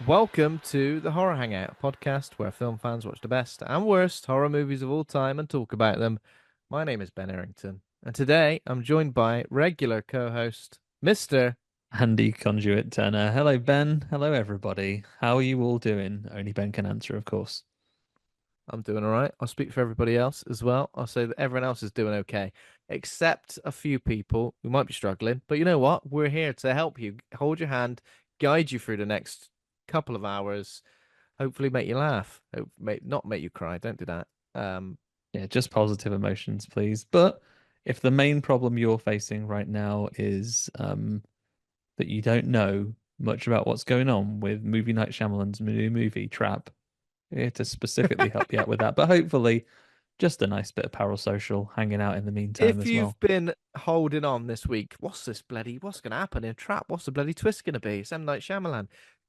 Welcome to the Horror Hangout, a podcast where film fans watch the best and worst horror movies of all time and talk about them. My name is Ben Errington, and today I'm joined by regular co-host Mr. Handy Conduit Turner. Hello, Ben. Hello, everybody. How are you all doing? Only Ben can answer, of course. I'm doing all right. I'll speak for everybody else as well. I'll say that everyone else is doing okay, except a few people who might be struggling. But you know what? We're here to help you, hold your hand, guide you through the next couple of hours, hopefully make you laugh, not make you cry. Don't do that. Yeah, just positive emotions, please. But if the main problem you're facing right now is that you don't know much about what's going on with Movie Night Shyamalan's new movie, Trap, we're here to specifically help you out with that. But hopefully, just a nice bit of parasocial hanging out in the meantime If as you've well. been holding on this week, what's going to happen in Trap? What's the bloody twist going to be? It's M. Night Shyamalan.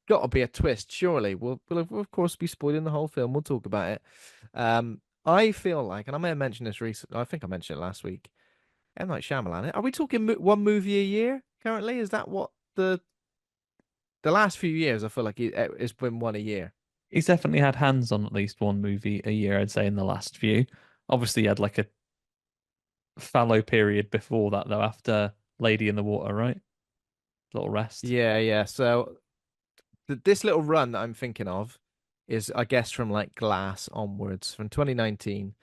Got to be a twist, surely. We'll of course be spoiling the whole film. We'll talk about it. I feel like, and I may have mentioned this recently, I think I mentioned it last week. M. Night Shyamalan. Are we talking one movie a year currently? Is that what the last few years? I feel like it's been one a year. He's definitely had hands on at least one movie a year, I'd say, in the last few. Obviously, he had like a fallow period before that, though, after Lady in the Water, right? Little rest. Yeah, yeah. So this little run that I'm thinking of is, I guess, from like Glass onwards, from 2019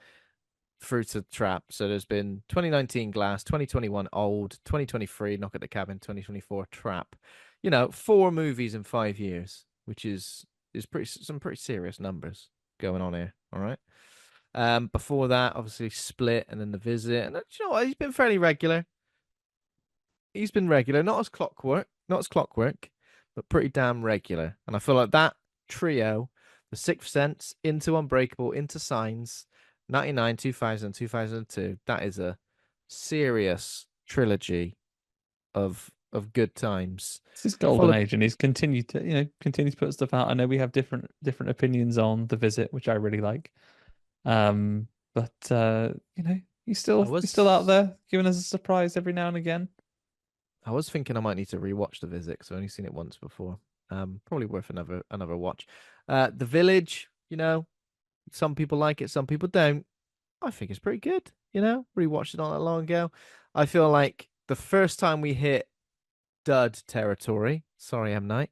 through to Trap. So there's been 2019 Glass, 2021 Old, 2023 Knock at the Cabin, 2024 Trap. You know, four movies in 5 years, which is pretty serious numbers going on here. All right. Before that, obviously Split, and then The Visit, and you know what? He's been fairly regular. He's been regular, not as clockwork, but pretty damn regular. And I feel like that trio, The Sixth Sense, Into Unbreakable, Into Signs, 99, 2000, 2002, that is a serious trilogy of good times. It's his golden Followed, age, and he's continued to, continue to put stuff out. I know we have different opinions on The Visit, which I really like. But he's I still out was there, giving us a surprise every now and again. I was thinking I might need to rewatch The Visit because I've only seen it once before. Probably worth another watch. The Village, you know, some people like it, some people don't. I think it's pretty good. You know, rewatched it not that long ago. I feel like the first time we hit dud territory, sorry, M. Night,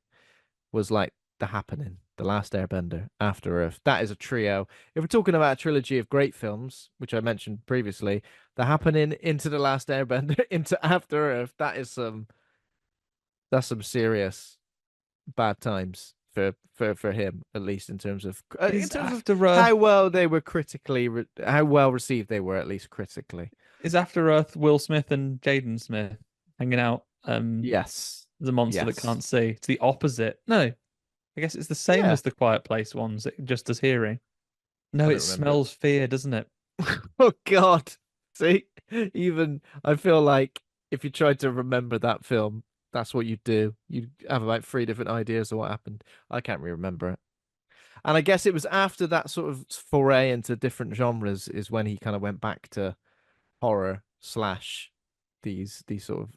was like The Happening, The Last Airbender, After Earth. That is a trio. If we're talking about a trilogy of great films, which I mentioned previously, The Happening, Into The Last Airbender, into After Earth, that's some serious bad times for him, at least in Is terms of After how Earth well they were how well received they were, at least critically. is After Earth Will Smith and Jaden Smith hanging out? Yes, The monster that yes, can't see. It's the opposite. No, I guess it's the same yeah. as the Quiet Place ones, just as hearing. No, I it don't remember it. smells fear, doesn't it? Oh God, see, even I feel like if you tried to remember that film, that's what you'd do. You'd have about three different ideas of what happened. I can't really remember it. And I guess it was after that sort of foray into different genres is when he kind of went back to horror slash these sort of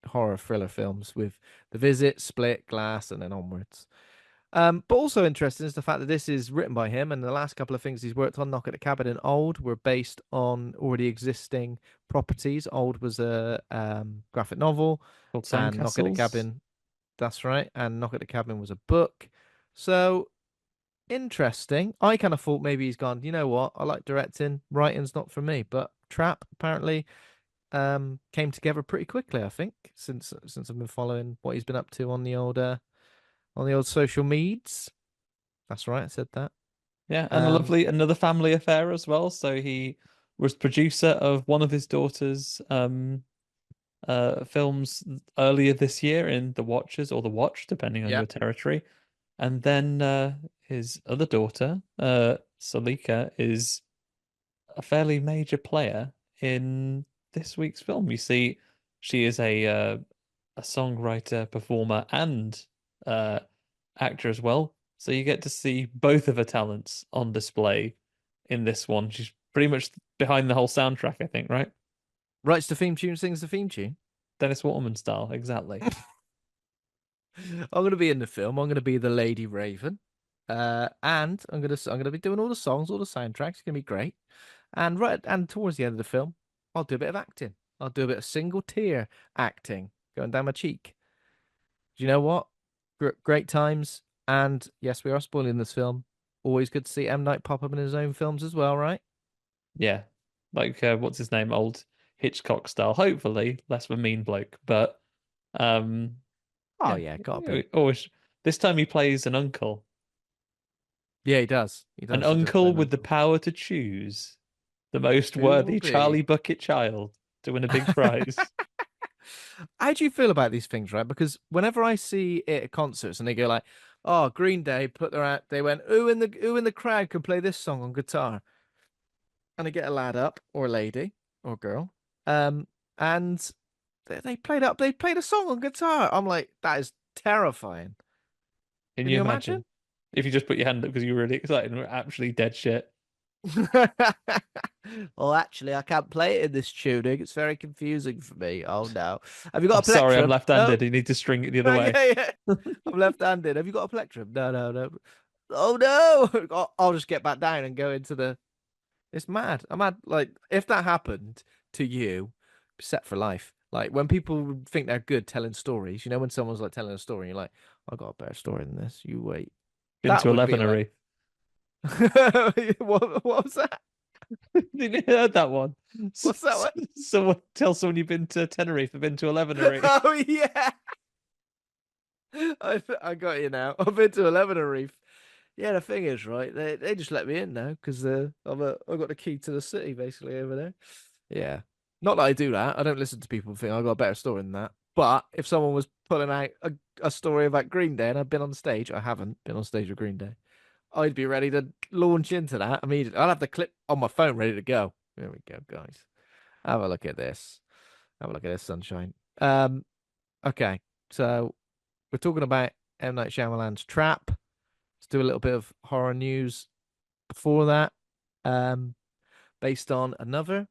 horror thriller films with The Visit, Split, Glass, and then onwards. But also interesting is the fact that this is written by him, and the last couple of things he's worked on, Knock at the Cabin and Old, were based on already existing properties. Old was a graphic novel, Called and Knock at the Sandcastles. Cabin, that's right, and Knock at the Cabin was a book. So interesting. I kind of thought maybe he's gone, you know what? I like directing, writing's not for me, but Trap apparently came together pretty quickly, I think, since I've been following what he's been up to on the old social meds. That's right, I said that. Yeah, and Um, another family affair as well. So he was producer of one of his daughter's films earlier this year in The Watchers or The Watch, depending on yeah. your territory. And then his other daughter, Saleka, is a fairly major player in this week's film. You see, she is a songwriter, performer, and uh, actor as well. So you get to see both of her talents on display in this one. She's pretty much behind the whole soundtrack, I think, right? Writes the theme tune, sings the theme tune. Dennis Waterman style, exactly. I'm gonna be in the film. I'm gonna be the Lady Raven, and I'm gonna be doing all the songs, all the soundtracks. It's gonna be great. And towards the end of the film, I'll do a bit of acting. I'll do a bit of single tear acting going down my cheek. Do you know what? Great times. And yes, we are spoiling this film. Always good to see M. Night pop up in his own films as well, right? Yeah. Like what's his name? Old Hitchcock style. Hopefully, less of a mean bloke. But um Oh yeah. yeah, gotta be. Always this time he plays an uncle. Yeah, he does. He An does. He does play uncle an with the uncle. power to choose the most Who will worthy be? Charlie Bucket child to win a big prize. How do you feel about these things, right? Because whenever I see it at concerts and they go like, "Oh, Green Day put their out," they went, who in the crowd can play this song on guitar?" And they get a lad up or a lady or girl, and they played up. They played a song on guitar. I'm like, that is terrifying. Can Can you you imagine? imagine? If you just put your hand up because you were really excited and were actually dead shit. Well, actually, I can't play it in this tuning. It's very confusing for me. Oh no. Have you Oh, got a sorry, I'm plectrum? No. left-handed. You need to string it the other way. Yeah, yeah. I'm left-handed. Have you got a plectrum? No, no, no. Oh no. I'll just get back down and go into the. It's mad. I'm mad. Like, if that happened to you, set for life. Like, when people think they're good telling stories, when someone's like telling a story, you're like, I got a better story than this. You wait. Been That to would be like, 11ery. what was that? Did you heard that one? What's that one? Someone tell someone you've been to Tenerife, I've been to 11ery. Oh, yeah. I got you now. I've been to 11 Reef. Yeah, the thing is, right? They just let me in now because I've got the key to the city basically over there. Yeah, not that I do that. I don't listen to people who think I got a better story than that. But if someone was putting out a story about Green Day and I've been on stage, I haven't been on stage with Green Day. I'd be ready to launch into that immediately. I'll have the clip on my phone ready to go. There we go, guys. Have a look at this. Have a look at this sunshine. Okay, so we're talking about M. Night Shyamalan's Trap. Let's do a little bit of horror news before that. Um, Based on another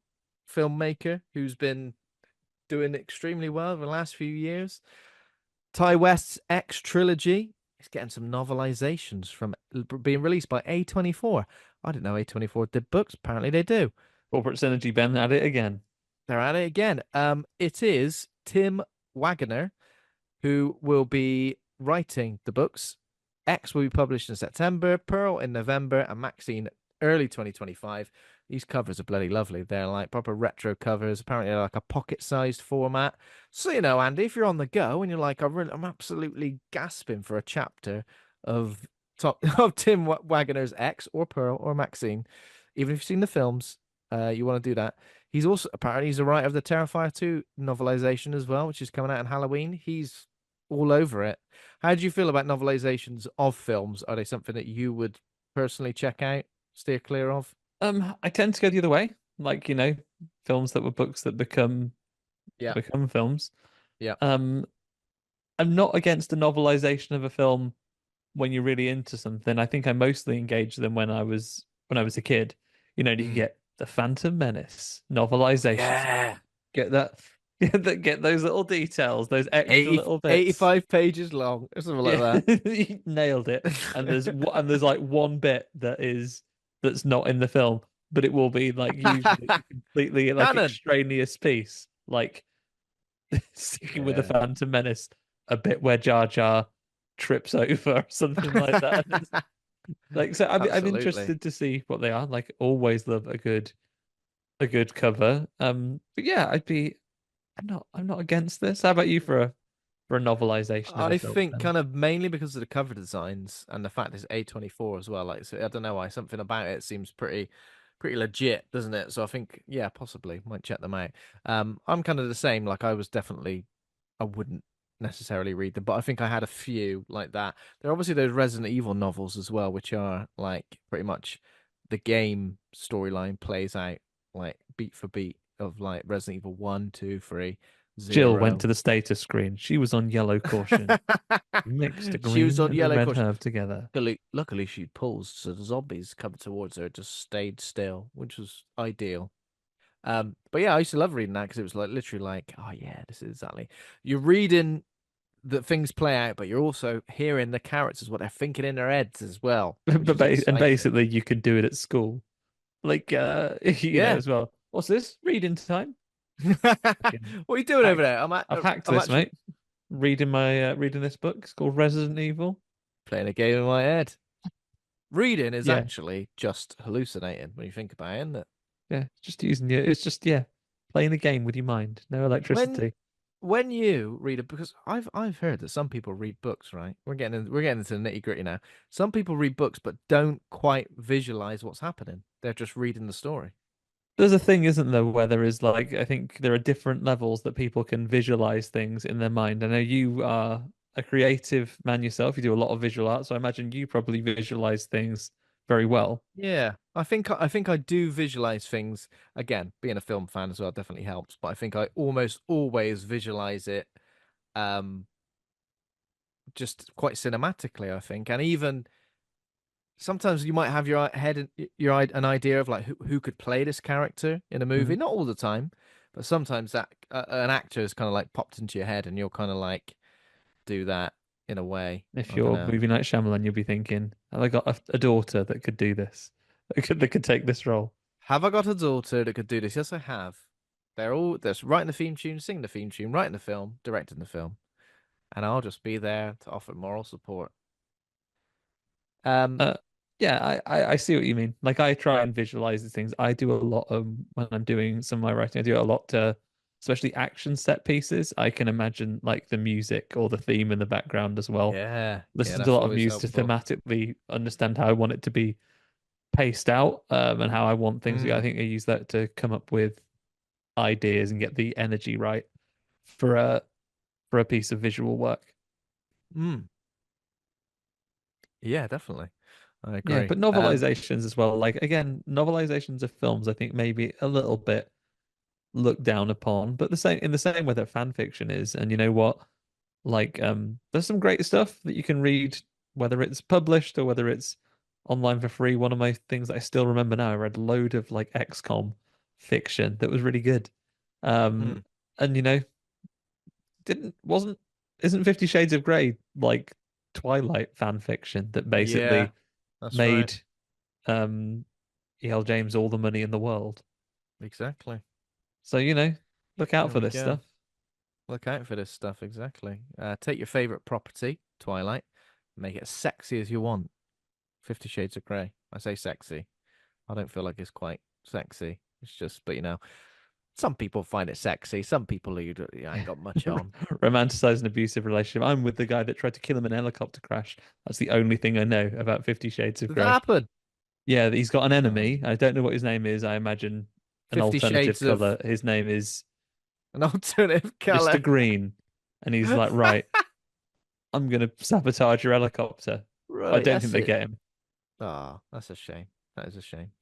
filmmaker who's been doing extremely well over the last few years. Ty West's X trilogy is getting some novelizations from being released by A24. I didn't know A24 did books. Apparently they do. Corporate Synergy Ben at it again. They're at it again. It is Tim Wagner who will be writing the books. X will be published in September, Pearl in November, and Maxine early 2025. These covers are bloody lovely. They're like proper retro covers. Apparently, they're like a pocket-sized format. So Andy, if you're on the go and you're like, I'm absolutely gasping for a chapter of of Tim Wagner's X or Pearl or Maxine, even if you've seen the films, you want to do that. He's also apparently he's a writer of the Terrifier 2 novelization as well, which is coming out on Halloween. He's all over it. How do you feel about novelizations of films? Are they something that you would personally check out, steer clear of? I tend to go the other way. Like, films that were books that Yeah, become films. yeah. Um, I'm not against a novelization of a film when you're really into something. I think I mostly engaged them when I was a kid. You Mm. get the Phantom Menace novelizations. Yeah. Get that, get those little details, those extra 80, little bits. 85 pages long, or something like Yeah, that. you nailed it. And there's like one bit that's not in the film, but it will be like usually a completely like Canon. extraneous piece, like sticking with the Yeah. Phantom Menace, a bit where Jar Jar trips over or something like that. Like so, I'm Absolutely. interested to see what they are. Like, always love a good cover. But yeah, I'm not against this. How about you for a novelization of a I film think then? kind of mainly because of the cover designs and the fact it's A24 as well. Like, so I don't know why something about it seems pretty legit, doesn't it? So I think, yeah, possibly might check them out. I'm kind of the same. Like, I wouldn't necessarily read them, but I think I had a few like that. There are obviously those Resident Evil novels as well, which are like pretty much the game storyline plays out like beat for beat of like Resident Evil 1, 2, 3, Jill went 0. to the status screen. She was on yellow caution. Mixed a She was green on and a yellow red caution. herb together. Luckily, she paused, so the zombies coming towards her just stayed still, which was ideal. But yeah, I used to love reading that because it was like literally like, oh yeah, this is exactly. You're reading. that things play out, but you're also hearing the characters what they're thinking in their heads as well, which But is exciting. basically, you could do it at school, like Yeah. as well. What's this? Reading time. What Fucking are you doing over hacked. there? I've hacked I'm this, actually mate. Reading this book. It's called Resident Evil. playing a game in my head. Reading is Yeah, actually just hallucinating when you think about it, isn't it? yeah. Just using your. It's just playing the game with your mind. No When electricity. when you read it, because I've heard that some people read books, right? We're getting into the nitty-gritty now. Some people read books but don't quite visualize what's happening. They're just reading the story. There's a thing, isn't there, where there is like I think there are different levels that people can visualize things in their mind. I know you are a creative man yourself. You do a lot of visual art, so I imagine you probably visualize things very well. Yeah, I think I do visualize things. Again, being a film fan as well definitely helps, but I think I almost always visualize it um just quite cinematically, I think. And even sometimes you might have your head an idea of like who could play this character in a movie. Mhm. Not all the time, but sometimes that an actor is kind of like popped into your head and you'll kind of like do that in a way. If I don't you're know. movie night Shyamalan, you'll be thinking, "Have I got a daughter that could do this? That could take this role?" Have I got a daughter that could do this? Yes, I have. They're writing the theme tune, singing the theme tune, writing the film, directing the film, and I'll just be there to offer moral support. Um, Uh, yeah, I see what you mean. Like I try and visualize these things. I do a lot of when I'm doing some of my writing. I do it a lot to, especially action set pieces. I can imagine like the music or the theme in the background as well. yeah, yeah, Listen to a that's lot of always music to helpful. thematically understand how I want it to be paced out, and how I want things to go. I Mm, think I use that to come up with ideas and get the energy right for a piece of visual work. mm, yeah, definitely. I Yeah, agree. but novelizations as well. Like again, novelizations of films, I think maybe a little bit looked down upon, but the same in the same way that fan fiction is. And you know what? Like, there's some great stuff that you can read, whether it's published or whether it's online for free. One of my things that I still remember now, I read a load of like XCOM fiction that was really good. Mm, And didn't wasn't isn't 50 Shades of Grey like Twilight fan fiction that yeah, basically that's right. made um E.L. James all the money in the world. Exactly. So, look out There for we this go. stuff. Look out for this stuff. Exactly. Take your favorite property, Twilight, make it as sexy as you want. 50 Shades of Grey. I say sexy. I don't feel like it's quite sexy. It's just, but some people find it sexy. Some people you ain't got much on. Romanticize an abusive relationship. I'm with the guy that tried to kill him in a helicopter crash. That's the only thing I know about 50 Shades of Did that Grey. happen? Yeah, he's got an Oh, enemy. I don't know what his name is. I imagine an 50 Shades alternative of color. His name is an alternative Mr. color. Green. And he's like, right, I'm gonna sabotage your helicopter. I Right, don't think that's they it. get him. Ah, that's a shame. That is a shame.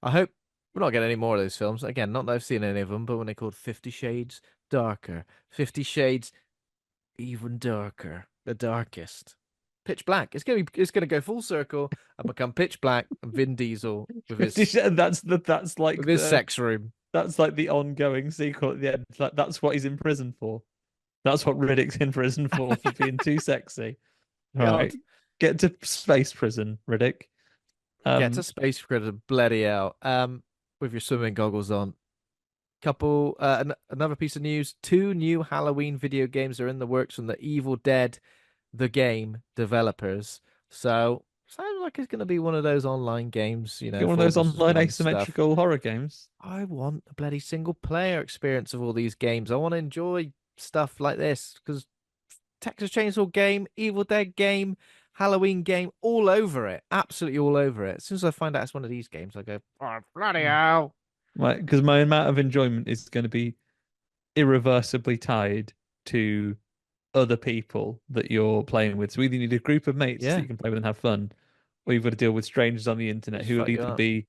I hope we're not getting any more of those films. Again, not that I've seen any of them, but when they called 50 Shades Darker, 50 Shades even darker, the darkest. Pitch Black. It's gonna go full circle and become Pitch Black and Vin Diesel 50 that's with like his sex room. that's like the ongoing sequel at the end. Like that's what he's in prison for. That's what Riddick's in prison for being too sexy. All God, right. Get to space prison, Riddick. get to Um, space credit bloody hell. With your swimming goggles on. Another piece of news: two new Halloween video games are in the works from the Evil Dead, the game developers. So sounds like it's going to be one of those online games, get one of full those versus online one stuff. asymmetrical horror games. I want a bloody single player experience of all these games. I want to enjoy stuff like this because Texas Chainsaw game, Evil Dead game, Halloween game, all over it. Absolutely all over it. As soon as I find out it's one of these games, I go, oh, bloody Mm. hell. Right, because my amount of enjoyment is going to be irreversibly tied to other people that you're playing with. So either you need a group of mates that Yeah, you can play with and have fun, or you've got to deal with strangers on the internet just who will fuck you either up. be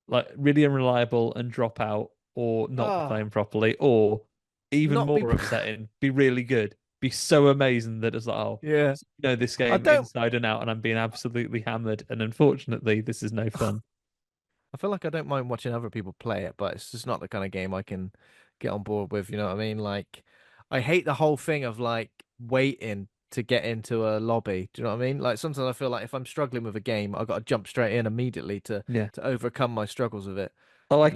like really unreliable and drop out or not be Oh, playing properly, or even not be. more upsetting, be really good, be so amazing that it's like, oh, Yeah. so you know this I game don't. inside and out, and I'm being absolutely hammered. And unfortunately, this is no fun. I feel like I don't mind watching other people play it, but it's just not the kind of game I can get on board with. You know what I mean? Like, I hate the whole thing of like waiting to get into a lobby. Do you know what I mean? Like sometimes I feel like if I'm struggling with a game, I've got to jump straight in immediately Yeah. to overcome my struggles with it. Oh, No. I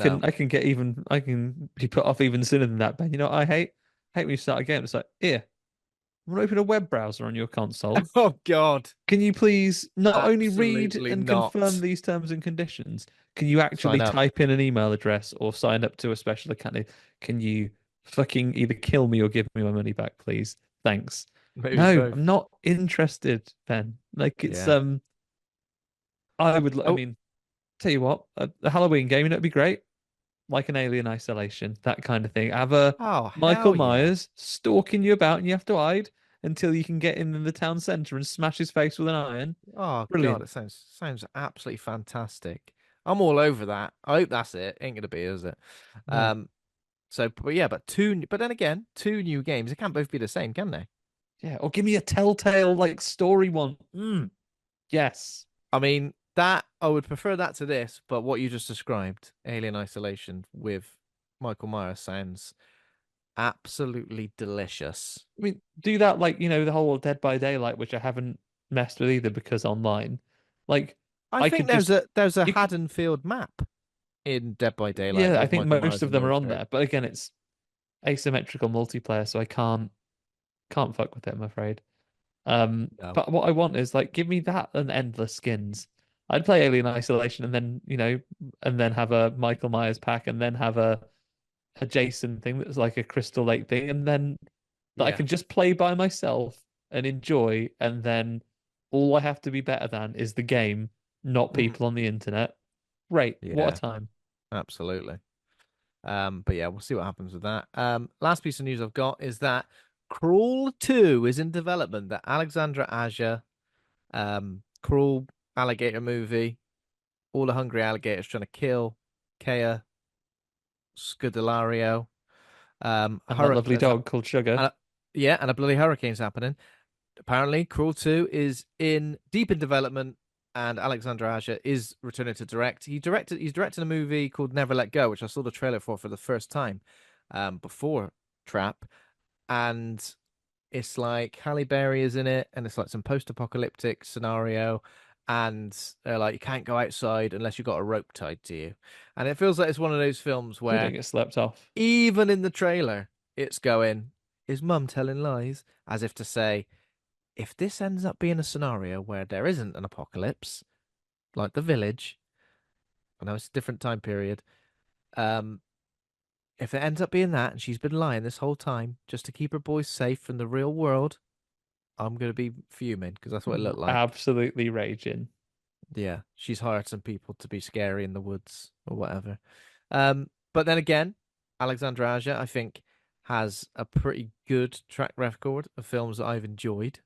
can be put off even sooner than that, Ben. You know what I hate when you start a game. It's like, here, I'm gonna open a web browser on your console. Oh God. Can you please not only read Absolutely and confirm not. these terms and conditions? Can you actually Sign up. type in an email address or sign up to a special account? Can you fucking either kill me or give me my money back, please? Thanks. Maybe No, both. I'm not interested, Ben. Like it's Yeah. I Oh, mean, tell you what, a Halloween game, you know, it'd be great. Like an Alien Isolation, that kind of thing. Have a oh, Michael hell yeah. Myers stalking you about and you have to hide until you can get in the town centre and smash his face with an iron. Oh God, Brilliant. it sounds absolutely fantastic. I'm all over that. I hope that's it. Ain't gonna be, is it? No. Um, so but yeah, but then again, two new games. They can't both be the same, can they? Yeah, or give me a Telltale like story one. Yes. I mean, that I would prefer that to this, but what you just described, Alien Isolation with Michael Myers sounds absolutely delicious. I mean, do that like, you know, the whole Dead by Daylight, which I haven't messed with either because online. Like, I I think could just there's a you could, Haddonfield map in Dead by Daylight yeah, I with think Michael most Myers of in the them are on wheelchair. there. But again, it's asymmetrical multiplayer, so I can't fuck with it, I'm afraid. No. But what I want is like give me that and endless skins. I'd play Alien Isolation and then, you know, and then have a Michael Myers pack and then have a Jason thing that's like a Crystal Lake thing, and then that I Yeah. can just play by myself and enjoy, and then all I have to be better than is the game, not Mm. people on the internet. Great. What Yeah, a time. absolutely. But yeah, we'll see what happens with that. Last piece of news I've got is that Crawl 2 is in development. That Alexandra Aja, Crawl alligator movie, all the hungry alligators trying to kill Kea Scudelario. And that lovely dog called Sugar. Uh, yeah, and a bloody hurricane's happening. Apparently, Crawl 2 is in deep in development, and Alexander Aja is returning to direct. He's directing a movie called Never Let Go, which I saw the trailer for the first time, before Trap, and it's like Halle Berry is in it, and it's like some post-apocalyptic scenario, and they're like you can't go outside unless you've got a rope tied to you, and it feels like it's one of those films So you where don't get slept off. even in the trailer, it's going, is Mum telling lies? As if to say, if this ends up being a scenario where there isn't an apocalypse, like The Village, I know it's a different time period. Um, if it ends up being that, and she's been lying this whole time just to keep her boys safe from the real world, I'm gonna be fuming because that's what it looked like. Absolutely raging. Yeah, she's hired some people to be scary in the woods or whatever. But then again, Alexandra Aja, I think, has a pretty good track record of films that I've enjoyed.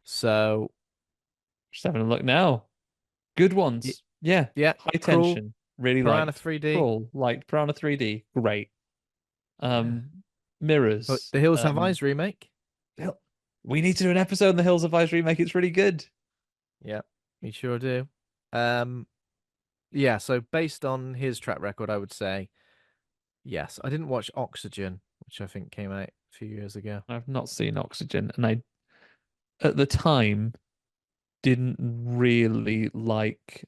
So, Just having a look now. Good y- ones. Yeah. yeah, High Cruel, tension. Really Piranha liked. 3D, Crawl. Liked Piranha 3D. Great. yeah, but Mirrors. The Hills Have Eyes remake. Hill- we need to do an episode on the Hills of Ice remake. It's really good. Yeah, you sure do. Um, yeah, so based on his track record, I would say yes. I didn't watch Oxygen, which I think came out a few years ago. I've not seen Oxygen, and I at the time didn't really like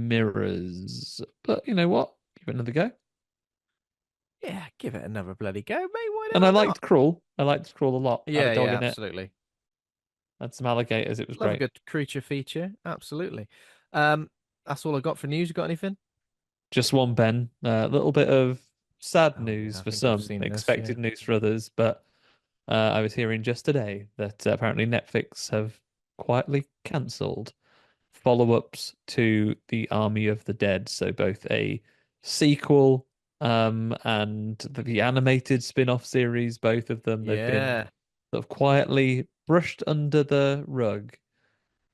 Mirrors. But you know what? Give it another go. Yeah, give it another bloody go, mate. Why the And I hell not? liked Crawl. I liked Crawl a lot. Had a Yeah, dog yeah, in it. absolutely. Had some alligators. It was Love a great. good creature feature. Absolutely. Um, that's all I got for news. You got anything? Just one, Ben. A little bit of sad Oh yeah, news I for think I've some, seen this. Yeah. expected news for others. But I was hearing just today that apparently Netflix have quietly cancelled follow-ups to The Army of the Dead. So both a sequel and the animated spin-off series, both of them, they've been Yeah. sort of quietly brushed under the rug.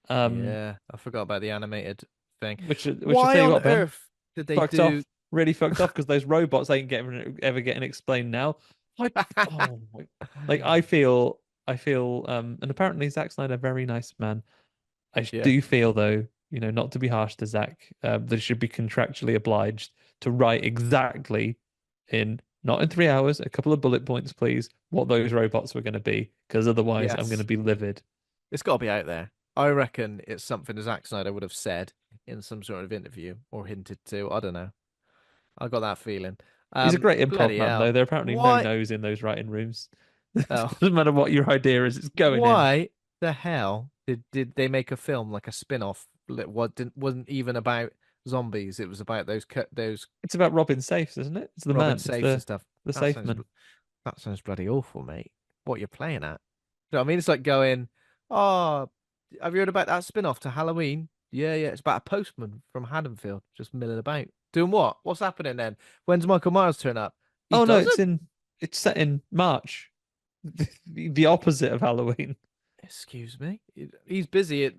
Um, Yeah. I forgot about the animated thing. which I Why tell you on what, Ben, earth did they fucked do? off, really fucked off because those robots ain't ever getting explained now. I oh my, like I feel and apparently Zack Snyder, very nice man. Yeah. Do feel though, you know, not to be harsh to Zack, that he should be contractually obliged to write exactly in not in 3 hours, a couple of bullet points, please, what those robots were going to be, because otherwise I'm going to Yes. be livid. It's got to be out there. I reckon it's something Zack Snyder would have said in some sort of interview or hinted to. I don't know. I got that feeling. He's a great improv Bloody man, though. hell. There are apparently no Why? no's in those writing rooms. Oh, Doesn't matter what your idea is, it's going in. why the hell did they make a film like a spin-off? What didn't wasn't even about zombies. It was about those It's about robbing safes, isn't it? It's the robbing man. It's safes and the stuff. the That safe sounds man. that sounds bloody awful, mate. What you're playing at? You know what I mean? It's like going, oh, have you heard about that spin-off to Halloween? Yeah, yeah. It's about a postman from Haddonfield just milling about. Doing what? What's happening then? When's Michael Myers turn up? He Oh no, doesn't? it's set in March. The opposite of Halloween. Excuse me. He's busy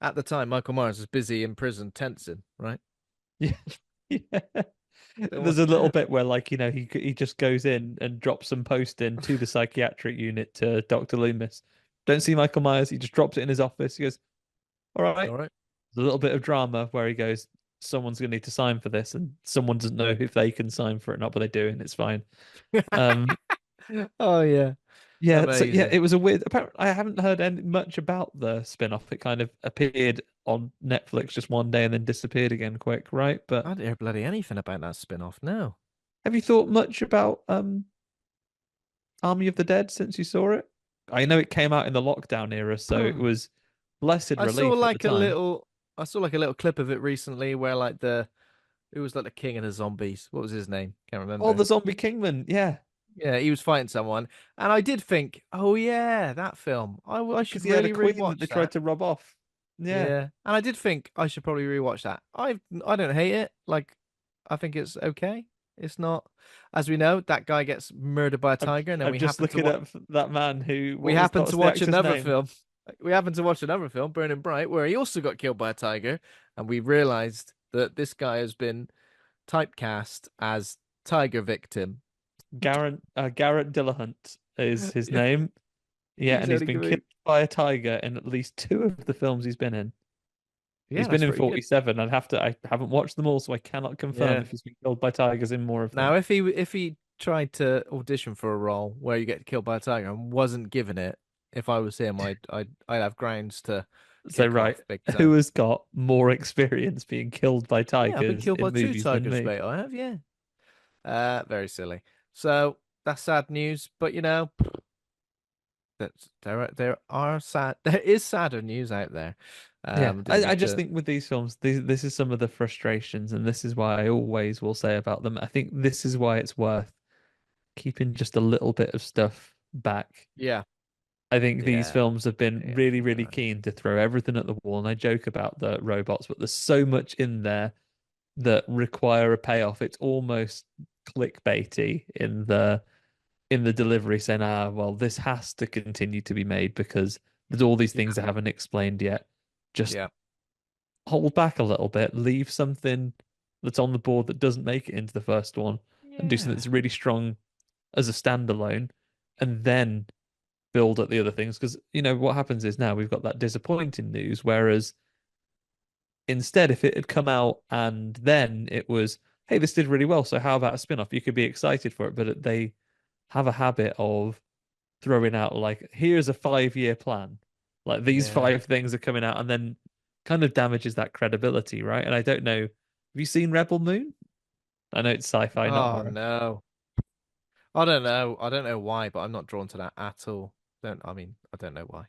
at the time. Michael Myers is busy in prison tensing, right? Yeah. Yeah. So There's a little bit where he just goes in and drops some post in to the psychiatric unit to Dr. Loomis. Don't see Michael Myers, he just drops it in his office. He goes, all right. all right. There's a little bit of drama where he goes, someone's gonna need to sign for this, and someone doesn't know if they can sign for it or not, but they do, and it's fine. Um Oh yeah. Yeah, so yeah, Amazing. it was a weird. Apparently, I haven't heard much about the spin-off. It kind of appeared on Netflix just one day and then disappeared again quick, right? I But didn't hear bloody anything about that spin-off. No. have you thought much about Army of the Dead since you saw it? I know it came out in the lockdown era, so it was blessed I saw relief at the like a time. little I saw like a little clip of it recently where like the it was like the king of the zombies. What was his name? Can't Oh, remember. the Zombie Kingman, yeah, Yeah, he was fighting someone, and I did think, oh yeah, that film. I should because he had a really queen that they rewatch tried that. to rob off. Yeah, Yeah, and I did think I should probably rewatch that. I don't hate it. Like, I think it's okay. It's not, as we know, that guy gets murdered by a I'm tiger, and then I'm just looking up that man who we what happen was to the watch actor's another name? film. We happen to watch another film, Burning Bright, where he also got killed by a tiger, and we realized that this guy has been typecast as tiger victim. Garrett Dillahunt is his Yeah, name. Yeah, he's and he's only been gonna be. killed by a tiger in at least two of the films he's been in. Yeah, He's been that's in pretty good. 47. I haven't watched them all, so I cannot confirm Yeah. if he's been killed by tigers in more of them. Now, if he tried to audition for a role where you get killed by a tiger and wasn't given it, if I was him, I'd have grounds to So, kick right, off big who time. has got more experience being killed by Yeah, I've been tigers killed by in two movies than tigers, me? mate. I have, yeah. Very silly. So that's sad news, but you know, there are sad there is sadder news out there. Yeah, Didn't I mean just to. think with these films, this is some of the frustrations, and this is why I always will say about them. I think this is why it's worth keeping just a little bit of stuff back. Yeah, I think these yeah, films have been yeah. really, really keen to throw everything at the wall. And I joke about the robots, but there's so much in there that require a payoff. It's almost clickbaity in the delivery, saying, well, this has to continue to be made because there's all these things I haven't explained yet. Just Yeah, hold back a little bit, leave something that's on the board that doesn't make it into the first one, and do something yeah. that's really strong as a standalone, and then build up the other things because what happens is now we've got that disappointing news, whereas instead if it had come out and then it was, hey, this did really well, so how about a spin-off? You could be excited for it, but they have a habit of throwing out like, here's a 5-year plan, like these Yeah. 5 things are coming out, and then kind of damages that credibility, right? And I don't know, have you seen Rebel Moon? I know it's sci-fi, not Oh horror. no. I don't know. I don't know why, but I'm not drawn to that at all. Don't I mean, I don't know why.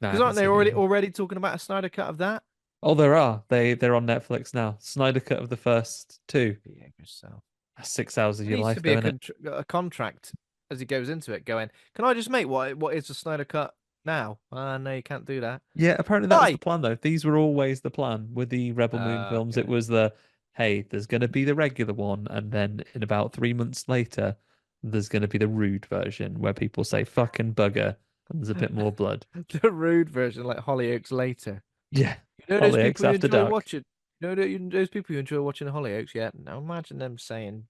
No, I Because haven't aren't they seen it already either. already talking about a Snyder cut of that? Oh, there are. They're on Netflix now. Snyder cut of the first two. Yeah, yourself. That's 6 hours of There your needs to life, be though, isn't it? a contract as he goes into it, going, "Can I just make what is a Snyder cut now?" No, you can't do that. Yeah, apparently that was the Why? plan, though. These were always the plan with the Rebel Moon films. It Okay. was hey, there's going to be the regular one, and then in about 3 months later, there's going to be the rude version where people say fucking bugger, and there's a bit more blood. The rude version, like Hollyoaks later. Yeah, You know those Hollyoaks people who After enjoy Dark. watching. Those people who enjoy watching Hollyoaks. Yeah. Now imagine them saying,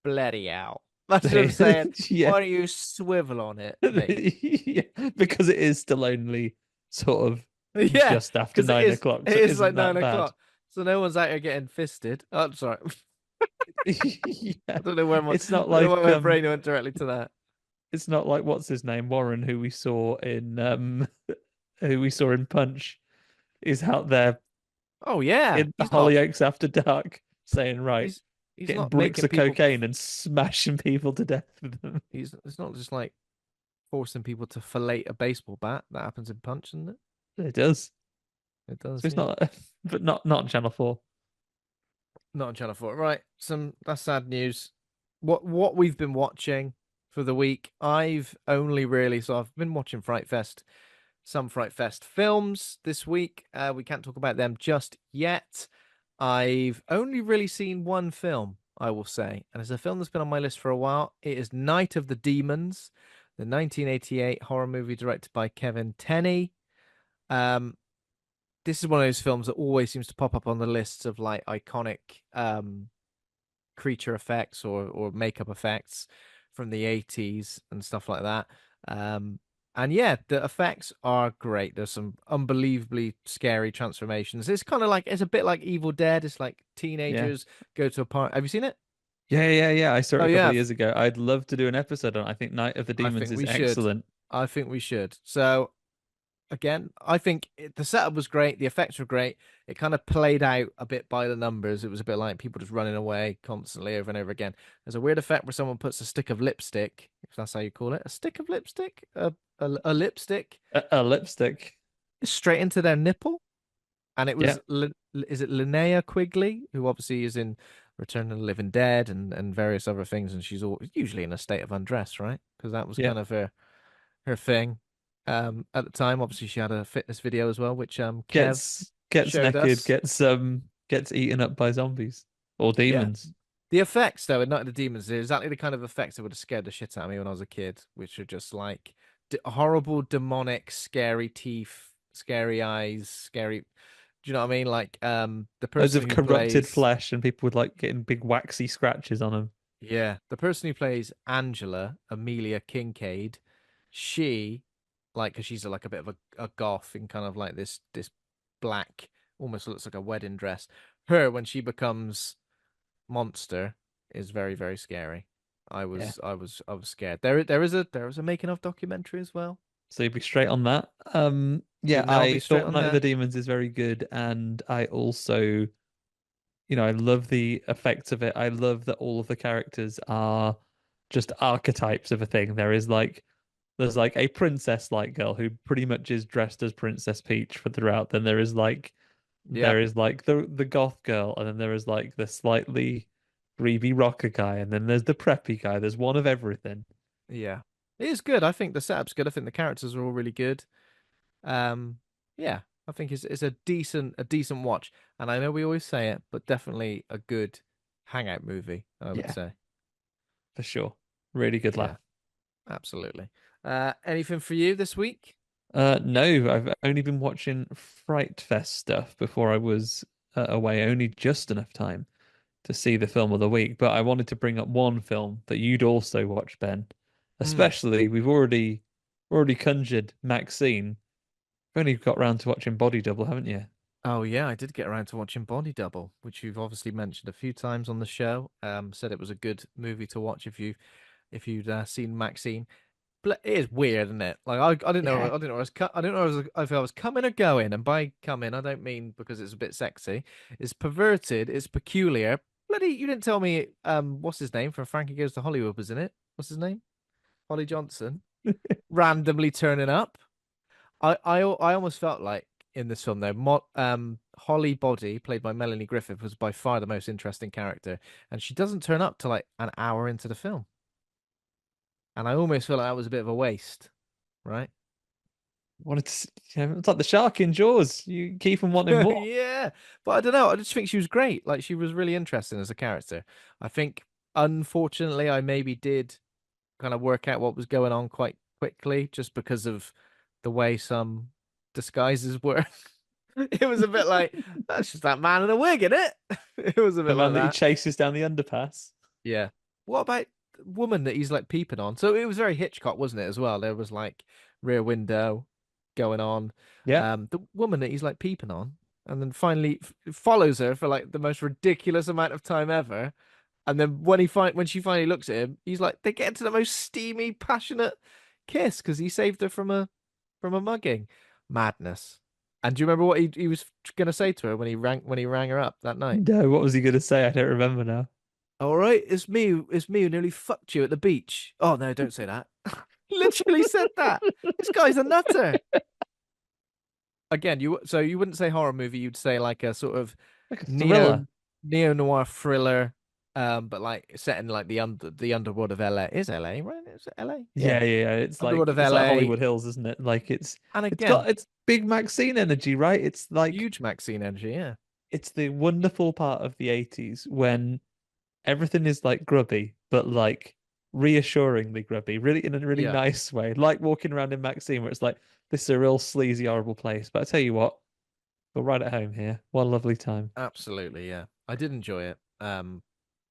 "Bloody hell!" That's them saying, Yeah. "Why don't you swivel on it, mate?" Yeah, because it is still only sort of Yeah, just after because nine o'clock, it so it is like isn't that nine bad. o'clock. So no one's out here getting fisted. Oh, sorry. Yeah. I don't know where my It's not I don't know why like my brain went directly to that. it's not like what's his name, Warren, who we saw in Punch, is out there Oh yeah, in the Hollyoaks after dark saying, right, he's he's getting not bricks making of people cocaine and smashing people to death with them. he's it's not just like forcing people to fillet a baseball bat. That happens in Punch, isn't it? It does. It So does, it's yeah. not but not on Channel 4. Not on Channel 4. Right. That's sad news. What we've been watching for the week, I've been watching some Fright Fest films this week. We can't talk about them just yet. I've only really seen one film, I will say, and it's a film that's been on my list for a while. It is Night of the Demons, the 1988 horror movie directed by Kevin Tenney. Um, this is one of those films that always seems to pop up on the lists of like iconic creature effects or makeup effects from the 80s and stuff like that. Um, and yeah, the effects are great. There's some unbelievably scary transformations. It's kind of like it's a bit like Evil Dead. It's like Yeah. teenagers go to a party. Have you seen it? Yeah. I saw it Oh a couple yeah, of years ago. I'd love to do an episode on it. I think Night of the I Demons think is we should. excellent. I think we should. So again, I think the setup was great. The effects were great. It kind of played out a bit by the numbers. It was a bit like people just running away constantly over and over again. There's a weird effect where someone puts a stick of lipstick, if that's how you call it, a stick of lipstick, a lipstick A lipstick. straight into their nipple. And it Yeah. was, is it Linnea Quigley, who obviously is in Return of the Living Dead and various other things. And she's usually in a state of undress, right? Because that was Yeah. kind of her thing. At the time, obviously she had a fitness video as well, which Kev Gets showed naked, us. gets eaten up by zombies or Yeah. demons. The effects though in Night of the Demons are exactly the kind of effects that would have scared the shit out of me when I was a kid, which are just like horrible, demonic, scary teeth, scary eyes, scary. Do you know what I mean? Like the Loads person of who corrupted plays flesh and people with like getting big waxy scratches on them. yeah, the person who plays Angela, Amelia Kincaid, she like because she's like a bit of a goth in kind of like this black, almost looks like a wedding dress. Her when she becomes monster is very very scary. Yeah. I was scared. There is a making of documentary as well. So you'd be straight on that. Yeah, You'd now be I straight thought on Night of the that. Demons is very good, and I also, I love the effects of it. I love that all of the characters are just archetypes of a thing. There's like a princess like girl who pretty much is dressed as Princess Peach for throughout. Then Yeah, there is like the goth girl, and then there is like the slightly greedy rocker guy, and then there's the preppy guy. There's one of everything. yeah. It is good. I think the setup's good. I think the characters are all really good. Um, yeah, I think it's a decent watch. And I know we always say it, but definitely a good hangout movie, I would Yeah, say. for sure. Really good Yeah, laugh. absolutely. Anything for you this week? No, I've only been watching Fright Fest stuff before I was away, only just enough time to see the film of the week. But I wanted to bring up one film that you'd also watch, Ben. Hmm. Especially, we've already conjured Maxine. You've only got round to watching Body Double, haven't you? Oh yeah, I did get around to watching Body Double, which you've obviously mentioned a few times on the show. Said it was a good movie to watch if you'd seen Maxine. But it is weird, isn't it? Like Yeah. I didn't know I didn't know if I was coming or going. And by coming, I don't mean because it's a bit sexy. It's perverted. It's peculiar. Bloody, you didn't tell me. What's his name from Frankie Goes to Hollywood was in it? What's his name? Holly Johnson randomly turning up. I almost felt like in this film though, Holly Body, played by Melanie Griffith, was by far the most interesting character, and she doesn't turn up till like an hour into the film, and I almost feel like that was a bit of a waste, right? Wanted to, it's like the shark in Jaws. You keep on wanting more. Yeah, but I don't know. I just think she was great. Like she was really interesting as a character. I think, unfortunately, I maybe did kind of work out what was going on quite quickly, just because of the way some disguises were. It was a bit like that's just that man in a wig, isn't it? It was a The bit man like that he that. chases down the underpass. Yeah. What about the woman that he's like peeping on? So it was very Hitchcock, wasn't it, as well? There was like rear window going on. Yeah. The woman that he's like peeping on, and then finally follows her for like the most ridiculous amount of time ever. And then when she finally looks at him, he's like, they get into the most steamy, passionate kiss because he saved her from a mugging. Madness. And do you remember what he was gonna say to her when he rang her up that night? No, what was he going to say? I don't remember now. All right, it's me who nearly fucked you at the beach. Oh no, don't say that. Literally said that. This guy's a nutter. Again, you wouldn't say horror movie, you'd say like a sort of Like a thriller. neo neo noir thriller, but like set in like the underworld of LA. Is LA, right? Is it LA? Yeah. Yeah. Underworld of It's like LA. Hollywood Hills, isn't it? Like And it's again, got it's big Maxine energy, right? It's like huge Maxine energy, yeah. it's the wonderful part of the 80s when everything is like grubby, but like reassuringly grubby, really in a really Yeah, nice way. Like walking around in Maxine, where it's like, this is a real sleazy, horrible place. But I tell you what, we're right at home here. What a lovely time. absolutely, yeah. I did enjoy it.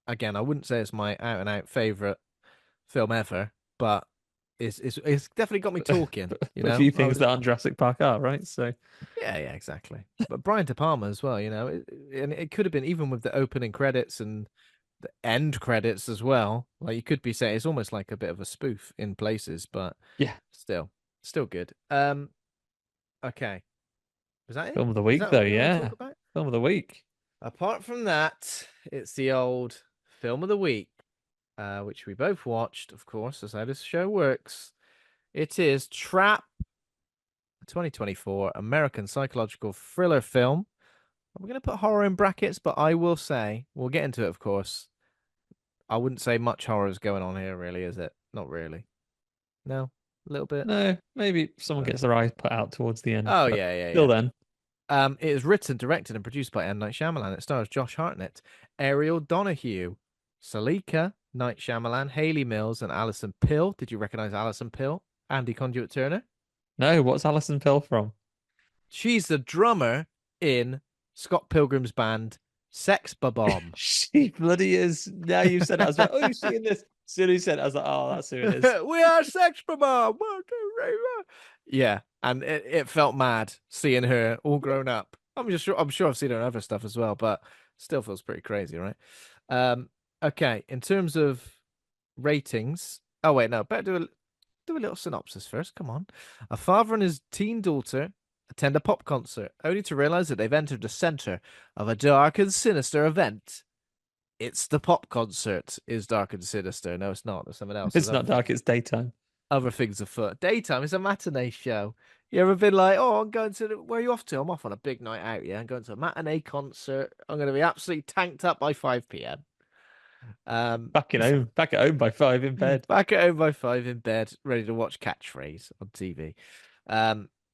Again, I wouldn't say it's my out and out favorite film ever, but it's definitely got me talking, you A few know? I things was that on Jurassic Park are, right? So Yeah, exactly. But Brian De Palma as well, and it could have been even with the opening credits and the end credits as well. Like you could be saying it's almost like a bit of a spoof in places, but yeah, still, still good. Okay, is that it? film of the Is week that though, all we want to talk yeah. about? Film of the week. Apart from that, it's the old film of the week, which we both watched, of course, that's how this show works. It is Trap, a 2024 American psychological thriller film. We're going to put horror in brackets, but I will say, we'll get into it, of course. I wouldn't say much horror is going on here, really, is it? Not really. No, a little bit. No, maybe someone No. gets their eyes put out towards the end, Oh, but yeah, yeah, till yeah. then, It is written, directed, and produced by M. Night Shyamalan. It stars Josh Hartnett, Ariel Donoghue, Saleka Night Shyamalan, Hayley Mills, and Alison Pill. Did you recognize Alison Pill? Andy Conduit Turner? no, what's Alison Pill from? She's the drummer in Scott Pilgrim's band, Sex Bomb. She bloody is. Now you've said it, I was like, oh, you've seen this. As soon as you said it, I was like, oh, that's who it is. We are Sex Bomb. 1, 2, 3, 4. Yeah, and it felt mad seeing her all grown up. I'm sure I've seen her in other stuff as well, but still feels pretty crazy, right? Um, okay, in terms of ratings. Oh wait, no, better do a little synopsis first. Come on. A father and his teen daughter attend a pop concert, only to realize that they've entered the center of a dark and sinister event. It's the pop concert is dark and sinister. No, it's not. There's something else. There's It's not dark, it's daytime. other things afoot. Daytime is a matinee show. You ever been like, oh, I'm going to where are you off to? I'm off on a big night out. Yeah, I'm going to a matinee concert. I'm going to be absolutely tanked up by 5 p.m. Um, Back at home by 5 in bed. back at home by 5 in bed, ready to watch Catchphrase on TV.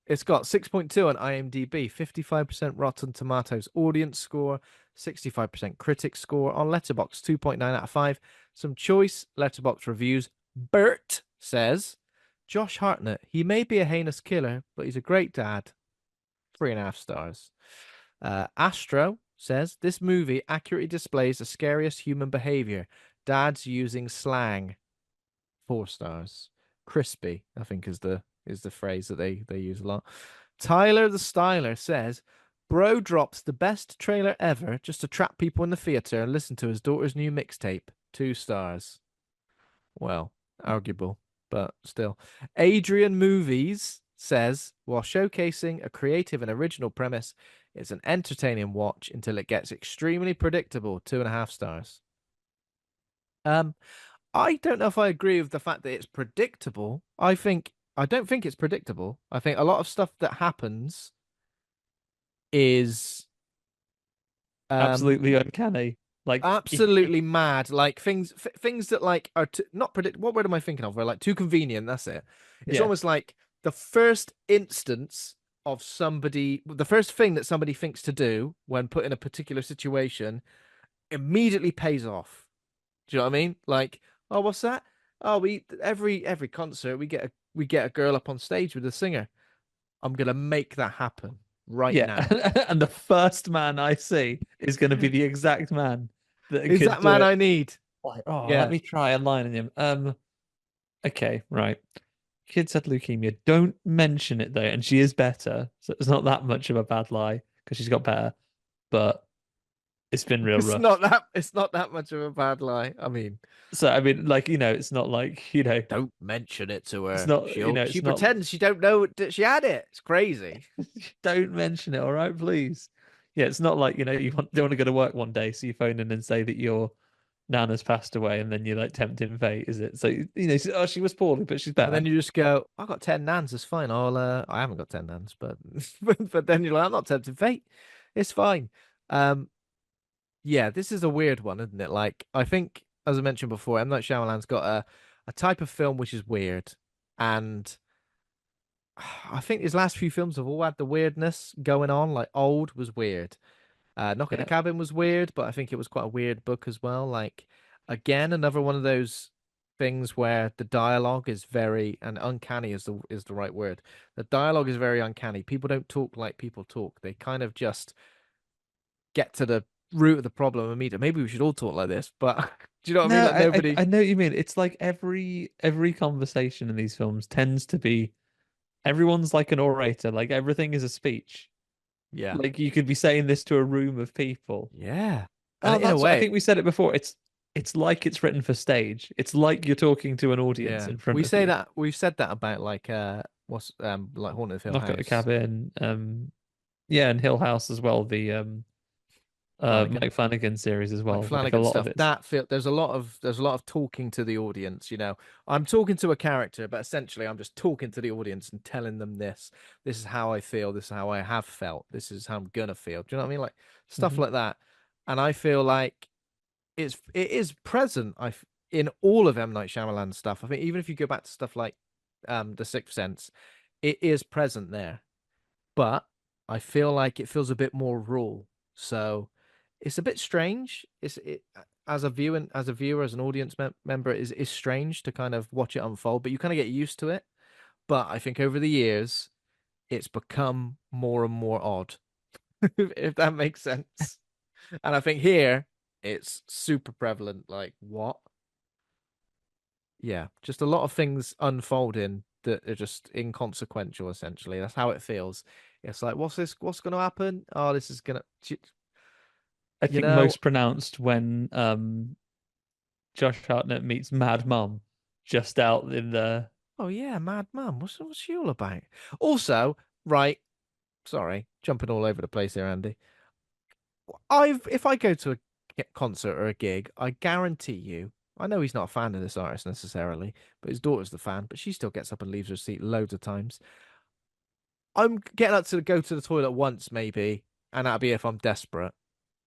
It's got 6.2 on IMDb, 55% Rotten Tomatoes audience score, 65% critic score on Letterboxd, 2.9 out of 5. Some choice Letterboxd reviews. Bert says, Josh Hartnett, he may be a heinous killer, but he's a great dad. 3.5 stars. Astro says, this movie accurately displays the scariest human behavior. Dads using slang. 4 stars. Crispy, I think is the phrase that they use a lot. Tyler the Styler says, Bro drops the best trailer ever just to trap people in the theater and listen to his daughter's new mixtape. 2 stars. Well, arguable, but still. Adrian Movies says, while showcasing a creative and original premise, it's an entertaining watch until it gets extremely predictable. 2.5 stars. Um, I don't know if I agree with the fact that it's predictable. I don't think it's predictable. I think a lot of stuff that happens is um Absolutely uncanny. Like, absolutely mad. Like things that like are not predict. What word am I thinking of? Where like too convenient. That's it. It's yeah, almost like the first instance of the first thing that somebody thinks to do when put in a particular situation immediately pays off. Do you know what I mean? Like, oh, what's that? Oh, we every concert we get a girl up on stage with a singer. I'm gonna make that happen right yeah. now. And the first man I see is going to be the exact man that Is could that do man it. I need? Like, oh, let Yeah. me try a line in him. Okay, right. Kids had leukemia. Don't mention it though, and she is better, so it's not that much of a bad lie because she's got better. But It's been real rough. It's not that much of a bad lie. I mean, So I mean, like, it's not like, don't mention it to it's her. not, She it's not. pretends she don't know that she had it. It's crazy. Don't mention it, all right, please. Yeah, it's not like, don't want to go to work one day, so you phone in and say that your nan has passed away, and then you're like tempting fate, is it? So, oh, she was poorly, but she's And then better. you just go, I got 10 nans, it's fine. I haven't got 10 nans, but but then you're like, I'm not tempting fate. It's fine. Um, yeah, this is a weird one, isn't it? Like, I think, as I mentioned before, M. Night Shyamalan's got a type of film which is weird. And I think his last few films have all had the weirdness going on. Like, Old was weird. Knock at the Yeah. Cabin was weird, but I think it was quite a weird book as well. Like, again, another one of those things where the dialogue is very, and uncanny is the right word. The dialogue is very uncanny. People don't talk like people talk. They kind of just get to the root of the problem immediately. Maybe we should all talk like this, but do you know what I mean? No, Like nobody. I know what you mean. It's like every conversation in these films tends to be everyone's like an orator, like everything is a speech. Yeah, Like you could be saying this to a room of people. yeah, and Well, in a that's what I way, think we said it before. It's like it's written for stage. It's like you're talking to an audience yeah. in front We of say you. that we've said that about like what's like Haunted of Hill Knock at the House, cabin. Yeah, and Hill House as well. The Flanagan. Mike Flanagan series as Like well. Like a Flanagan lot of stuff. it's. That feel there's a lot of talking to the audience, you know. I'm talking to a character, but essentially I'm just talking to the audience and telling them this. This is how I feel, this is how I have felt, this is how I'm gonna feel. Do you know what I mean? Like stuff Mhm. like that. And I feel like it is present in all of M. Night Shyamalan stuff. I think even if you go back to stuff like The Sixth Sense, it is present there, but I feel like it feels a bit more raw. So it's a bit strange. As a viewer, as an audience member, is strange to kind of watch it unfold, but you kind of get used to it. But I think over the years, it's become more and more odd, if that makes sense. And I think here it's super prevalent. Like what? Yeah, just a lot of things unfolding that are just inconsequential, essentially. That's how it feels. It's like, what's this? What's going to happen? Oh, this is going to, I you think know, most pronounced when Josh Hartnett meets Mad Mom just out in the. oh, yeah, Mad Mum. What's she all about? Also, right, sorry, jumping all over the place here, Andy. If I go to a concert or a gig, I guarantee you, I know he's not a fan of this artist necessarily, but his daughter's the fan, but she still gets up and leaves her seat loads of times. I'm getting up to go to the toilet once, maybe, and that'll be if I'm desperate.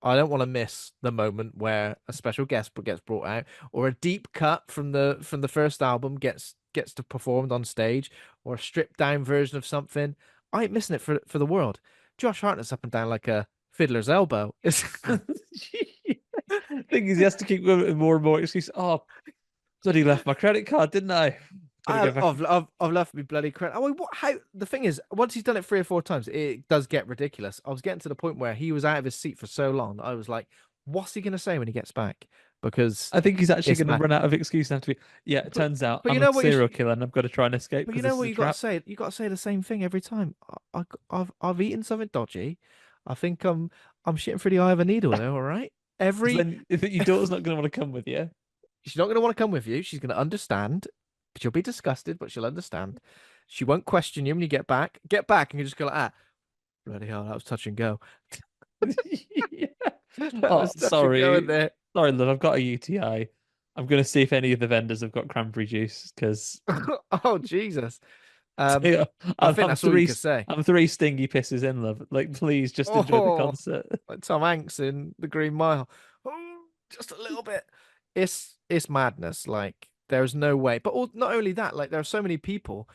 I don't want to miss the moment where a special guest gets brought out, or a deep cut from the first album gets to performed on stage, or a stripped down version of something. I ain't missing it for the world. Josh Hartnett's up and down like a fiddler's elbow. It's Thing is, he has to keep going with more and more excuses. Oh, bloody left my credit card, didn't I? Gotta go back. I've left me bloody credit. I mean, what? How? The thing is, once he's done it 3 or 4 times, it does get ridiculous. I was getting to the point where he was out of his seat for so long. I was like, what's he gonna say when he gets back? Because I think he's actually it's going to mad. run out of excuses and have to be. Yeah, it But turns out but you I'm a know what serial killer and I've got to try and escape but you because know this is what a you got to trap. say. You got to say the same thing every time. I've eaten something dodgy. I think I'm shitting through the eye of a needle there. All right. Because Every then if your daughter's not going to want to come with you. She's not going to want to come with you. She's going to understand. She'll be disgusted, but she'll understand. She won't question you when you get back. Get back, and you just go like, ah, bloody hell, that was touch and go. Yeah. That Oh, was touch and go in sorry. there. Sorry, love, I've got a UTI. I'm going to see if any of the vendors have got cranberry juice because Oh Jesus. Um, I I'm, think I'm that's all you three could say. I'm three stingy pisses in, love. Like, please just enjoy the Oh, concert. like Tom Hanks in The Green Mile. Oh, just a little bit. It's madness. Like there's no way. But not only that, like there are so many people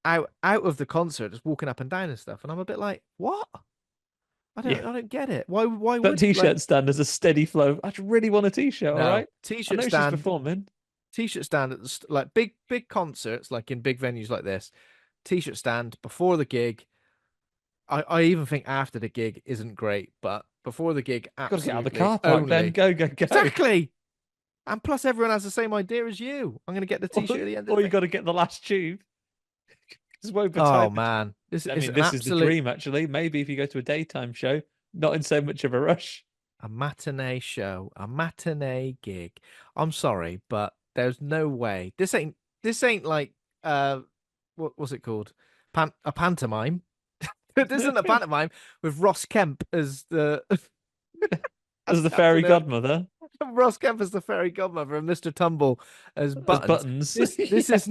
out of the concert just walking up and down and stuff, and I'm a bit like, what? Yeah. I don't get it. Why But would like t-shirt stand as a steady flow. I really want a t-shirt, all no right? I t-shirt know she's stand performing. t-shirt stand at like big concerts like in big venues like this. T-shirt stand before the gig. I even think after the gig isn't great, but before the gig, Got to get out of the absolutely car park, Ben. only. Go, go, go. Exactly. And plus everyone has the same idea as you. I'm gonna get the Or, t-shirt at the end of the or you thing. got to get the last tube. Because woe Oh betide. man. This I is mean, an this is the absolute dream, actually. Maybe if you go to a daytime show, not in so much of a rush. A matinee show, a matinee gig. I'm sorry, but there's no way. This ain't like what was it called? A pantomime. This isn't a pantomime with Ross Kemp as the As as the Captain fairy Hook. godmother, Ross Kemp as the fairy godmother and Mr. Tumble as as Buttons. Buttons. This Yeah. is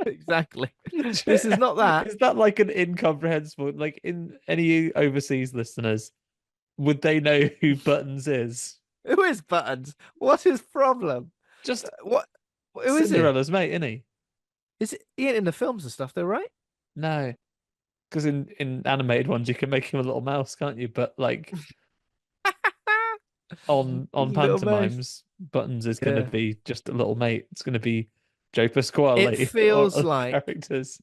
exactly. This is not that. Is that like an incomprehensible? Like in any overseas listeners, would they know who Buttons is? Who is Buttons? What's his problem? Just What? Who is he? Cinderella's mate, isn't he? Is it he ain't in the films and stuff though, right? No, because in animated ones you can make him a little mouse, can't you? But like He's on a little mouse. pantomimes, Buttons is going to Yeah. be just a little mate. It's going to be Joe It Pasquale or feels other like characters.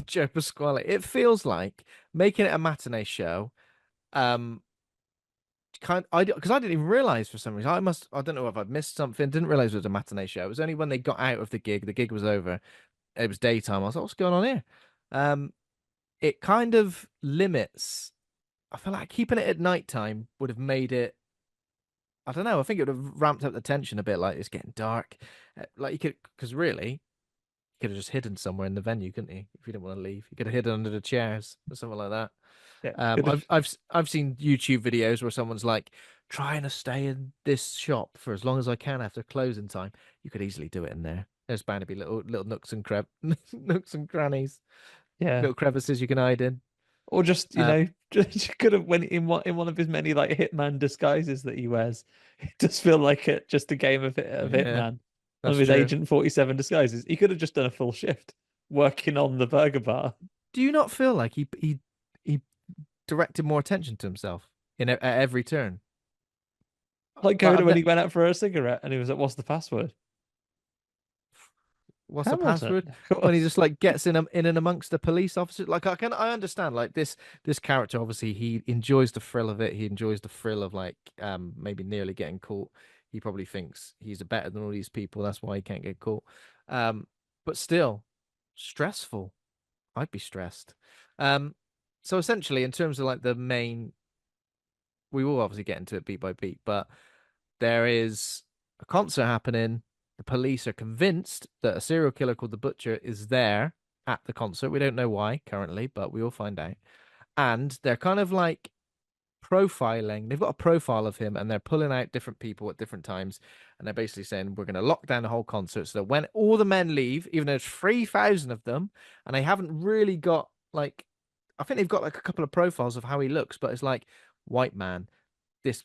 Joe Pasquale. It feels like making it a matinee show. Um, kind I because I didn't even realize for some reason. I don't know if I'd missed something. Didn't realize it was a matinee show. It was only when they got out of the gig. The gig was over. It was daytime. I was like, what's going on here? Um, it kind of limits. I feel like keeping it at nighttime would have made it. I don't know. I think it would have ramped up the tension a bit. Like it's getting dark. Like you could, because really, you could have just hidden somewhere in the venue, couldn't you? If you didn't want to leave, you could have hidden under the chairs or something like that. Yeah, I've seen YouTube videos where someone's like trying to stay in this shop for as long as I can after closing time. You could easily do it in there. There's bound to be little nooks and nooks and crannies, yeah. little crevices you can hide in. Or just Um, just you could have went in one of his many like Hitman disguises that he wears. It does feel like it just a game of yeah, Hitman. One of that's his true. Agent 47 disguises. He could have just done a full shift working on the burger bar. Do you not feel like he directed more attention to himself at every turn? Like Like Coda I've when ne he went out for a cigarette and he was like, "What's the password?" What's the Hamilton, password? of When he course. just like gets in and amongst the police officers. Like I understand like this character obviously he enjoys the thrill of it. He enjoys the thrill of like maybe nearly getting caught. He probably thinks he's better than all these people. That's why he can't get caught. Um, but still stressful. I'd be stressed. Um, so essentially in terms of like the main, we will obviously get into it beat by beat, but there is a concert happening. The police are convinced that a serial killer called the Butcher is there at the concert. We don't know why currently, but we will find out. And they're kind of like profiling. They've got a profile of him and they're pulling out different people at different times. And they're basically saying, we're going to lock down the whole concert so that when all the men leave, even though there's 3,000 of them, and they haven't really got like, I think they've got like a couple of profiles of how he looks, but it's like white man, this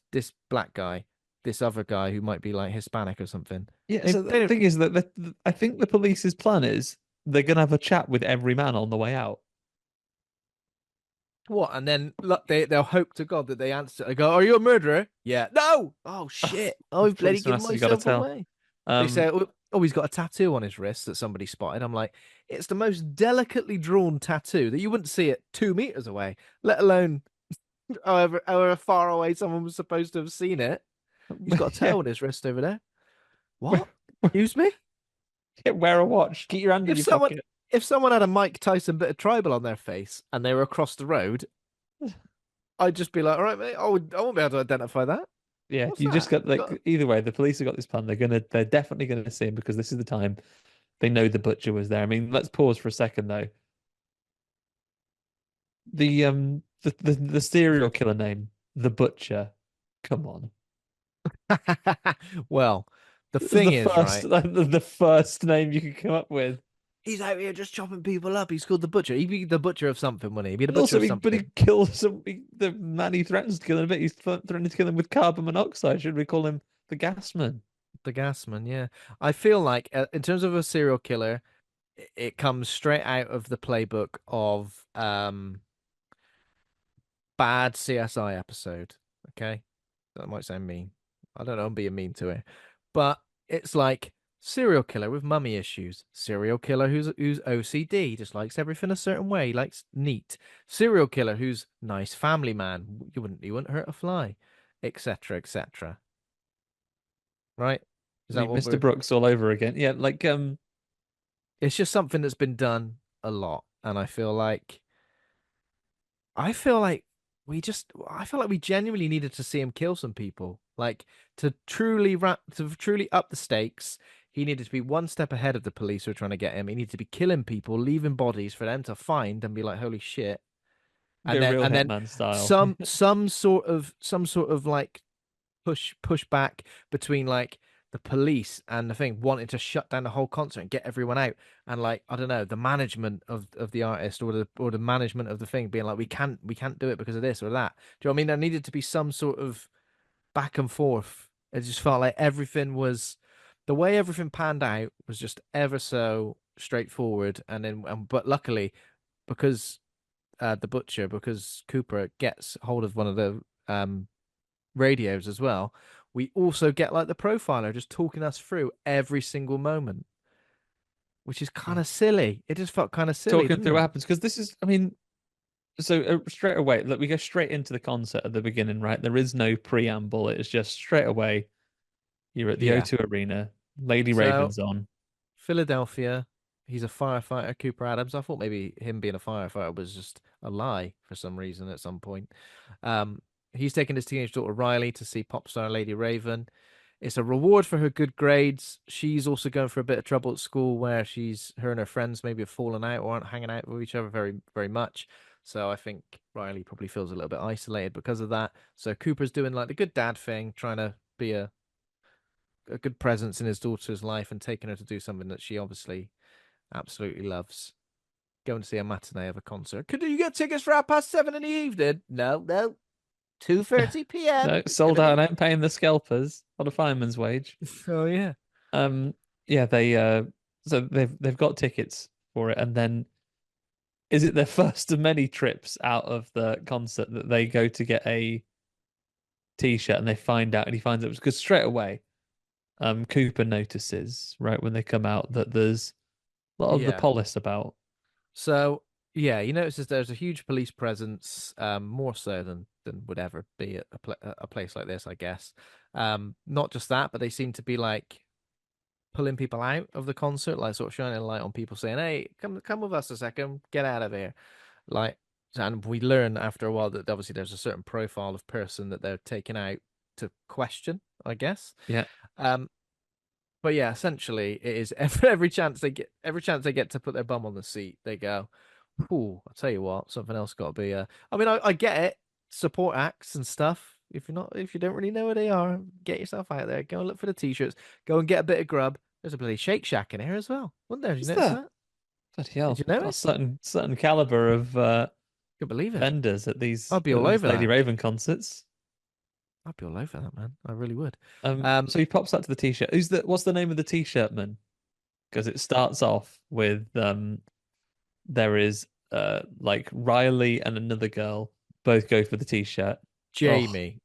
black guy, this other guy who might be like Hispanic or something. Yeah. They So the they don't thing is that I think the police's plan is they're gonna have a chat with every man on the way out. what, and then look, they'll hope to God that they answer. They go, "Are you a murderer?" Yeah. No. Oh shit. Oh, The I've bloody policeman given has to be gotta myself tell. away. They Um, say, "Oh, he's got a tattoo on his wrist that somebody spotted." I'm like, it's the most delicately drawn tattoo that you wouldn't see it 2 meters away, let alone however far away someone was supposed to have seen it. He's got a yeah. tattoo on his wrist over there. Wear, What? Excuse me? wear a watch. Keep your hand in If your someone pocket. if someone had a Mike Tyson bit of tribal on their face and they were across the road, I'd just be like, all right, mate, I won't be able to identify that. Yeah, What's you just that? got You got like either way, the police have got this plan. They're definitely gonna see him because this is the time they know the butcher was there. I mean, let's pause for a second though. The serial killer name, the butcher. Come on. well, the It's thing is, right? the first name you could come up with. He's out here just chopping people up. He's called the butcher. He'd be the butcher of something, wouldn't he? He'd be the And butcher also, of but he something. kills the man he threatens to kill in a bit. He's threatening to kill him with carbon monoxide. Should we call him the gas man? The gasman, yeah. I feel like, in terms of a serial killer, it comes straight out of the playbook of bad CSI episode. Okay, that might sound mean. I don't know. I'm being mean to it, but it's like serial killer with mummy issues. Serial killer who's OCD, just likes everything a certain way, likes neat. Serial killer who's nice family man. You wouldn't hurt a fly, etc. etc. Right? Is I that mean, what Mr. we're? Brooks all over again. Yeah, It's just something that's been done a lot, and I feel like. I felt like we genuinely needed to see him kill some people. Like to truly up the stakes, he needed to be one step ahead of the police who were trying to get him. He needed to be killing people, leaving bodies for them to find and be like, holy shit. Go real And then Hitman style. some sort of like push back between like the police and the thing wanting to shut down the whole concert and get everyone out, and like I don't know, the management of the artist or the management of the thing being like we can't do it because of this or that. Do you know what I mean? There needed to be some sort of back and forth. It just felt like everything was the way everything panned out was just ever so straightforward, and then but luckily because the butcher, because Cooper gets hold of one of the radios as well, we also get like the profiler just talking us through every single moment, which is kind Yeah. of silly. It just felt kind of silly, Talking didn't through what it? happens because this is, I mean, so straight away, look, we go straight into the concert at the beginning, right? There is no preamble. It's just straight away. You're at the Yeah. O2 Arena. Lady So Raven's on. Philadelphia, he's a firefighter, Cooper Adams. I thought maybe him being a firefighter was just a lie for some reason at some point. Um, he's taking his teenage daughter Riley to see pop star Lady Raven. It's a reward for her good grades. She's also going for a bit of trouble at school where her and her friends maybe have fallen out or aren't hanging out with each other very, very much. So I think Riley probably feels a little bit isolated because of that. So Cooper's doing like the good dad thing, trying to be a good presence in his daughter's life and taking her to do something that she obviously absolutely loves. Going to see a matinee of a concert. Could you get tickets for 7:30 in the evening? No, no. 2:30 p.m. No, It's sold gonna out and be. ain't paying the scalpers on a fireman's wage. Oh yeah. Um, yeah, so they've got tickets for it, and then is it their first of many trips out of the concert that they go to get a t-shirt and they find out and he finds out because straight away, Cooper notices right when they come out that there's a lot of the Yeah. police about. So yeah, he notices there's a huge police presence, more so than would ever be at a place like this, I guess. Not just that, but they seem to be like pulling people out of the concert, like sort of shining a light on people, saying, "Hey, come with us a second, get out of here." Like, and we learn after a while that obviously there's a certain profile of person that they're taking out to question, I guess. Yeah, Um, but yeah, essentially, it is every chance they get to put their bum on the seat, they go, "Ooh, I'll tell you what, something else got to be." I mean, I get it, support acts and stuff. If you don't really know where they are, get yourself out there. Go and look for the t-shirts. Go and get a bit of grub. There's a bloody Shake Shack in here as well, wasn't there? Did you is notice there? that? Bloody Did hell, you got a notice? certain caliber of Can't believe it. vendors I'd be at all these over Lady that. Raven concerts. I'd be all over that, man. I really would. So he pops out to the t-shirt. What's the name of the t-shirt man? Because it starts off with there is like Riley and another girl both go for the t-shirt. Oh, Jamie.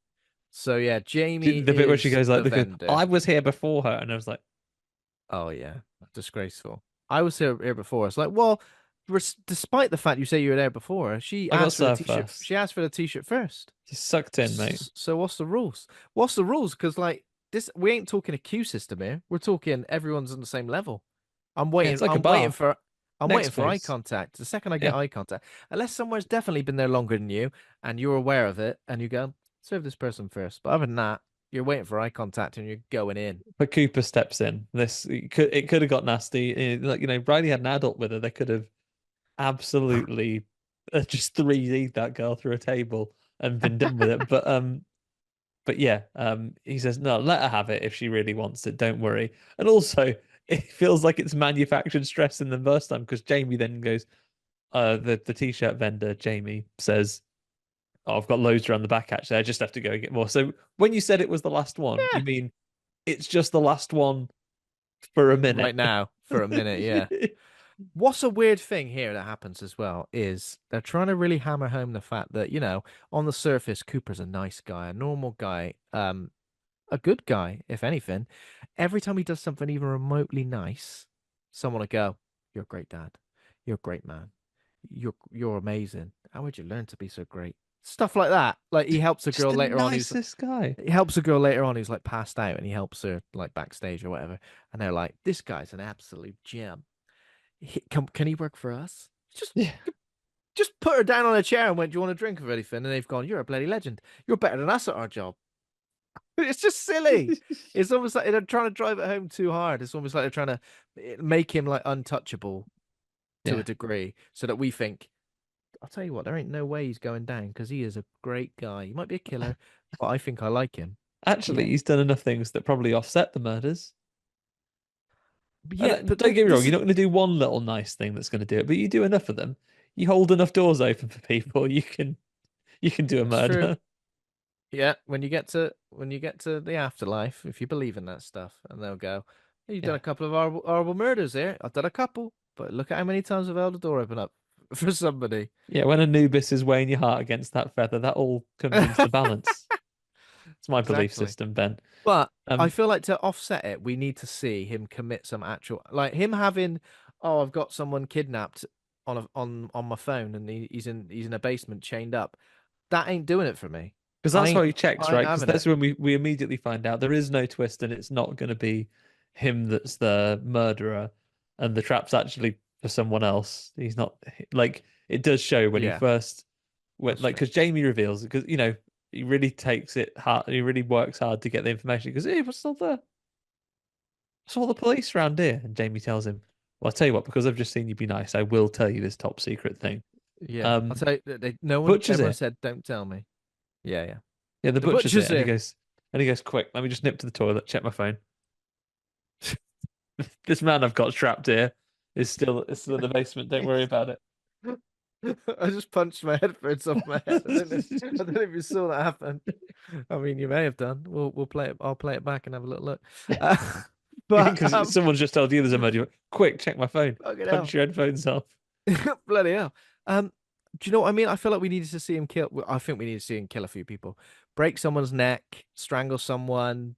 So yeah, Jamie the bit where she is goes like, the because vendor. I was here before her, and I was like, Oh yeah, disgraceful. I was here before. It's like, well, despite the fact you say you were there before, she I got asked for the served t-shirt. first. She asked for the t-shirt first. Just sucked in, mate. So what's the rules? What's the rules? Because like this, we ain't talking a queue system here. We're talking everyone's on the same level. I'm Yeah, waiting. it's like a I'm waiting bar. for. I'm Next, waiting for eye please. contact. The second I get Yeah, eye contact, unless somewhere's definitely been there longer than you and you're aware of it, and you go serve this person first. But other than that, you're waiting for eye contact and you're going in. but Cooper steps in. It could have got nasty. Like Riley had an adult with her. They could have absolutely just 3D'd that girl through a table and been done with it. But yeah, he says no, let her have it if she really wants it. Don't worry. And also, it feels like it's manufactured stress in the first time because Jamie then goes, the t-shirt vendor Jamie says, "Oh, I've got loads around the back actually. I just have to go and get more." So when you said it was the last one, you Yeah. mean it's just the last one for a Right minute? now, for a minute, yeah. What's a weird thing here that happens as well is they're trying to really hammer home the fact that, on the surface, Cooper's a nice guy, a normal guy, a good guy, if anything. Every time he does something even remotely nice, someone will go, "You're a great dad. You're a great man. You're amazing. How would you learn to be so great?" Stuff like that. Like Just the nicest guy. he helps a girl later on who's like passed out and he helps her like backstage or whatever. And they're like, "This guy's an absolute gem. Can he work for us?" Just Yeah. just put her down on a chair and went, "Do you want a drink of anything?" And they've gone, "You're a bloody legend. You're better than us at our job." It's just silly. It's almost like they're trying to drive it home too hard. It's almost like they're trying to make him like untouchable to a Yeah. degree, so that we think, I'll tell you what, there ain't no way he's going down because he is a great guy. He might be a killer, but I think I like him. Actually, Yeah, he's done enough things that probably offset the murders. but And yeah, but don't get me wrong, this you're is not going to do one little nice thing that's going to do it, but you do enough of them. You hold enough doors open for people, you can do a that's true. murder. Yeah, when you get to the afterlife, if you believe in that stuff, and they'll go, "Hey, you've done Yeah. a couple of horrible murders here. I've done a couple, but look at how many times I've held the door open up for somebody." Yeah, when Anubis is weighing your heart against that feather, that all comes into the balance. It's my belief Exactly. system, Ben. But I Um, feel like to offset it, we need to see him commit some actual, like him having, "Oh, I've got someone kidnapped on my phone, and he's in a basement chained up." That ain't doing it for me. because that's how he checks, I ain't right? Because having it. that's when we immediately find out there is no twist and it's not going to be him that's the murderer and the trap's actually for someone else. He's not like it does show when he Yeah, first went that's like true. because Jamie reveals because he really takes it hard. He really works hard to get the information because hey, what's all the police around here? And Jamie tells him, "Well, I'll tell you what, because I've just seen you be nice, I will tell you this top secret thing." Yeah, I'll Um, tell you, no one, Butcher's everyone here. said, "Don't tell me." Yeah, yeah. Yeah, the The butcher's here, butcher's and he here. goes, quick, let me just nip to the toilet, check my phone. This man I've got trapped here is still in the basement. Don't worry about it. I just punched my headphones off my head. I don't know if you saw that happen. I mean, you may have done. We'll play it. I'll play it back and have a little look. Uh, but Because someone's just told you there's a murder. Quick, check my phone. fucking Punch hell, your headphones off. bloody hell. Do you know what I mean? I feel like we needed to see him kill. Well, I think we need to see him kill a few people, break someone's neck, strangle someone.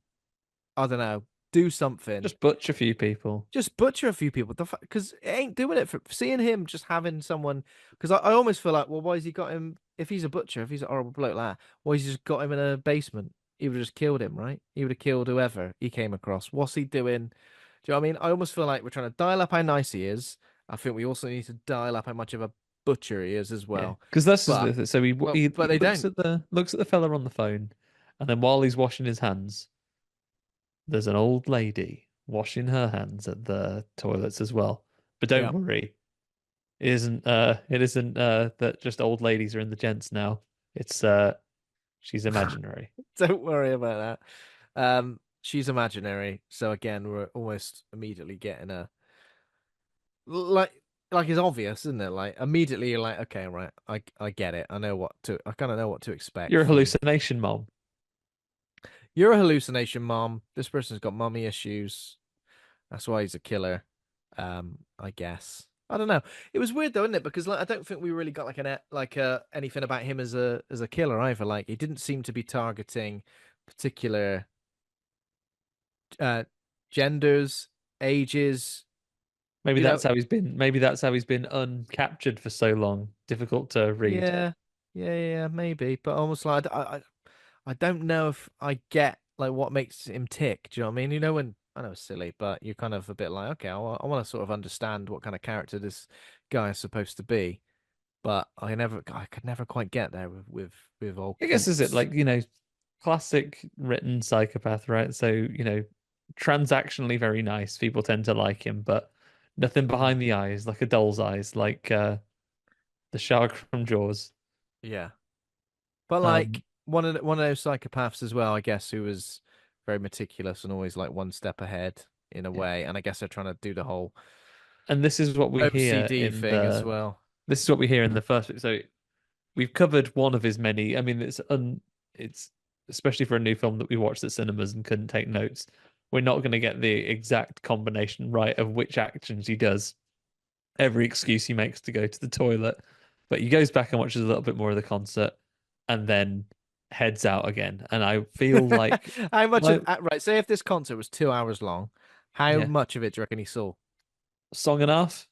I don't know. Do something. Just butcher a few people. Just butcher a few people. Because it ain't doing it for seeing him just having someone. Because I almost feel like, well, why has he got him? If he's a butcher, if he's a horrible bloke like that, why has he just got him in a basement? He would have just killed him, right? He would have killed whoever he came across. What's he doing? Do you know what I mean? I almost feel like we're trying to dial up how nice he is. I think we also need to dial up how much of a butcher he is as Yeah, well. because that's just But the so he but they looks don't. at the fella on the phone, and then while he's washing his hands, there's an old lady washing her hands at the toilets as well. But don't Yeah. worry, it isn't that just old ladies are in the gents now. It's she's imaginary. Don't worry about that. She's imaginary. So again, we're almost immediately getting a like it's obvious, isn't it? Like immediately you're like, okay, right, I get it. I kind of know what to expect You're a from. hallucination, mom. You're a hallucination, mom. This person's got mommy issues. That's why he's a killer. I guess. I don't know. It was weird though, isn't it? Because like I don't think we really got like anything about him as a killer either. Like he didn't seem to be targeting particular uh genders, ages, Maybe you know. that's how he's been. Maybe that's how he's been uncaptured for so long. Difficult to read. Yeah, yeah, maybe. But almost like I don't know if I get like what makes him tick. Do you know what I mean? You know, when I know it's silly, but you're kind of a bit like, okay, I want to sort of understand what kind of character this guy is supposed to be. But I could never quite get there with old I guess is it Keats. like classic written psychopath, right? So transactionally very nice. People tend to like him, but nothing Mm. behind the eyes, like a doll's eyes, like the shark from Jaws. Yeah, but Um, like one of those psychopaths as well, I guess, who was very meticulous and always like one step ahead in a yeah. way. And I guess they're trying to do the whole And this is what we hear OCD in thing as the well. this is what we hear in the first bit. So we've covered one of his many. I mean, it's especially for a new film that we watched at cinemas and couldn't take notes. We're not going to get the exact combination right of which actions he does. Every excuse he makes to go to the toilet, but he goes back and watches a little bit more of the concert, and then heads out again. And I feel like, How much of like right? Say if this concert was 2 hours long, how yeah, much of it do you reckon he saw? song and a half.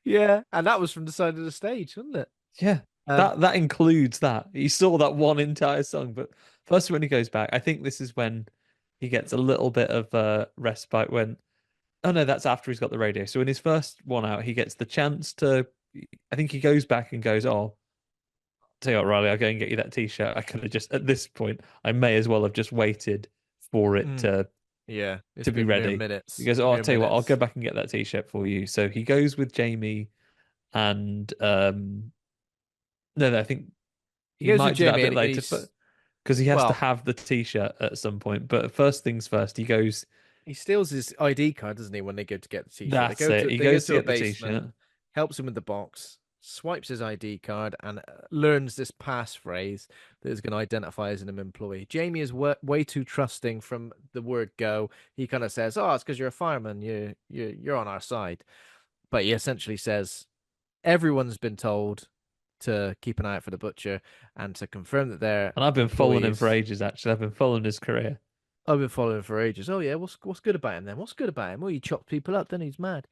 Yeah, and that was from the side of the stage, wasn't it? Yeah, Um, that includes that. He saw that one entire song, but first when he goes back, I think this is when he gets a little bit of respite when Oh no, that's after he's got the radio. So in his first one out, he gets the chance to. I think he goes back and goes, "Oh, tell you what, Riley, I'll go and get you that t-shirt." I could have just at this point, I may as well have just waited for it Mm. to Yeah, it's be been mere ready. He minutes. goes, "Oh, I'll Mere tell you what, I'll go minutes. back and get that t-shirt for you." So he goes with Jamie and no, I think He he goes with might do that a Jamie bit and later, but he's because he has to well, have the t-shirt at some point. But first things first, he goes, he steals his ID card, doesn't he, when they go to get the t-shirt. that's it. He They go goes to to a get the basement, t-shirt. helps him with the box, swipes his ID card, and learns this passphrase that is going to identify as an employee. Jamie is way too trusting from the word go. He kind of says, "Oh, it's because you're a fireman. You're on our side." But he essentially says everyone's been told to keep an eye out for the butcher and to confirm that they're And I've been following him for employees. ages, actually. I've been following his career. I've been following him for ages. Oh yeah, what's good about him then? What's good about him? Well, he chopped people up, then he's mad.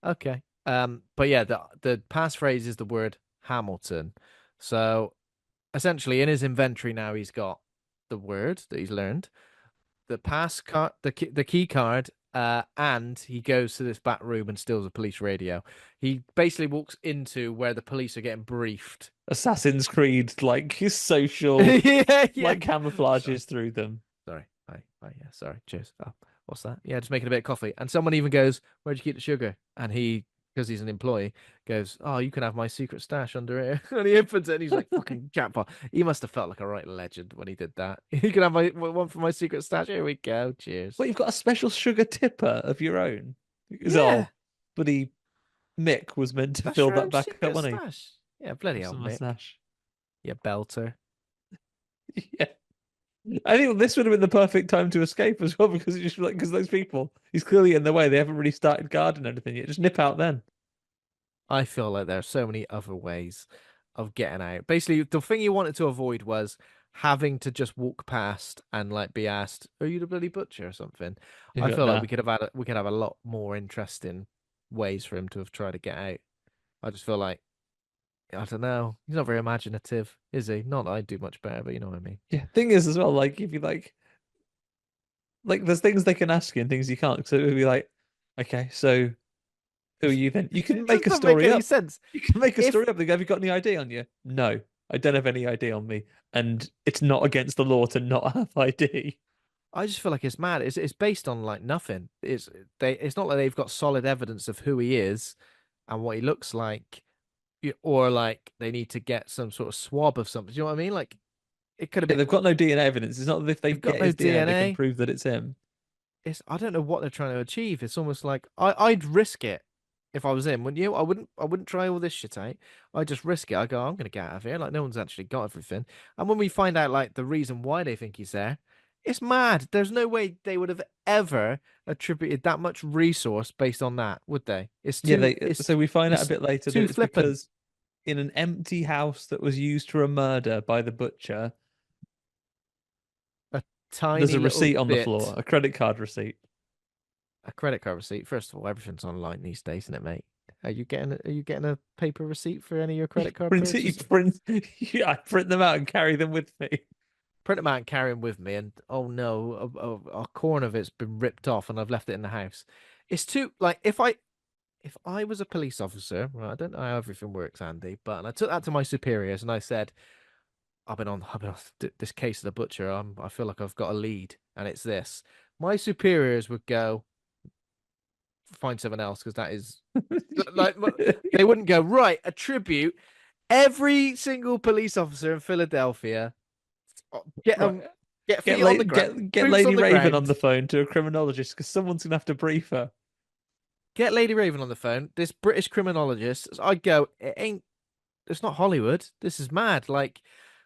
Okay. But yeah, the passphrase is the word Hamilton. So essentially, in his inventory now, he's got the word that he's learned, the pass card, the key card, and he goes to this back room and steals a police radio. He basically walks into where the police are getting briefed. Assassin's Creed, like his social, Yeah, yeah. like Sorry. camouflages through them. Sorry. Bye. Bye. Yeah. Sorry. Cheers. Oh, what's that? Yeah, just making a bit of coffee. And someone even goes, "Where'd you keep the sugar?" And he, because he's an employee, goes, "Oh, you can have my secret stash under here." And he opens it and he's like, "Fucking jackpot." He must have felt like a right legend when he did that. You can have my one for my secret stash. Here we go. But Cheers. you've got a special sugar tipper of your own. Because Yeah. oh, bloody Mick was meant to That's fill your that own back up, secret wasn't he? stash. Yeah, bloody What's hell, in my Mick. stash? You belter. Yeah. I think this would have been the perfect time to escape as well, because it's just like because those people, he's clearly in the way. They haven't really started guarding anything yet. Just nip out then. I feel like there are so many other ways of getting out. Basically, the thing you wanted to avoid was having to just walk past and like be asked, "Are you the bloody butcher?" or something. He's I like, feel like nah. we could have a lot more interesting ways for him to have tried to get out. I just feel like I don't know. He's not very imaginative, is he? Not that I do much better, but you know what I mean. Yeah. Thing is as well, like if you like there's things they can ask you and things you can't. So it would be like, okay, so who are you then? You can It make a doesn't make story any up. sense. You can make a If story up. They go, have you got any ID on you? No, I don't have any ID on me. And it's not against the law to not have ID. I just feel like it's mad. It's based on like nothing. It's not like they've got solid evidence of who he is and what he looks like, or like they need to get some sort of swab of something. Do you know what I mean? Like it could have Yeah, been. they've got no DNA evidence. It's not that if they They've got get no his DNA, they can DNA. prove that it's him. It's I don't know what they're trying to achieve. It's almost like I'd risk it if I was him, wouldn't you? I wouldn't try all this shit out. I'd just risk it. I go, I'm gonna get out of here. Like no one's actually got everything. And when we find out like the reason why they think he's there, it's mad. There's no way they would have ever attributed that much resource based on that, would they? Yeah, they. So we find out a It's bit later that too it's flippant. because in an empty house that was used for a murder by the butcher, A there's tiny a little receipt on the floor, bit, a credit card receipt. a credit card receipt. First of all, everything's online these days, isn't it, mate? Are you getting a paper receipt for any of your You credit card print it, you purchases? print, yeah, I print them out and carry them with me. Print them out and carry them with me, and oh no, a corner of it's been ripped off, and I've left it in the house. It's too like if I was a police officer, right, I don't know how everything works, Andy, but and I took that to my superiors and I said, I've been on this case of the butcher. I feel like I've got a lead, and it's this. My superiors would go find someone else because that is like they wouldn't go right. Attribute every single police officer in Philadelphia. Get Right. them, get feet on the ground, Get boots Lady on the Raven on ground. the phone to a criminologist because someone's gonna have to brief her. Get Lady Raven on the phone. This British criminologist. I'd go. It ain't. It's not Hollywood. This is mad. Like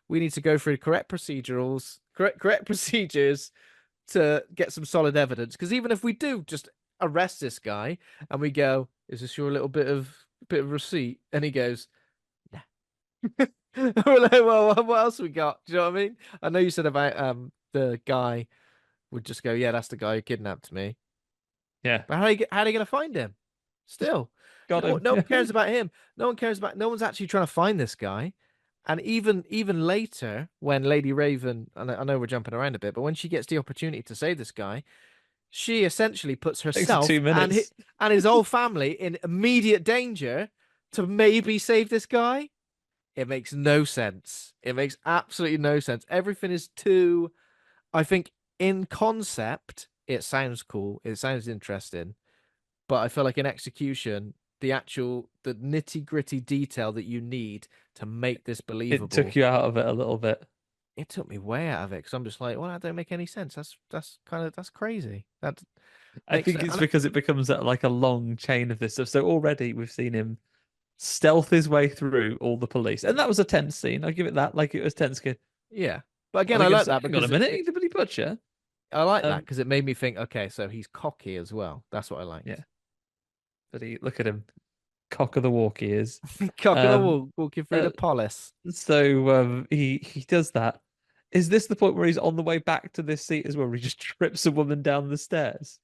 we need to go through correct procedures to get some solid evidence. Because even if we do just arrest this guy and we go, "Is this your little bit of receipt?" and he goes, "Nah." We're like, well, what else we got? Do you know what I mean? I know you said about the guy would just go, "Yeah, that's the guy who kidnapped me." Yeah, But how are they going to find him? just Still, got him. no one cares about him. No one cares about. No one's actually trying to find this guy. And even later, when Lady Raven, and I know we're jumping around a bit, but when she gets the opportunity to save this guy, she essentially puts Takes her herself 2 minutes. and his whole family in immediate danger to maybe save this guy. It makes no sense. It makes absolutely no sense. Everything is too, I think, in concept, it sounds cool. It sounds interesting, but I feel like in execution, the nitty gritty detail that you need to make this It took believable, you out of it a little bit. it took me way out of it because I'm just like, well, that don't make any sense. That's crazy. That I makes think it. it's because it becomes like a long chain of this stuff. So already we've seen him stealth his way through all the police, and that was a tense scene. I give it that. Like it was tense. Kid. Yeah, but Are again, they I going to like say, that "Hang on a because minute, he's the bloody butcher"? I like that Um, because it made me think. Okay, so he's cocky as well. That's what I yeah, liked. but he look at him, cock of the walk he is. Cock of the Um, walk, walking through uh, the polis. so he does that. Is this the point where he's on the way back to this seat as well, where he just trips a woman down the stairs?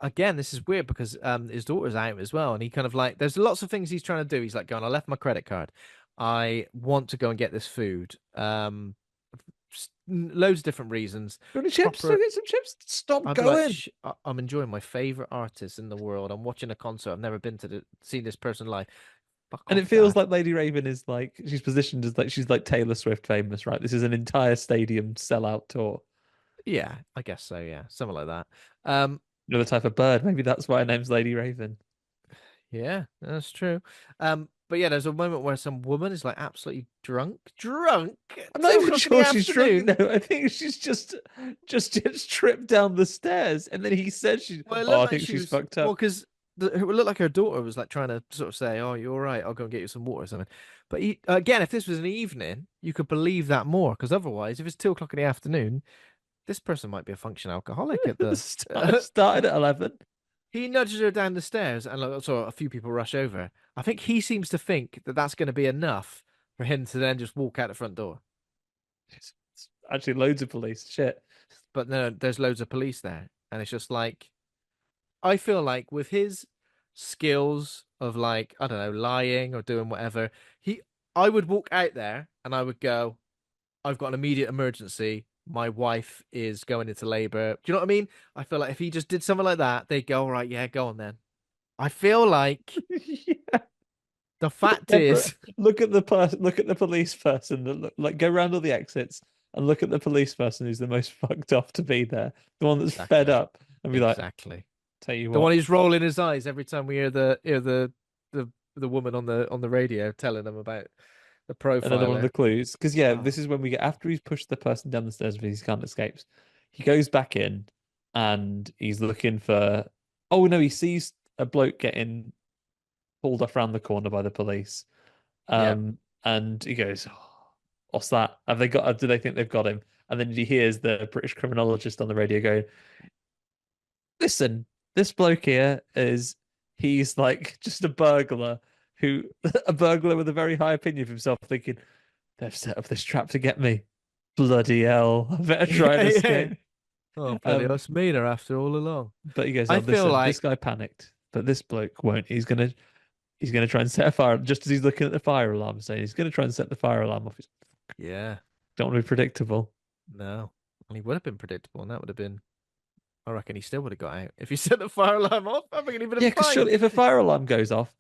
Again, this is weird because his daughter's out as well, and he kind of like there's lots of things he's trying to do. He's like going, I left my credit card. I want to go and get this food. Loads of different reasons. You want any chips? Go Proper. get some chips. Stop I'd be like, going. I'm enjoying my favorite artist in the world. I'm watching a concert. I've never been to seen this person live. Fuck And it off, feels Dad. like Lady Raven is like she's positioned as like she's like Taylor Swift famous, right? This is an entire stadium sellout tour. Yeah, I guess so. Yeah, something like that. Um, You know, the type of bird. Maybe that's why her name's Lady Raven. yeah, that's true. But yeah, there's a moment where some woman is like absolutely drunk, I'm not 2 o'clock in the even sure she's drunk. afternoon. No, I think she's just gets tripped down the stairs, and then he says she's. Well, it Oh, looked I like think she she's was fucked well, up. because it looked like her daughter was like trying to sort of say, "Oh, you're all right. I'll go and get you some water or something." But again, if this was an evening, you could believe that more, because otherwise, if it's 2 o'clock in the afternoon, this person might be a functional alcoholic at the. Started at 11. He nudges her down the stairs, and like, so a few people rush over. I think he seems to think that that's going to be enough for him to then just walk out the front door. It's actually loads of police. Shit. But no, there's loads of police there, and it's just like I feel like with his skills of like I don't know lying or doing whatever, he I would walk out there and I would go, I've got an immediate emergency. My wife is going into labor. Do you know what I mean? I feel like if he just did something like that, they'd go, all right, yeah, go on then. I feel like Yeah. the fact Deborah, is, look at the police person that like go around all the exits and look at the police person who's the most fucked off to be there, the one that's fed exactly, up, and be like, exactly. tell you The one what, who's rolling his eyes every time we hear the woman on the radio telling them about the another one of the profiler. clues. Because yeah, Oh, this is when we get after he's pushed the person down the stairs because he can't escape. He goes back in and he's looking for. Oh no, he sees a bloke getting pulled off around the corner by the police. yeah. And he goes, oh, "What's that? Have they got? Do they think they've got him?" And then he hears the British criminologist on the radio going, "Listen, this bloke here is he's like just a burglar who a burglar with a very high opinion of himself, thinking they've set up this trap to get me. Bloody hell, I better try and Yeah, yeah. escape." Oh, bloody, Um, that's meaner after all along. but he goes, I "Oh, feel listen, this like, guy panicked, but this bloke won't. He's gonna try and set a fire just as he's looking at the fire alarm, saying he's gonna try and set the fire alarm off. yeah, Don't want to be predictable." no. And he would have been predictable, and that would have been, I reckon he still would have got out. If he set the fire alarm off, I reckon he would have Yeah, been because fine. surely if a fire alarm goes off,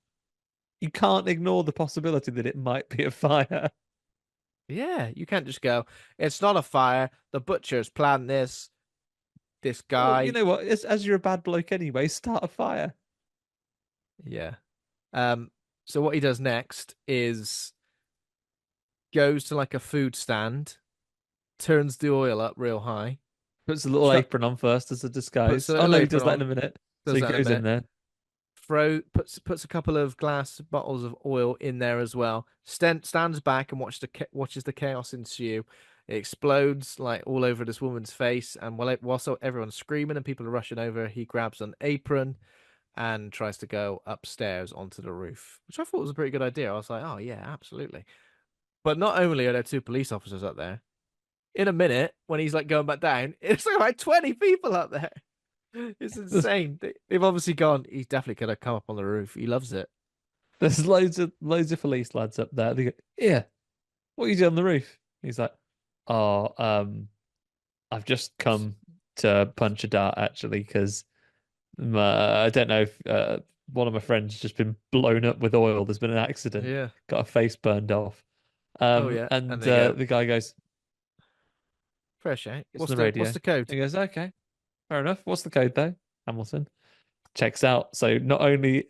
you can't ignore the possibility that it might be a fire. Yeah, you can't just go, it's not a fire. The butcher's planned this Well, you guy. know what? As you're a bad bloke anyway, start a fire. Yeah. Um, so what he does next is goes to like a food stand, turns the oil up real high, Puts a little chuck, apron on first as a puts a disguise. Oh little no, he apron does that in on, a minute. So does he that in a goes in minute, there. puts a couple of glass bottles of oil in there as well. Stands back and watches the chaos ensue. It explodes like all over this woman's face, and whilst everyone's screaming and people are rushing over, he grabs an apron and tries to go upstairs onto the roof, which I thought was a pretty good idea. I was like, oh yeah, absolutely. But not only are there two police officers up there, in a minute when he's like going back down, it's like about 20 people up there. It's There's, insane. They've obviously gone. He's definitely gonna come up on the roof. He loves it. there's loads of police lads up there. They go, yeah, what are you doing on the roof? He's like, oh, I've just come to punch a dart actually because I don't know if one of my friends just been blown up with oil. There's been an accident, Yeah. got a face burned off. Oh yeah. And And they go, the guy goes, fresh, eh? "It's on What's the the radio." code? He goes, "Okay, fair enough. What's the code though?" Hamilton checks out. So not only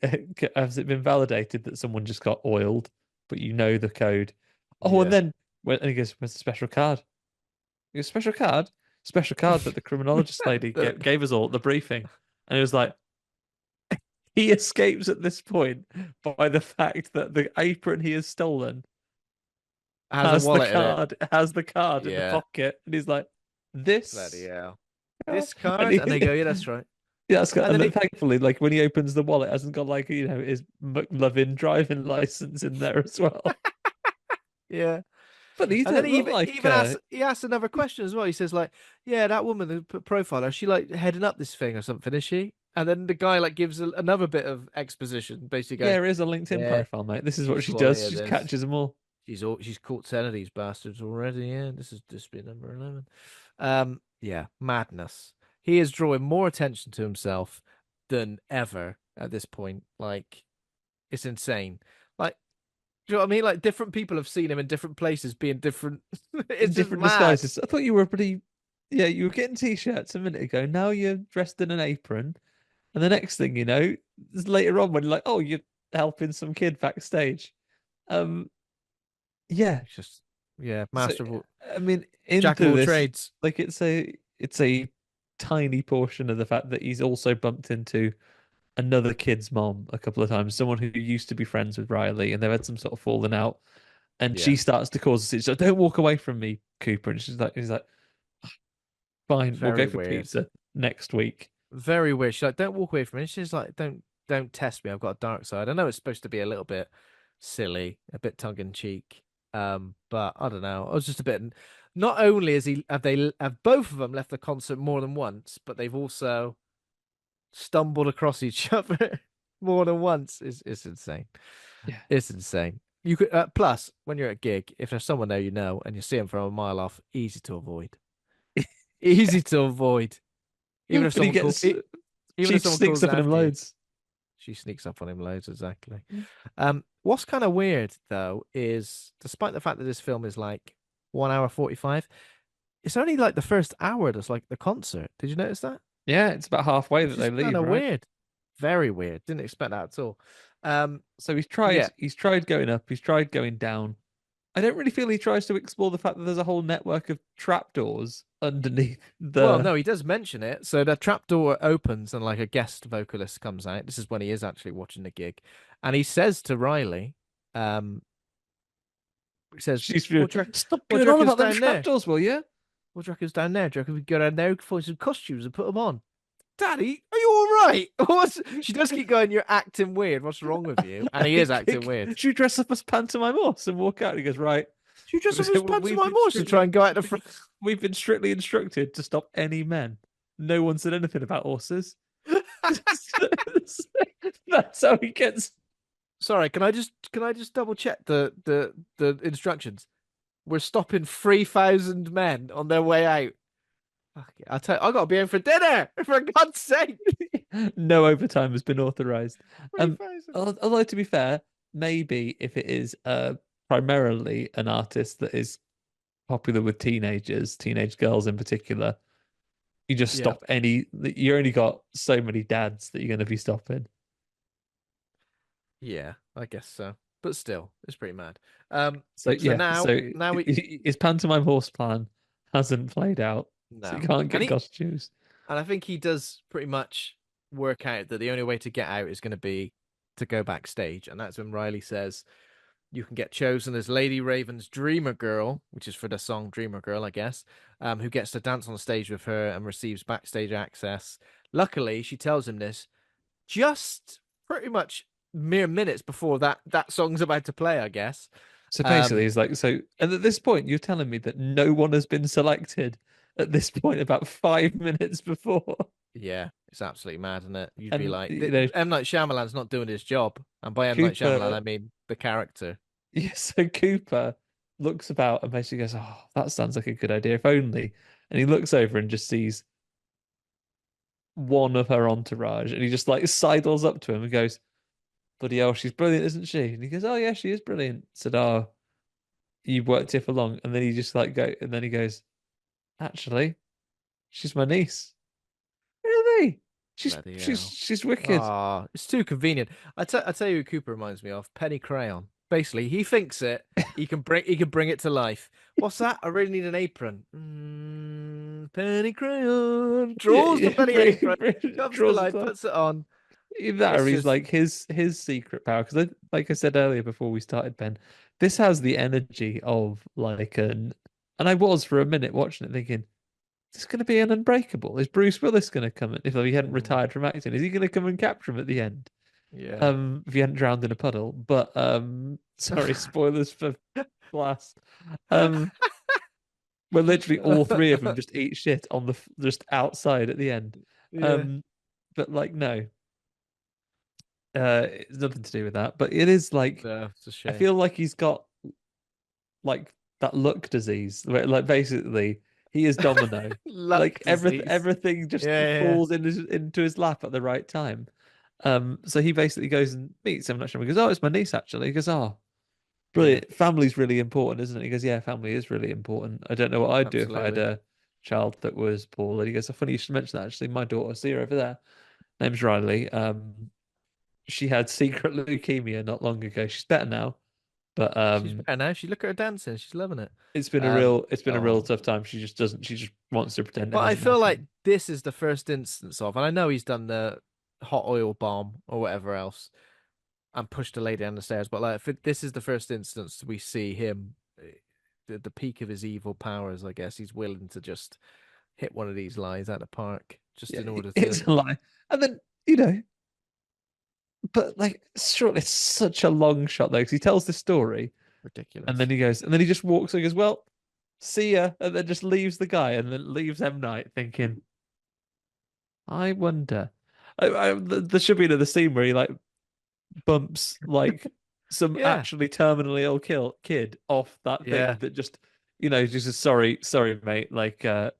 has it been validated that someone just got oiled, but you know the code. Oh, and Yeah. then and he goes, "Where's the special card?" He goes, "Special card, special card that the criminologist lady The- gave us all at the briefing." And he was like, he escapes at this point by the fact that the apron he has stolen has a wallet in it. has the card in the Yeah. pocket, and he's like, Bloody "This hell. card," This and card? And they go, yeah, that's right. yeah, that's got, And and then then he, thankfully, like when he opens the wallet, it hasn't got like his McLovin driving license in there as well. yeah. But he And then don't look he like even asks another question as well. He says like, "Yeah, that woman, the profiler, is she like heading up this thing or something? Is she?" And then the guy like gives another bit of exposition, basically yeah, going, there is a LinkedIn "Yeah, profile, mate. This is what she's she quality does. of She this. catches them all. She's caught 10 of these bastards already. Yeah, this is dispute number 11." Yeah, madness. He is drawing more attention to himself than ever at this point. Like, it's insane. Like, do you know what I mean? Like, different people have seen him in different places, being different. In It's just different mad. disguises. I thought you were pretty. Yeah, you were getting t-shirts a minute ago. Now you're dressed in an apron, and the next thing you know, is later on when you're like, oh, you're helping some kid backstage. Um, yeah. It's just, yeah, So master of all, I mean, jack of into all this, trades. like it's a tiny portion of the fact that he's also bumped into another kid's mom a couple of times, someone who used to be friends with Riley, and they've had some sort of falling out, and Yeah, she starts to cause a situation. So don't walk away from me, Cooper. And he's like, fine, we'll go very for weird. pizza next week. Very weird. She's like, don't walk away from me. She's like, don't test me. I've got a dark side. I know it's supposed to be a little bit silly, a bit tongue in cheek. But I don't know. I was just a bit. Not only have both of them left the concert more than once, but they've also stumbled across each other more than once. It's insane. Yeah. It's insane. You could plus when you're at a gig, if there's someone there you know and you see them from a mile off, easy to avoid. Easy to avoid. Even if But he someone gets even she if someone sneaks calls up on him after you, loads. she sneaks up on him loads, exactly. What's kind of weird though is despite the fact that this film is like 1 hour 45, it's only like the first hour that's like the concert. Did you notice that? Yeah, it's about halfway that Which is they kind leave, of right? weird. Very weird. Didn't expect that at all. Um, So yeah, he's tried going up, he's tried going down. I don't really feel he tries to explore the fact that there's a whole network of trapdoors underneath well, the. no, he does mention it. So the trapdoor opens and like a guest vocalist comes out. This is when he is actually watching the gig. And he says to Riley, um, he says, She's stop what do going you on reckon's about them down there? trapdoors, will you? What do you reckon's down there? Do you reckon we go down there, find some costumes and put them on? Daddy, are you all right? What's... She does keep going, you're acting weird. What's wrong with you? And he is acting weird. Should we dress up as pantomime horse and walk out? He goes, right. She just have his We've pantomime been horse to try and go out the front. we've been strictly instructed to stop any men. No one said anything about horses. That's how he gets. Sorry, can I just double check the instructions? We're stopping 3,000 men on their way out. Fuck it. I gotta be in for dinner, for God's sake. No overtime has been authorized. Um, 3,000. although to be fair, maybe if it is primarily an artist that is popular with teenagers, teenage girls in particular, you just Yeah. stop any. You only got so many dads that you're going to be stopping. Yeah, I guess so. But still, it's pretty mad. So So yeah, now so now we his pantomime horse plan hasn't played out, so you no. can't And get he costumes. and I think he does pretty much work out that the only way to get out is going to be to go backstage, and that's when Riley says you can get chosen as Lady Raven's Dreamer Girl, which is for the song Dreamer Girl, I guess, who gets to dance on stage with her and receives backstage access. Luckily, she tells him this just pretty much mere minutes before that song's about to play, I guess. So basically, Um, it's like so. And at this point, you're telling me that no one has been selected at this point, about 5 minutes before, yeah, it's absolutely mad, isn't it? You'd be and like, M. Night Shyamalan's not doing his job. And by M. Night Shyamalan, Cooper. I mean the character. Yeah, so Cooper looks about and basically goes, "Oh, that sounds like a good idea, if only." And he looks over and just sees one of her entourage, and he just like sidles up to him and goes, "Bloody hell, she's brilliant, isn't she?" And he goes, "Oh yeah, she is brilliant." Said, "Oh, you've worked here for long," and then he just like go, and then he goes, "Actually, she's my niece." Really? She's Bloody she's hell. she's wicked. Ah, it's too convenient. I tell you who Cooper reminds me of. Penny Crayon. Basically, he thinks it. He can bring it to life. What's that? I really need an apron. Penny Crayon draws the bloody apron, comes to Draws it life, up. puts it on. Either that, It's or he's just like his secret power. Because like I said earlier before we started, Ben, this has the energy of like an. And I was for a minute watching it thinking, is this going to be an Unbreakable? Is Bruce Willis going to come? If he hadn't mm, retired from acting, is he going to come and capture him at the end? yeah. If he hadn't drowned in a puddle. But sorry, spoilers for Glass. Um, where literally all three of them just eat shit on just outside at the end. Yeah. Um, but like no, it's nothing to do with that. But it is like No, it's a I shame. feel like he's got like that luck disease, where like basically he is Domino. Luck Like disease. everything just Yeah, yeah, falls into his lap at the right time. So he basically goes and meets him. He goes, "Oh, it's my niece actually." He goes, "Oh, yeah. brilliant. Family's really important, isn't it?" He goes, "Yeah, family is really important. I don't know what I'd do if I had Absolutely. a child that was poor." And he goes, "Oh, funny you should mention that. Actually, my daughter, see her over there. Name's Riley. She had secret leukemia not long ago. She's better now, but She's better now. She look at her dancing. She's loving it. it's been a real Oh, tough time. She just wants to pretend it but I hasn't feel like happened." this is the first instance of, and I know he's done the hot oil bomb or whatever else and pushed a lady down the stairs, but like this is the first instance we see him the peak of his evil powers. I guess he's willing to just hit one of these lies out of the park just Yeah, in order to it's a lie. And then, you know, but like, sure, it's such a long shot though, because he tells this story and then ridiculous. he goes, and then he just walks and goes, "Well, see ya," and then just leaves the guy and then leaves M. Night thinking, I wonder. There should be another scene where he like bumps like some Yeah, actually terminally ill kid off that thing yeah. that just, just says, sorry, mate. Like, oh,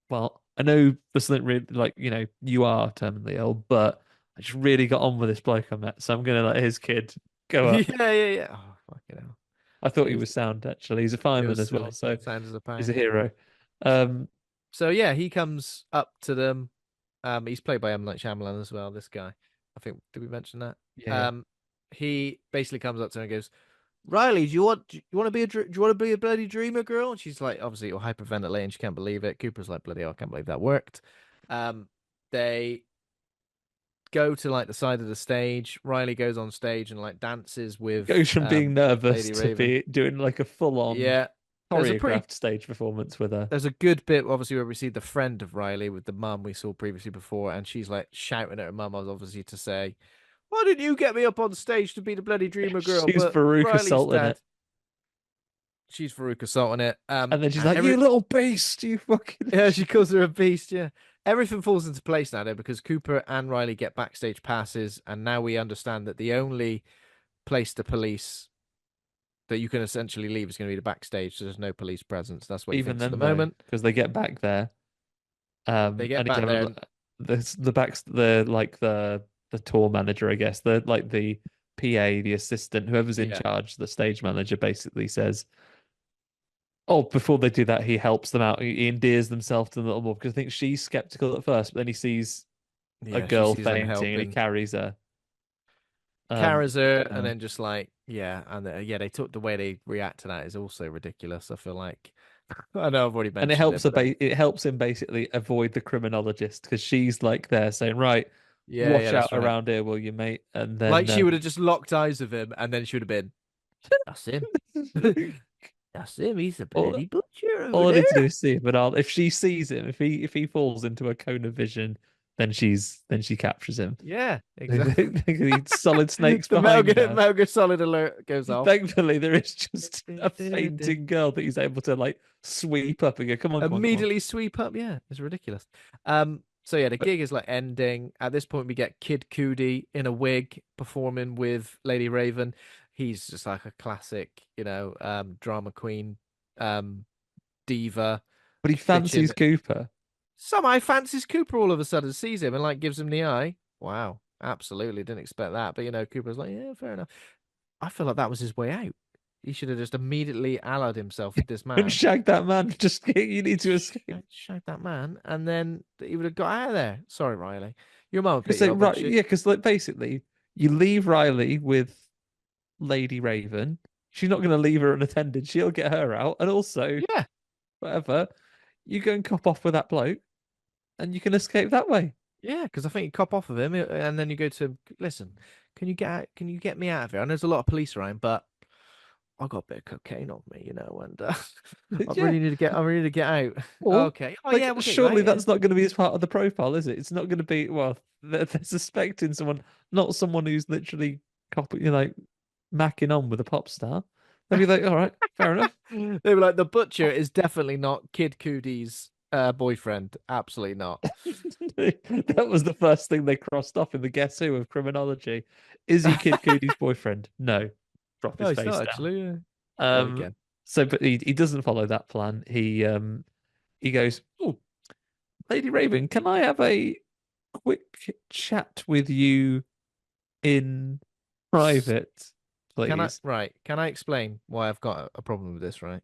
well, I know there's something really like, you are terminally ill, but I just really got on with this bloke I met, so I'm gonna let his kid go Yeah, up. yeah, yeah. Oh, fucking hell. I thought he It was, was sound actually. He's a it fireman was as well, silly. so Sounds as a he's a pound. hero. Um, So yeah, he comes up to them. He's played by M. Night Shyamalan as well. This guy, I think, did we mention that? yeah, yeah. Um, he basically comes up to her and goes, "Riley, do you want to be do you want to be a bloody dreamer girl?" And she's like, obviously, you're hyperventilating. She can't believe it. Cooper's like, "Bloody hell, I can't believe that worked." They go to like the side of the stage. Riley goes on stage and like dances with Goes from being nervous Lady to Raven. be doing like a full-on Yeah, there's a pretty choreographed stage performance with her. there's a good bit obviously where we see the friend of Riley with the mum we saw previously before, and she's like shouting at her mum obviously to say, "Why didn't you get me up on stage to be the bloody dreamer girl?" She's But Veruca Riley's Salt in it. dad, she's Veruca Salt on it. And then she's And like, "You little beast, you fucking." yeah, she calls her a beast. Yeah, everything falls into place now though because Cooper and Riley get backstage passes, and now we understand that the only place the police that you can essentially leave is going to be the backstage. So there's no police presence. That's what he Even thinks at the then, though, moment. because they get back there, They get and back there, again, and the tour manager, I guess, the PA, the assistant, whoever's in yeah, charge, the stage manager, basically says, "Oh, before they do that, he helps them out. He endears himself to them a little more because I think she's skeptical at first, but then he sees a yeah, she girl sees him fainting and he helping. carries her, Carries to her, get and down." then just like yeah, and yeah, they took the way they react to that is also ridiculous. I feel like I know I've already And it mentioned helps it, but it helps him basically avoid the criminologist because she's like there saying, "Right, yeah, yeah, watch out that's right. around here, will you, mate?" And Like then she would have just locked eyes with him, and then she would have been, "That's him, that's him. He's a all, bloody butcher over all I there." need to do is see him, but if she sees him, if he falls into a cone of vision, then she captures him. Yeah, exactly. Solid snakes The behind her. Metal Gear Solid alert goes off. Thankfully, there is just a fainting girl that he's able to like sweep up and go, "Come on, come on, come on." Immediately sweep up. Yeah, it's ridiculous. So yeah, the But gig is like ending. At this point, we get Kid Cudi in a wig performing with Lady Raven. He's just like a classic, drama queen, um, diva, he bitching. fancies Cooper. somehow fancies Cooper all of a sudden, sees him and like gives him the eye. Wow, absolutely didn't expect that. But Cooper's like, yeah, fair enough. I feel like that was his way out. He should have just immediately allied himself with this Don't man, shag that man. Just you need to escape. shag that man, and then he would have got out of there. Sorry, Riley. Your mum would pick Because you up, wouldn't right, she? yeah, because like basically you leave Riley with Lady Raven. She's not going to leave her unattended. She'll get her out, and also Yeah, whatever, you go and cop off with that bloke, and you can escape that way. yeah, because I think you cop off of him, and then you go to him. Listen, can you get out? Can you get me out of here? And there's a lot of police around, but I got a bit of cocaine on me, and Yeah, I really need to get out. or Okay. Oh yeah, like, we'll get you surely out. Yeah. that's not going to be as part of the profile, is it? It's not going to be well. They're suspecting someone, not someone who's literally like macking on with a pop star. They'll be like, all right, fair enough. They were like, the butcher is definitely not Kid Coodie's boyfriend. Absolutely not. That was the first thing they crossed off in the Guess Who of criminology. Is he Kid Coodie's boyfriend? No. Drop No, his it's face not down. actually. Yeah. Go Um, again. so but he doesn't follow that plan. He goes, oh, Lady Raven, can I have a quick chat with you in private, Can I please? right? Can I explain why I've got a problem with this? Right.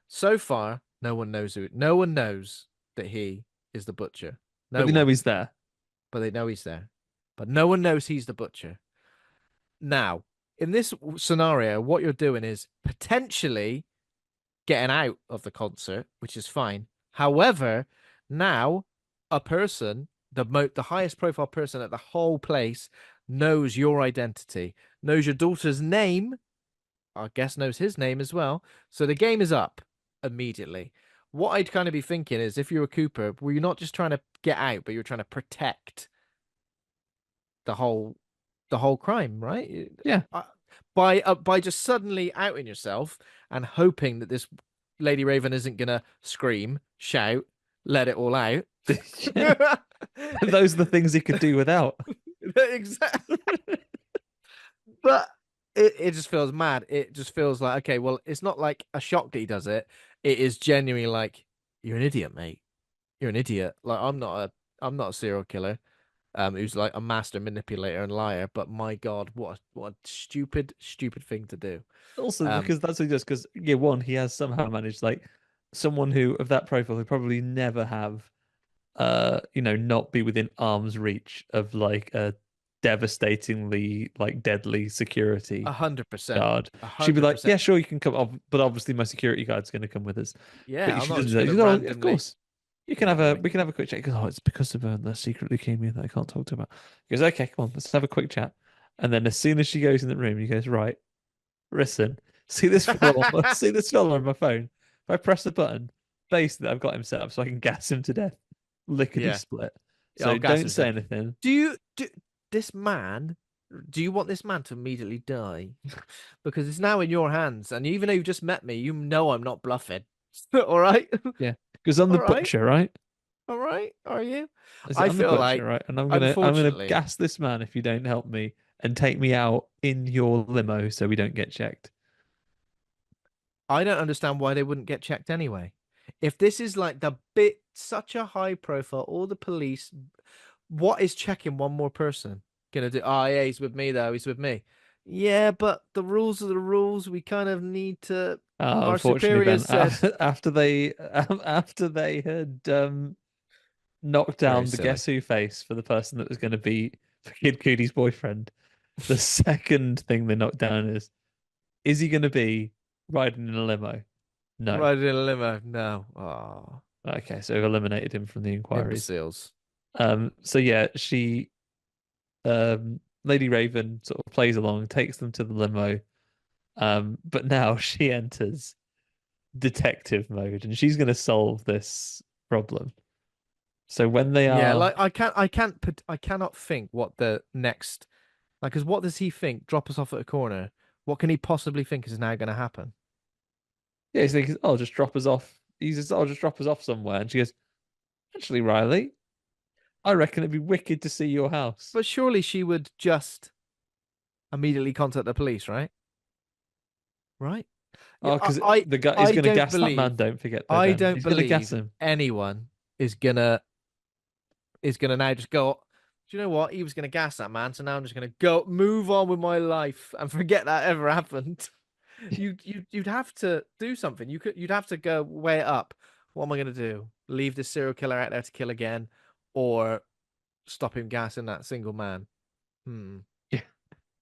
So far, no one knows who. No one knows that he is the butcher. But No they know one. he's there. But they know he's there. But no one knows he's the butcher. Now, in this scenario, what you're doing is potentially getting out of the concert, which is fine. However, now a person, the highest profile person at the whole place, knows your identity, knows your daughter's name. I guess knows his name as well. So the game is up immediately. What I'd kind of be thinking is, if you're a Cooper, were you not just trying to get out, but you're trying to protect the whole crime, right? Yeah. Uh, by just suddenly outing yourself and hoping that this Lady Raven isn't gonna scream, shout, let it all out. Yeah. Those are the things he could do without. Exactly. But it just feels mad. It just feels like, okay, well, it's not like a shock that he does it. It is genuinely like, you're an idiot, mate. You're an idiot. Like I'm not a serial killer. Who's like a master manipulator and liar. But my God, what a stupid, stupid thing to do. Also, Um, because that's just because yeah, one, he has somehow managed like someone who of that profile who probably never have not be within arm's reach of like a devastatingly like deadly a security hundred percent, guard. a She'd be hundred like, yeah, percent. sure, you can come off, but obviously my security guard's going to come with us. But Yeah, I'm she not doesn't just do that. gonna She's like, oh, of randomly. course. You can Yeah, have no, a mate. we can have a quick chat. He goes, oh, it's because of the secret leukemia that I can't talk to about. He goes, okay, come on, let's have a quick chat. And then as soon as she goes in the room, he goes, right, listen, see this fella, see this fella on my phone. If I press the button, basically I've got him set up so I can gas him to death, lickety Yeah, split. yeah. I'll So gas don't him. say anything. Do this man? Do you want this man to immediately die? Because it's now in your hands, and even though you've just met me, you know I'm not bluffing. All right, Yeah, because I'm all the right, butcher, right? all right. Are you? I said, I I'm the feel butcher, like, right? And I'm gonna unfortunately, gas this man if you don't help me and take me out in your limo so we don't get checked. I don't understand why they wouldn't get checked anyway. If this is like the bit such a high profile, all the police, what is checking one more person gonna do? Oh yeah, he's with me though. He's with me. Yeah, but the rules are the rules. We kind of need to. Our Unfortunately, Ben, superiors said after they had knocked very down the silly. Guess Who face for the person that was going to be Kid Cootie's boyfriend, the second thing they knocked down is he going to be riding in a limo? No. Riding in a limo. No. Oh, Okay, so we've eliminated him from the inquiries. imbeciles. So yeah, Lady Raven sort of plays along, takes them to the limo. But now she enters detective mode and she's going to solve this problem. So when they Yeah, are, like I cannot think what the next, like, because what does he think? Drop us off at a corner. What can he possibly think is now going to happen? yeah, he's thinking, "Oh, just drop us off." He says, "Oh, just drop us off somewhere." And she goes, "Actually, Riley, I reckon it'd be wicked to see your house." But surely she would just immediately contact the police, right? Right? Yeah, Oh, because the guy he's I going to don't gas that believe, man. Don't forget, though, I Ben. don't He's going to gas believe him. anyone is gonna now just go. Do you know what? He was gonna gas that man, so now I'm just gonna go move on with my life and forget that ever happened. You'd have to do something. You'd have to go weigh it up. What am I gonna do? Leave this serial killer out there to kill again, or stop him gassing that single man? Hmm. Yeah.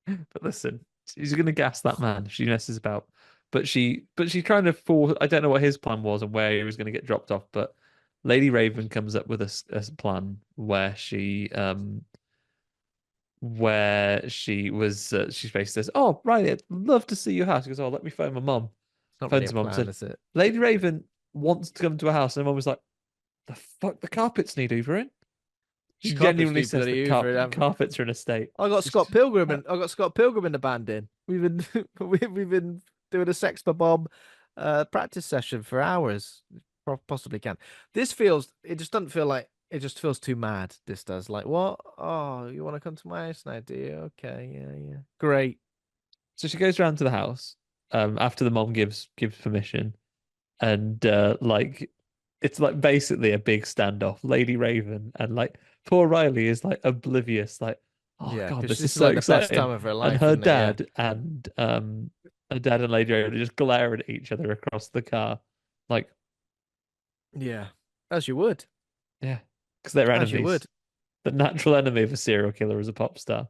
But listen, she's gonna gas that man if she messes about. But she kind of for I don't know what his plan was and where he was gonna get dropped off, but Lady Raven comes up with a plan where she was she basically says, "Oh, Riley, I'd love to see your house." She goes, "Oh, let me phone my mum." It's not really Phoned a to mum and plan, said, is it? "Lady Raven wants to come to a house," and mum was like, "The fuck, the carpets need hoovering." She Carpets genuinely need says the bloody Hoover. carpets are in a state. She's I got Scott Pilgrim in the band in. We've been we've been doing a Sex Bomb practice session for hours. Possibly can. It just doesn't feel like it just feels too mad. This does. Like, what? Oh, you want to come to my house now, do you? Okay, yeah, yeah. Great. So she goes around to the house after the mom gives permission, and like it's like basically a big standoff. Lady Raven and like poor Riley is like oblivious, like, oh Yeah, God, because this is this is so like the best exciting. time of her And life, isn't it? Yeah. her dad and Lady Raven are just glaring at each other across the car, like, Yeah. As you would. yeah, because they're As you enemies. would. The natural enemy of a serial killer is a pop star.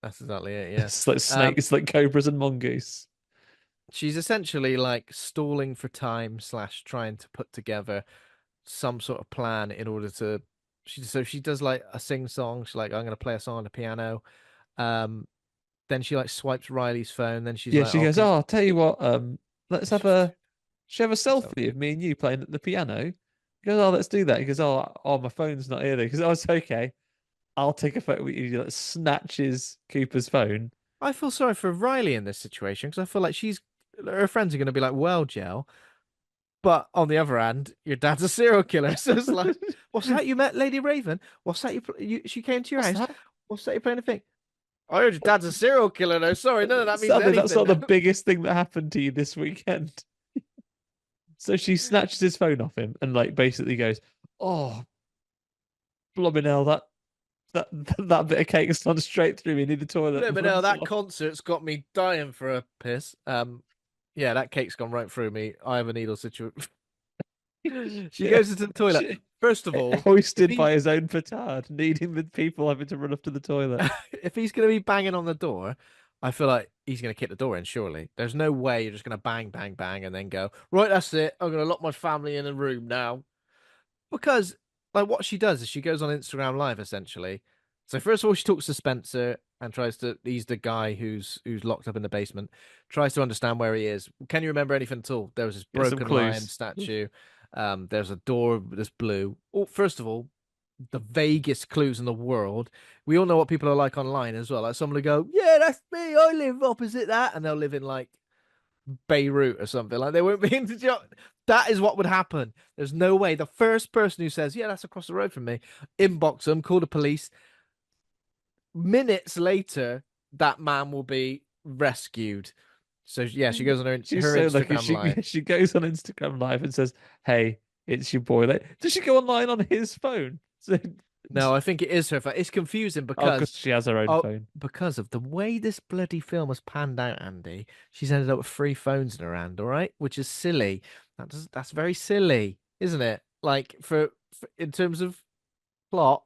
That's exactly it, yeah. It's like Um, snakes, like cobras and mongoose. she's essentially like stalling for time slash trying to put together some sort of plan in order to she does like a sing song. She's like, I'm gonna play a song on the piano. Um, then she like swipes Riley's phone. Then she's Yeah, like, she oh, goes, can "Oh, I'll tell you what, let's have you a should have a so selfie of me and you playing at the piano." He goes, "Oh, let's do that." He goes, "Oh, my phone's not here." He goes, "Oh, it's okay. I'll take a photo with you." He like, snatches Cooper's phone. I feel sorry for Riley in this situation because I feel like her friends are gonna be like, well, Gel. But on the other hand, your dad's a serial killer. So it's like, what's that? You met Lady Raven? What's that? She came to your What's house. that? What's that? You playing a thing? I heard your dad's a serial killer. No, sorry, none of that means Sadly, that's anything not the now. biggest thing that happened to you this weekend. So she snatches his phone off him and like basically goes, "Oh, blooming hell, that that bit of cake has gone straight through me. Need the toilet." No, And but no, runs that off. concert's got me dying for a piss. Yeah, that cake's gone right through me. I have a needle situation. She Yeah, goes into the toilet. she, First of all, if hoisted by he's his own petard, needing the people having to run up to the toilet. if he's gonna be banging on the door, I feel like he's gonna kick the door in. Surely, there's no way you're just gonna bang, bang, bang, and then go right. That's it. I'm gonna lock my family in a room now. Because like what she does is she goes on Instagram Live essentially. So first of all, she talks to Spencer and tries to. He's the guy who's locked up in the basement. Tries to understand where he is. Can you remember anything at all? There was this Get some broken lion clues. statue. There's a door that's blue. Oh, first of all, the vaguest clues in the world. We all know what people are like online as well. Like someone will go, "Yeah, that's me. I live opposite that," and they'll live in like Beirut or something. Like they won't be into that is what would happen. There's no way. The first person who says, "Yeah, that's across the road from me," inbox them, call the police. Minutes later, that man will be rescued. So yeah, she goes on She's her so lucky. Instagram She live. she goes on Instagram Live and says, "Hey, it's your boy." Like, does she go online on his phone? So, No, I think it is her phone. It's confusing oh, because because she has her own oh, phone. because of the way this bloody film has panned out, Andy. She's ended up with three phones in her hand, all right, which is silly. That's very silly, isn't it? Like for in terms of plot,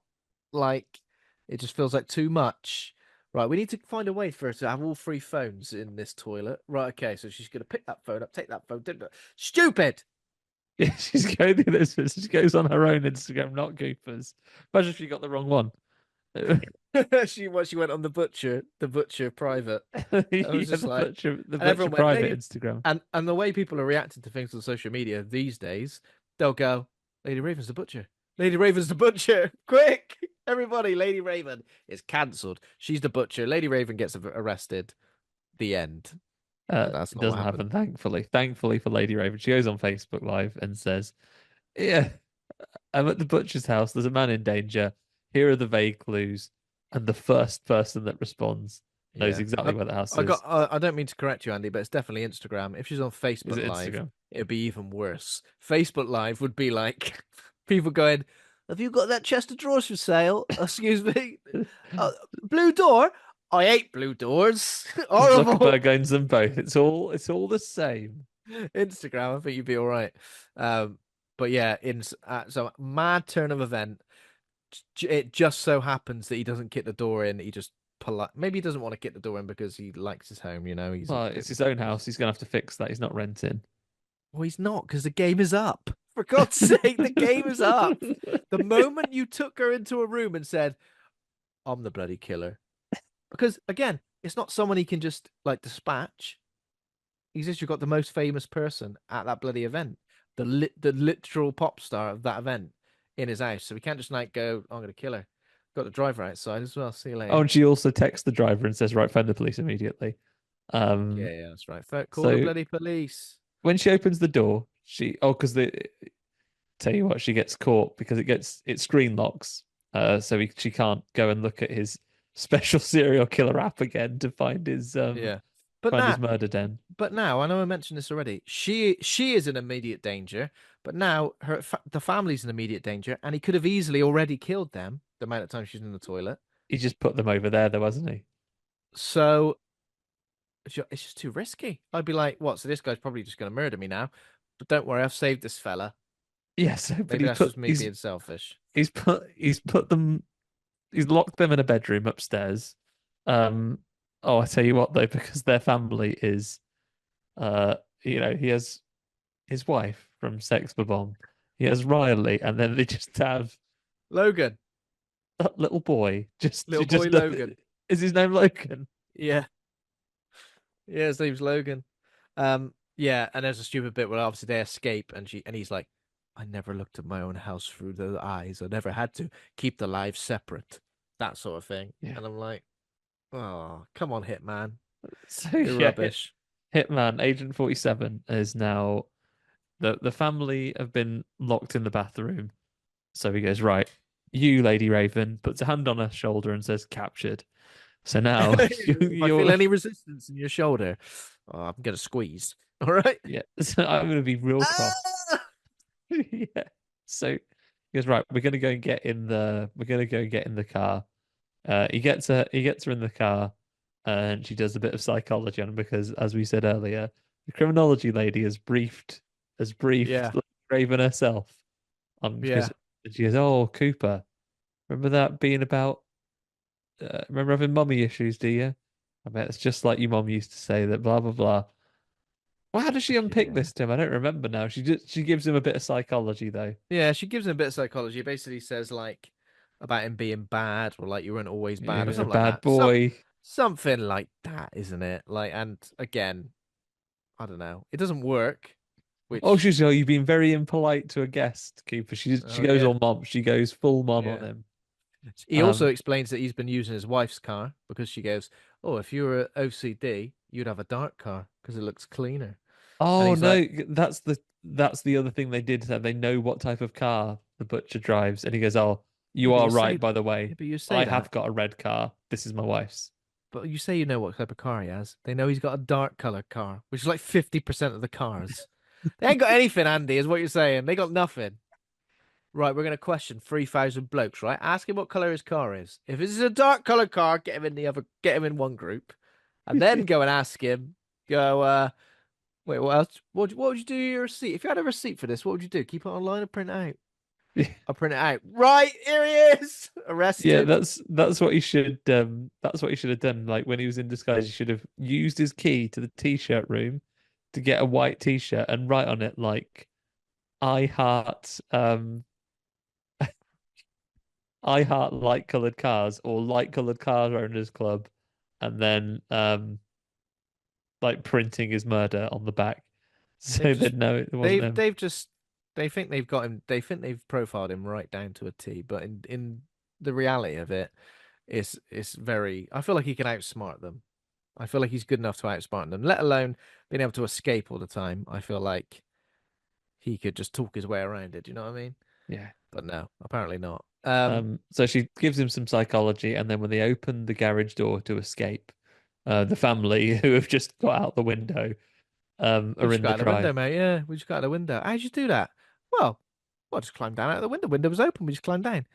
like it just feels like too much. Right, we need to find a way for her to have all three phones in this toilet. Right, okay, so she's gonna pick that phone up, take that phone. Stupid. Yeah, she's going through this. She goes on her own Instagram, not Cooper's. Imagine if she got the wrong one. She went on the butcher private. I was Yeah, just like, the and butcher everyone went, private Lady, Instagram. and the way people are reacting to things on social media these days, they'll go, Lady Raven's the butcher. Lady Raven's the butcher. Quick, everybody, Lady Raven is cancelled. She's the butcher. Lady Raven gets arrested. The end. But that's It not what doesn't happened. happen, thankfully. Thankfully for Lady Raven, she goes on Facebook Live and says, "Yeah, I'm at the butcher's house. There's a man in danger. Here are the vague clues." And the first person that responds knows Yeah. exactly where the house I got is. I don't mean to correct you, Andy, but it's definitely Instagram. If she's on Is Facebook it Live, Instagram? it'd be even worse. Facebook Live would be like people going, Have you got that chest of drawers for sale? Excuse me. Blue door? I hate blue doors. Horrible. Zuckerberg owns them both. It's all the same. Instagram, I think you'd be all right. Um, but yeah, so mad turn of event. It just so happens that he doesn't kick the door in. He just polite. Maybe he doesn't want to kick the door in because he likes his home. You know, he's a Well, bit. it's his own house. He's gonna have to fix that. He's not renting. Well, he's not because the game is up. For God's sake, the game is up. The moment you took her into a room and said, "I'm the bloody killer," because again, it's not someone he can just like dispatch. He's just got the most famous person at that bloody event, the literal pop star of that event in his house. So we can't just like go, "I'm gonna kill her." Got the driver outside as well. See you Oh, later. and she also texts the driver and says, "Right, phone the police immediately." Yeah, Um, yeah, that's right. Call the so bloody police. when she opens the door, because the tell you what, she gets caught because it screen locks. She can't go and look at his special serial killer app again to Yeah, but find now, his murder den. but now I know I mentioned this already. She is in immediate danger, but now the family's in immediate danger, and he could have easily already killed them. The amount of time she's in the toilet. He just put them over there, though, hasn't he? So it's just too risky. I'd be like, what? So this guy's probably just going to murder me now. But don't worry, I've saved this fella. Yeah. So, but Maybe that's just me being selfish. he's put them he's locked them in a bedroom upstairs. Um. Oh, I tell you what though, because their family is he has his wife from Sex Bomb. He has Riley, and then they just have Logan, that little boy. little boy Logan. Is his name Logan? Yeah, yeah, his name's Logan. Yeah, and there's a stupid bit where obviously they escape, and he's like, "I never looked at my own house through the eyes. I never had to keep the lives separate." That sort of thing. Yeah. And I'm like, "Oh, come on, Hitman, So you're yeah, rubbish." Hitman Agent 47 is now the family have been locked in the bathroom. So he goes, right, you, Lady Raven, puts a hand on her shoulder and says, captured. So now If I feel you're, any resistance in your shoulder, oh, I'm gonna squeeze. All right. yeah, so I'm going to be real cross. Ah! Yeah. So he goes, right, we're going to go and get in the car. He gets her in the car and she does a bit of psychology on him because, as we said earlier, the criminology lady has briefed Yeah, Raven herself on because yeah, she goes, oh, Cooper, remember that being about remember having mummy issues, do you? I bet it's just like your mum used to say that blah blah blah. Well, how does she unpick yeah. this to him? I don't remember now. She gives him a bit of psychology though. Yeah, she gives him a bit of psychology. Basically says like about him being bad or like you weren't always He bad or was a something like bad that. boy. Something like that, isn't it? Like, and again, I don't know. It doesn't work, Oh, which you've been very impolite to a guest, Cooper. She oh goes yeah. all mom. She goes full mom on Yeah. him. He also Um. explains that he's been using his wife's car because she goes, "Oh, if you were OCD, you'd have a dark car because it looks cleaner." And Oh he's like, no, that's the other thing they did. They know what type of car the butcher drives, and he goes, "Oh, "Yeah, you are right. By the way, but you say I that, have got a red car. This is my wife's." but you say you know what type of car he has. They know he's got a dark color car, which is like 50% of the cars. They ain't got anything, Andy, is what you're saying. They got nothing. Right, we're gonna question 3,000 blokes, right? Ask him what color his car is. If it's a dark colored car, get him in one group, and then go and ask him. Go, wait, what else? What would you do to your receipt? If you had a receipt for this, what would you do? Keep it online or print it out? I'll print it out. Right, here he is, Yeah, arrested. that's what he should that's what he should have done. Like when he was in disguise, he should have used his key to the t-shirt room to get a white t-shirt and write on it like I heart I heart light colored cars or light colored car owners club and then like printing his murder on the back They've so just, they'd know it wasn't they've, him. they've just, they think they've got him. They think they've profiled him right down to a T. But in the reality of it, it's very. I feel like he can outsmart them. I feel like he's good enough to outsmart them, let alone being able to escape all the time. I feel like he could just talk his way around it. Do you know what I mean? Yeah. But no, apparently not. So she gives him some psychology, and then when they open the garage door to escape, the family who have just got out the window We are just in got the out the window, drive. mate. Yeah, we just got out the window. How'd you do that? Well, Well, I just climbed down out of the window. Window was open. We just climbed down.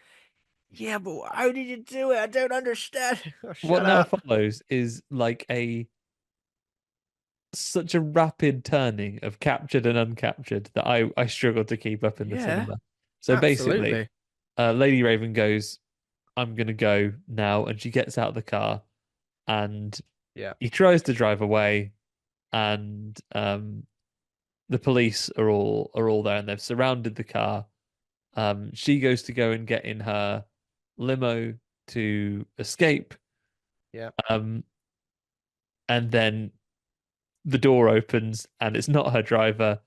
Yeah, but how did you do it? I don't understand. Oh, What shut now up. follows is like a such a rapid turning of captured and uncaptured that I struggled to keep up in the Yeah, cinema. So basically, absolutely. Lady Raven goes, "I'm gonna go now," and she gets out of the car, and Yeah, he tries to drive away, and the police are all there, and they've surrounded the car. She goes to go and get in her limo to escape, yeah. um, and then the door opens and it's not her driver,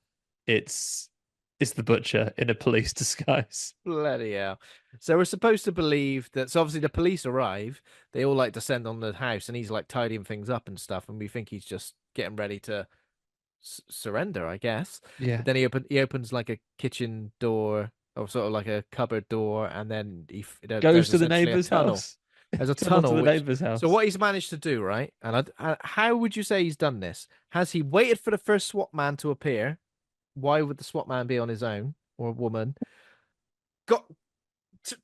it's it's the butcher in a police disguise. Bloody hell. So we're supposed to believe that. So obviously the police arrive. They all like descend on the house, and he's like tidying things up and stuff. And we think he's just getting ready to surrender, I guess. Yeah. But then he opens like a kitchen door or sort of like a cupboard door, and then Goes there's to the essentially a neighbor's tunnel. house. There's a Tunnel to tunnel the which. neighbor's So house. what he's managed to do, right? And how would you say he's done this? Has he waited for the first SWAT man to appear? Why would the SWAT man be on his own or a woman? Got t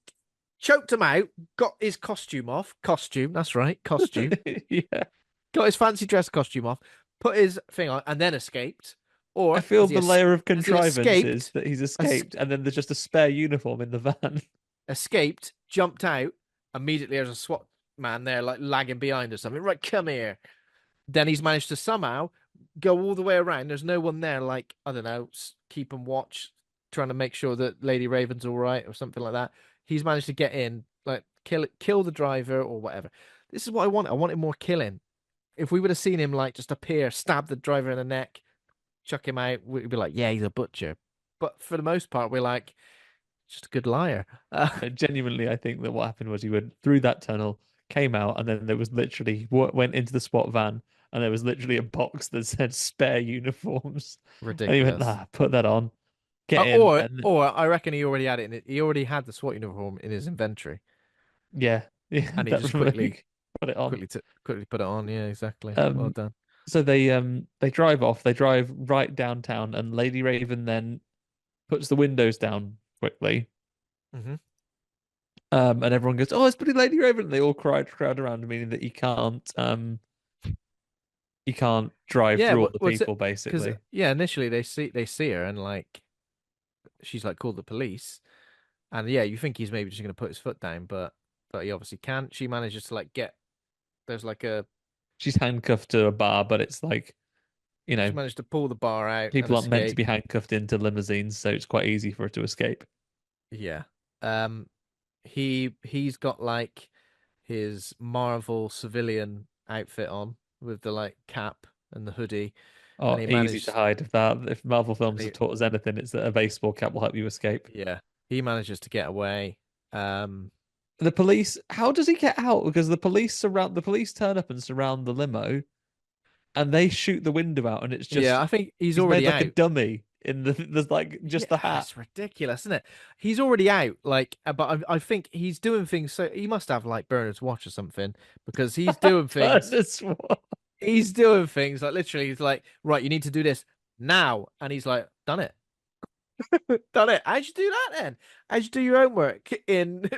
choked him out. Got his costume off. Costume. That's right. Costume. Yeah. Got his fancy dress costume off. Put his thing on, and then escaped. I Or feel the layer of has he contrivance is escaped? that he's es- escaped and then there's just a spare uniform in the van. Escaped, jumped out. Immediately, there's a SWAT man there, like lagging behind or something. Right, come here. Then he's managed to somehow go all the way around. There's no one there, like, I don't know, keeping watch, trying to make sure that Lady Raven's all right or something like that. He's managed to get in, like, kill the driver or whatever. This is what I want. I wanted more killing. If we would have seen him, like, just appear, stab the driver in the neck, chuck him out, we'd be like, yeah, he's a butcher. But for the most part, we're like, just a good liar. Genuinely, I think that what happened was he went through that tunnel, came out, and then there was literally went into the SWAT van, and there was literally a box that said spare uniforms, and he went, Ridiculous. "Ah, put that on, get in," and Or I reckon he already had it. He already had the SWAT uniform in his inventory, yeah, yeah, and he that just put it on. quickly put it on. Yeah, exactly. Well Um, done. so they drive off. They drive right downtown, and Lady Raven then puts the windows down quickly. Hmm. And everyone goes, "Oh, it's pretty Lady Raven." And they all crowd around, meaning that he can't drive Yeah, through all the what's it? people, Because basically. yeah, initially they see her and like she's like called the police, and yeah, you think he's maybe just gonna put his foot down, but he obviously can't. She manages to like get there's like a She's handcuffed to a bar, but it's like, you she know, managed to pull the bar out and people aren't meant to escape. be handcuffed into limousines, so it's quite easy for her to escape. Yeah. Um, he's got like his Marvel civilian outfit on with the like cap and the hoodie, and Oh, easy to hide if that. If Marvel films have he taught us anything, it's that a baseball cap will help you escape. yeah he manages to get away. The police, how does he get out? Because the police turn up and surround the limo, and they shoot the window out, and it's Yeah, just I think he's he's made already like a out. dummy in the there's like Yeah, just the hat. it's ridiculous, isn't it? He's already out, like, but I think he's doing things. So he must have like Bernard's watch or something because he's doing things. That's what. He's doing things like literally. He's like, right, you need to do this now, and he's like, done it, done it. How'd you do that then? How'd you do your homework in?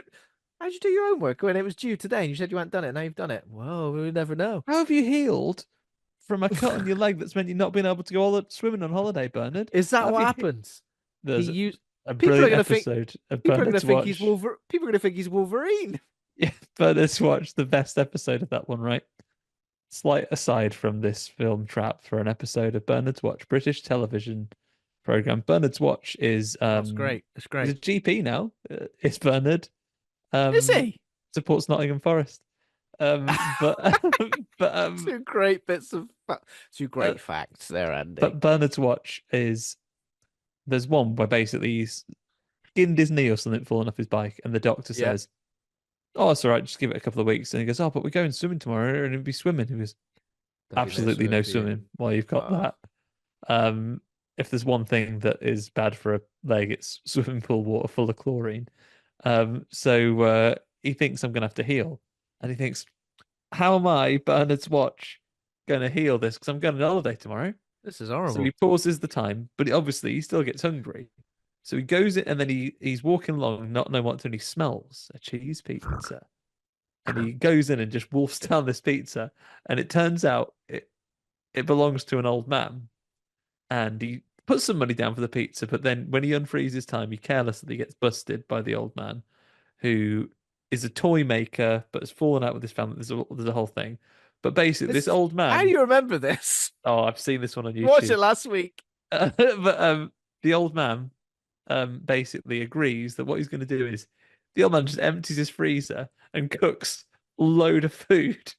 How'd you do your homework when it was due today? And you said you hadn't done it. Now you've done it. Well, we never know. How have you healed from a cut on your leg that's meant you not being able to go swimming on holiday, Bernard? Is that How have what you? happens? He There's used. a People are brilliant gonna think. episode of People are gonna Bernard's think he's Watch. Wolver. People are gonna think he's Wolverine. Yeah, Bernard's Watch, the best episode of that one, right? Slight aside from this film trap for an episode of Bernard's Watch, British television program. Bernard's Watch is Oh, it's great. It's he's a great. GP now. It's Bernard. Is Um, he? supports Nottingham Forest. But but Two great bits of two uh, great facts there, Andy. but Bernard's Watch is there's one where basically he's skinned his knee or something falling off his bike, and the doctor Yeah, says, "Oh, it's all right, just give it a couple of weeks." And he goes, "Oh, but we're going swimming tomorrow, and it'll be swimming." He goes, there'll be no "Absolutely swimming no for you. swimming while you've got Oh, that." Um, if there's one thing that is bad for a leg, it's swimming pool water full of chlorine. So he thinks I'm gonna have to heal, and he thinks, "How am I, Bernard's Watch, going to heal this? Because I'm going on holiday tomorrow." this is So he horrible. pauses the time, but obviously he still gets hungry. So he goes in and then he's walking along, not knowing what to do, and he smells a cheese pizza. And he goes in and just wolfs down this pizza. And it turns out it belongs to an old man. And he puts some money down for the pizza, but then when he unfreezes time, he carelessly gets busted by the old man, who is a toy maker but has fallen out with his family. There's a whole thing. But basically, This this is old how do man, you remember this? oh, I've seen this one on You watched YouTube. it last week. But the old man basically agrees that what he's going to do is the old man just empties his freezer and cooks a load of food.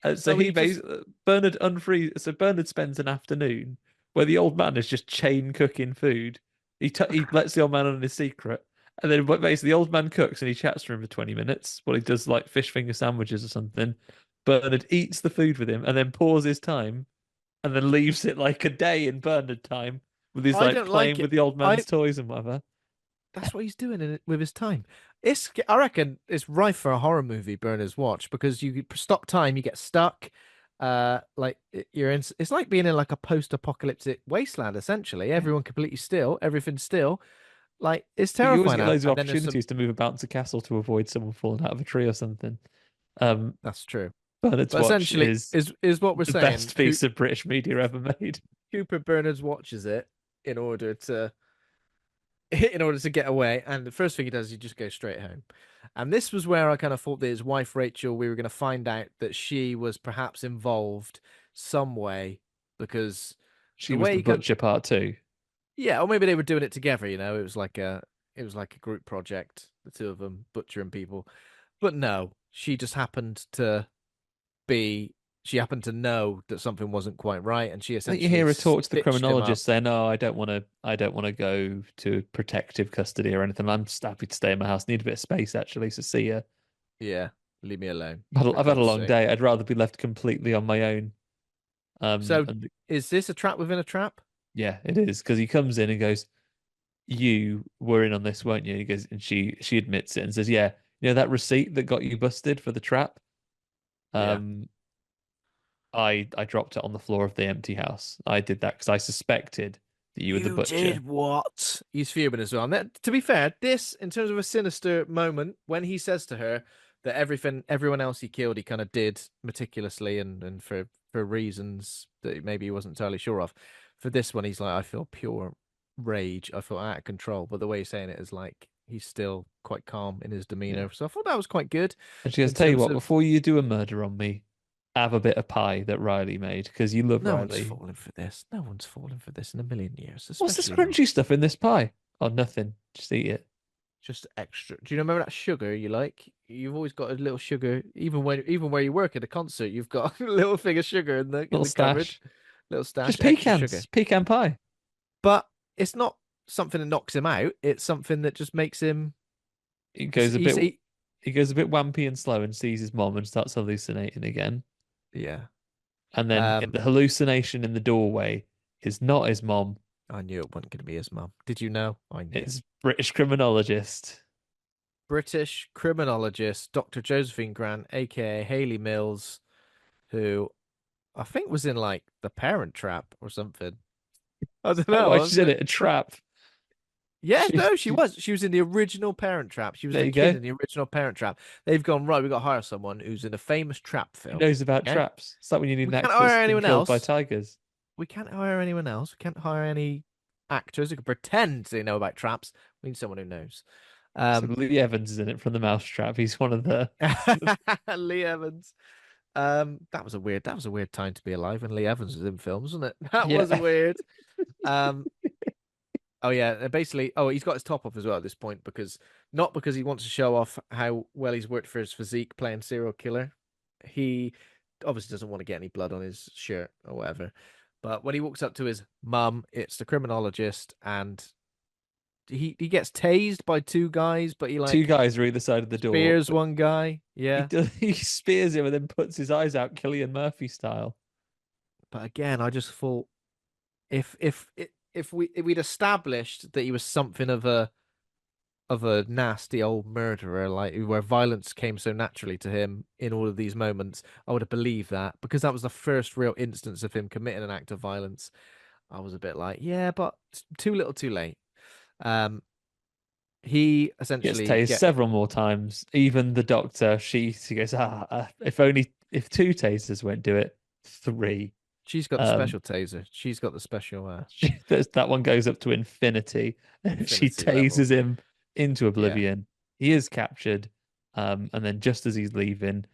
So So he he just basically Bernard unfreeze. So Bernard spends an afternoon where the old man is just chain cooking food. He lets the old man on his secret, and then basically the old man cooks and he chats to him for 20 minutes while he does like fish finger sandwiches or something. Bernard eats the food with him and then pours his time and then leaves it like a day in Bernard time with his I like don't playing like with it. the old I man's toys and whatever. That's what he's doing with his time. I reckon it's rife for a horror movie, Berners Watch, because you stop time, you get stuck. Like you're in. It's like being in like a post-apocalyptic wasteland. Essentially, Yeah. everyone completely still, everything's still. Like it's But you always terrifying get out. loads of And then there's some. opportunities to move about the castle to avoid someone falling out of a tree or something. Um, That's true. Bernard's But Watch essentially, is is what we're the saying. best piece of British media ever made. Cooper Berners watches it in order to in order to get away. And the first thing he does, he just goes straight home. And this was where I kind of thought that his wife Rachel, we were going to find out that she was perhaps involved some way because She the was way the he could, butcher part two. yeah, or maybe they were doing it together. It was like a group project, the two of them butchering people. But no, she just happened to be. She happened to know that something wasn't quite right, and she I think you essentially hear her talk to the stitched him up. criminologist saying, "No, I don't want to go to protective custody or anything. I'm just happy to stay in my house. Need a bit of space actually. So see ya. Yeah, leave me alone, for I've had a God's long sake. day. I'd rather be left completely on my own." So, And is this a trap within a trap? yeah, it is because he comes in and goes, "You were in on this, weren't you?" He goes, and she admits it and says, "Yeah, you know that receipt that got you busted for the trap. Yeah. Um, I dropped it on the floor of the empty house. I did that because I suspected that you were the You butcher." did what? He's fuming as well. And to be fair, this, in terms of a sinister moment, when he says to her that everyone else he killed, he kind of did meticulously and for reasons that maybe he wasn't entirely sure of. For this one, he's like, I feel pure rage. I feel out of control. But the way he's saying it is like he's still quite calm in his Yeah. demeanor. So I thought that was quite good And she goes, in "Tell you terms what, of before you do a murder on me, have a bit of pie that Riley made because you love no one's Riley." falling for this. No one's falling for this in a million years, What's this especially not. crunchy stuff in this pie? Oh, nothing. Just eat it. Just extra. Do you remember that sugar you like? You've always got a little sugar, even where you work at a concert, you've got a little thing of sugar in Little the cupboard, stash. little stash, Just extra sugar. pecans. Pecan pie. But it's not something that knocks him out. It's something that just makes him. He goes a He's bit he go's a bit wampy and slow and sees his mom and starts hallucinating again. yeah. And then Um, the hallucination in the doorway is not his mom. I knew it wasn't going to be his mum. Did you know? I knew. It's British criminologist. British criminologist Dr. Josephine Grant, aka Hayley Mills, who I think was in like The Parent Trap or something. I don't That's know. why she's in it, a trap. Yeah, no, she She was. She was in the original Parent Trap. She was there the you kid go. in the original Parent Trap. They've gone, right, we've got to hire someone who's in a famous trap Who film. knows about Okay. traps? It's like when you need We an can't actor that's hire been anyone killed by else. tigers. We can't hire anyone else. We can't hire any actors who can pretend they know about traps. We need someone who knows. So Um, Lee Evans is in it from the Mousetrap. He's one of the Lee Evans. That was a weird time to be alive when Lee Evans was in films, wasn't it? That was a yeah. weird. Um, Oh yeah, basically, he's got his top off as well at this point because not because he wants to show off how well he's worked for his physique playing serial killer. He obviously doesn't want to get any blood on his shirt or whatever. But when he walks up to his mum, it's the criminologist, and he gets tased by two guys, but he Two like guys are either side of the door, spears but one guy. he Yeah, does he spears him and then puts his eyes out, Killian Murphy style. but again, I just thought if we'd established that he was something of a nasty old murderer, like where violence came so naturally to him in all of these moments, I would have believed that because that was the first real instance of him committing an act of violence. I was a bit like, yeah, but too little, too late. Um, he Gets essentially tased get several more times. Even the doctor, she goes, if only if two tasers won't do it, three. she's got the Um, special taser. She's got the special that one goes up to infinity. She infinity level. tases him into Yeah. oblivion. He is captured. And then just as he's leaving,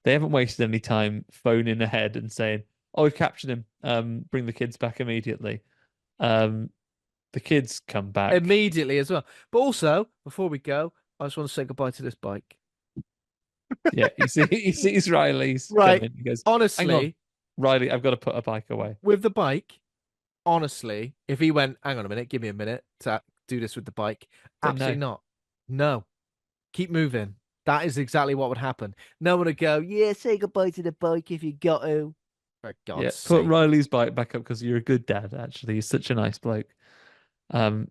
they haven't wasted any time phoning ahead and saying, "Oh, we've captured him. Bring the kids back immediately." Um, the kids come back. Immediately as well. But also, before we go, I just want to say goodbye to this bike. Yeah, he sees Riley's Right. coming. He goes, "Hang on, Honestly, Riley, I've got to put a bike away." with the bike, honestly, if he went, hang on a minute, give me a minute to do this with the bike, So no. absolutely not. No. Keep moving. That is exactly what would happen. No one would go, yeah, say goodbye to the bike if you got to. For Yeah, God's put sake. Riley's bike back up because you're a good dad, actually. He's such a nice bloke.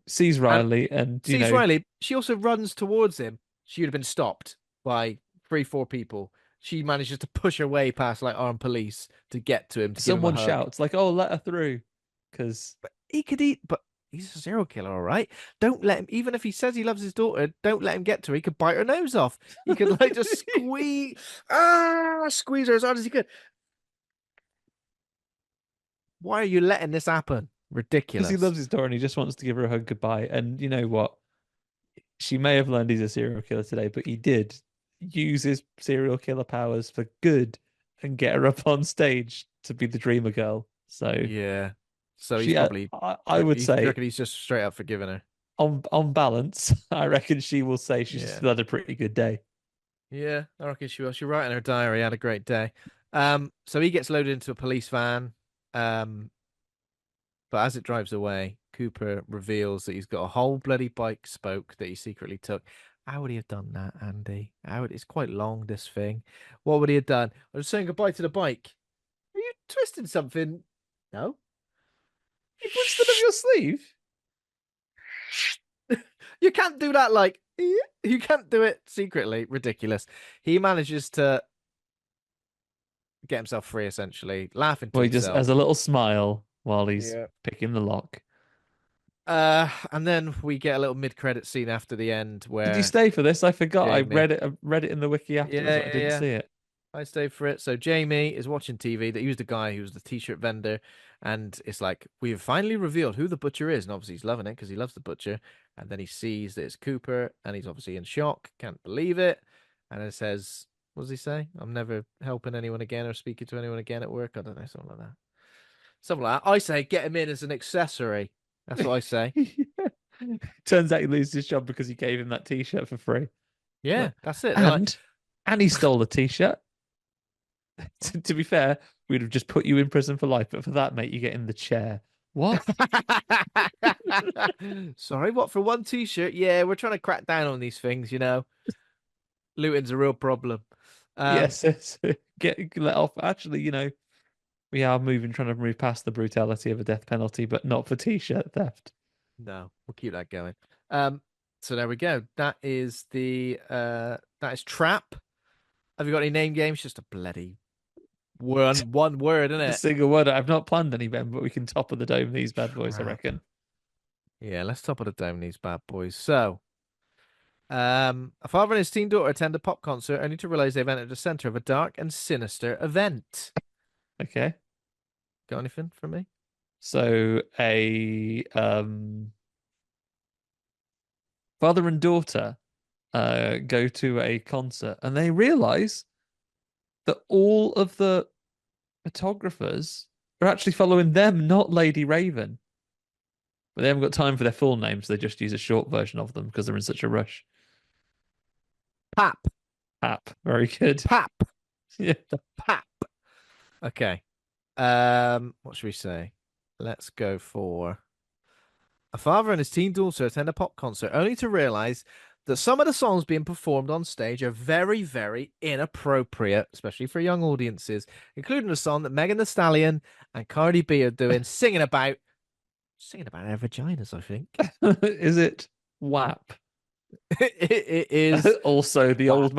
Sees And Riley and, sees Riley. She also runs towards him. She would have been stopped by three, four people. She manages to push her way past like armed police to get to him to give him a someone hug. shouts, like, oh, let her through. Because, He could eat, but he's a serial killer, all right. Don't let him. Even if he says he loves his daughter, don't let him get to her. He could bite her nose off. He could like just squeeze her as hard as he could. Why are you letting this happen? he Ridiculous. loves his daughter and he just wants to give her a hug goodbye. And you know what? She may have learned he's a serial killer today, but he did use his serial killer powers for good and get her up on stage to be the dreamer girl. So Yeah. So he's she, probably. I would You say, reckon he's just straight up forgiving her? on balance, I reckon she will say she's Yeah. still had a pretty good day. Yeah, I reckon she will. She write in her diary, had a great day. So he gets loaded into a police van. Um, but as it drives away, Cooper reveals that he's got a whole bloody bike spoke that he secretly took. How would he have done that, Andy? It's quite long, this thing. What would he have done? I was saying goodbye to the bike. Are you twisting something? No. You punched it up your sleeve. You can't do that like you can't do it secretly. Ridiculous. He manages to get himself free essentially, laughing to Well, he just himself. has a little smile while he's Yeah. picking the lock. And then we get a little mid-credit scene after the end Did you where stay for this? I forgot. Jamie. I read it in the wiki Yeah, afterwards, but I yeah, didn't yeah. see it. I stayed for it. So Jamie is watching TV. That he was the guy who was the t-shirt vendor, and it's like we have finally revealed who the butcher is, and obviously he's loving it because he loves the butcher. And then he sees that it's Cooper, and he's obviously in shock, can't believe it. And it says, "What does he say? I'm never helping anyone again or speaking to anyone again at work." I don't know, something like that. Something like that. I say, get him in as an accessory. That's what I say. Turns out he loses his job because he gave him that t-shirt for free. Yeah, Like, that's it. They're like, and he stole the t-shirt. To be fair, we'd have just put you in prison for life, but for that, mate, you get in the chair. What? sorry, what for one t-shirt? Yeah, we're trying to crack down on these things, you know. Looting's a real problem. Um, Yes, get let off. Actually, we are trying to move past the brutality of a death penalty, but not for t-shirt theft. no, we'll keep that going. So there we go. That is Trap. Have you got any name games? Just a bloody one word, isn't A it? single word. I've not planned any, Ben, but we can top of the dome these bad boys, I Trap. reckon. Yeah, let's top of the dome these bad boys. So, a father and his teen daughter attend a pop concert only to realize they've entered the center of a dark and sinister event. Okay. Got anything from me? So a father and daughter go to a concert and they realize that all of the photographers are actually following them, not Lady Raven. But they haven't got time for their full names, so they just use a short version of them because they're in such a rush. Pap. App. Very good. Pap. Yeah. Pap. Okay. What should we say? Let's go for a father and his teen daughter attend a pop concert only to realize that some of the songs being performed on stage are very, very inappropriate, especially for young audiences, including a song that Megan Thee Stallion and Cardi B are doing, singing about their vaginas, I think. Is it WAP? It is. Also, Wow. the old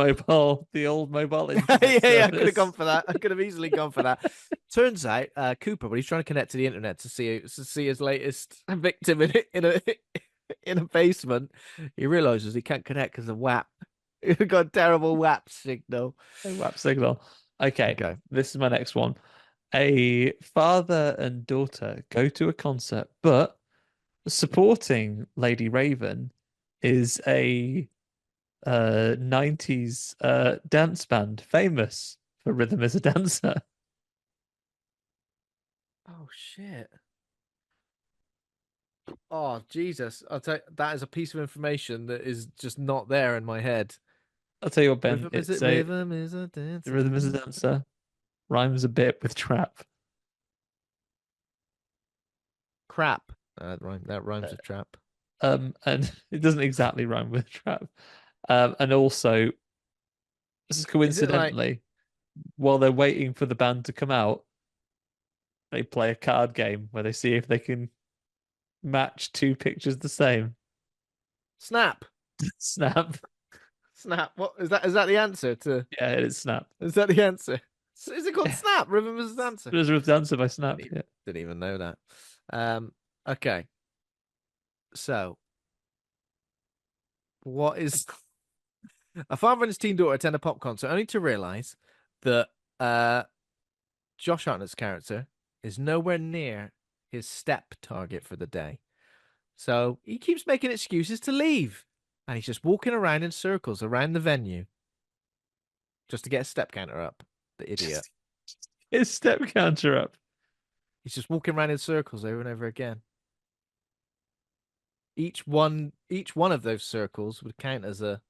mobile Yeah, internet yeah, I could have gone service. for that. I could have easily gone for that. Turns out, Cooper, when he's trying to connect to the internet to see his latest victim in a in a basement. He realizes he can't connect because of WAP. He's got a terrible WAP signal. No WAP signal. Okay, Okay. this is my next one. A father and daughter go to a concert, but supporting Lady Raven is a 90s dance band famous for rhythm as a dancer. Oh shit. Oh Jesus. I'll tell you, that is a piece of information that is just not there in my head. I'll tell you what, Ben, Rhythm is it's it? a Rhythm is a rhythm as a dancer. dancer, rhymes a bit with trap. Crap. That rhymes Uh, with trap. and it doesn't exactly rhyme with trap. And also, this is Is it like coincidentally, while they're waiting for the band to come out, they play a card game where they see if they can match two pictures the same. snap? Snap. Snap. What is that? Is that the answer to? Yeah, it is Snap. Is that the answer? Is it called Yeah. Snap? Rhythm is the answer. Elizabeth Dancer by Didn't Snap. even, Yeah. didn't even know that. Um. Okay. So, what is a father and his teen daughter attend a pop concert only to realize that Josh Hartnett's character is nowhere near his step target for the day. So he keeps making excuses to leave. And he's just walking around in circles around the venue just to get a step counter up. The idiot. Just his step counter up. He's just walking around in circles over and over again. Each one of those circles would count as a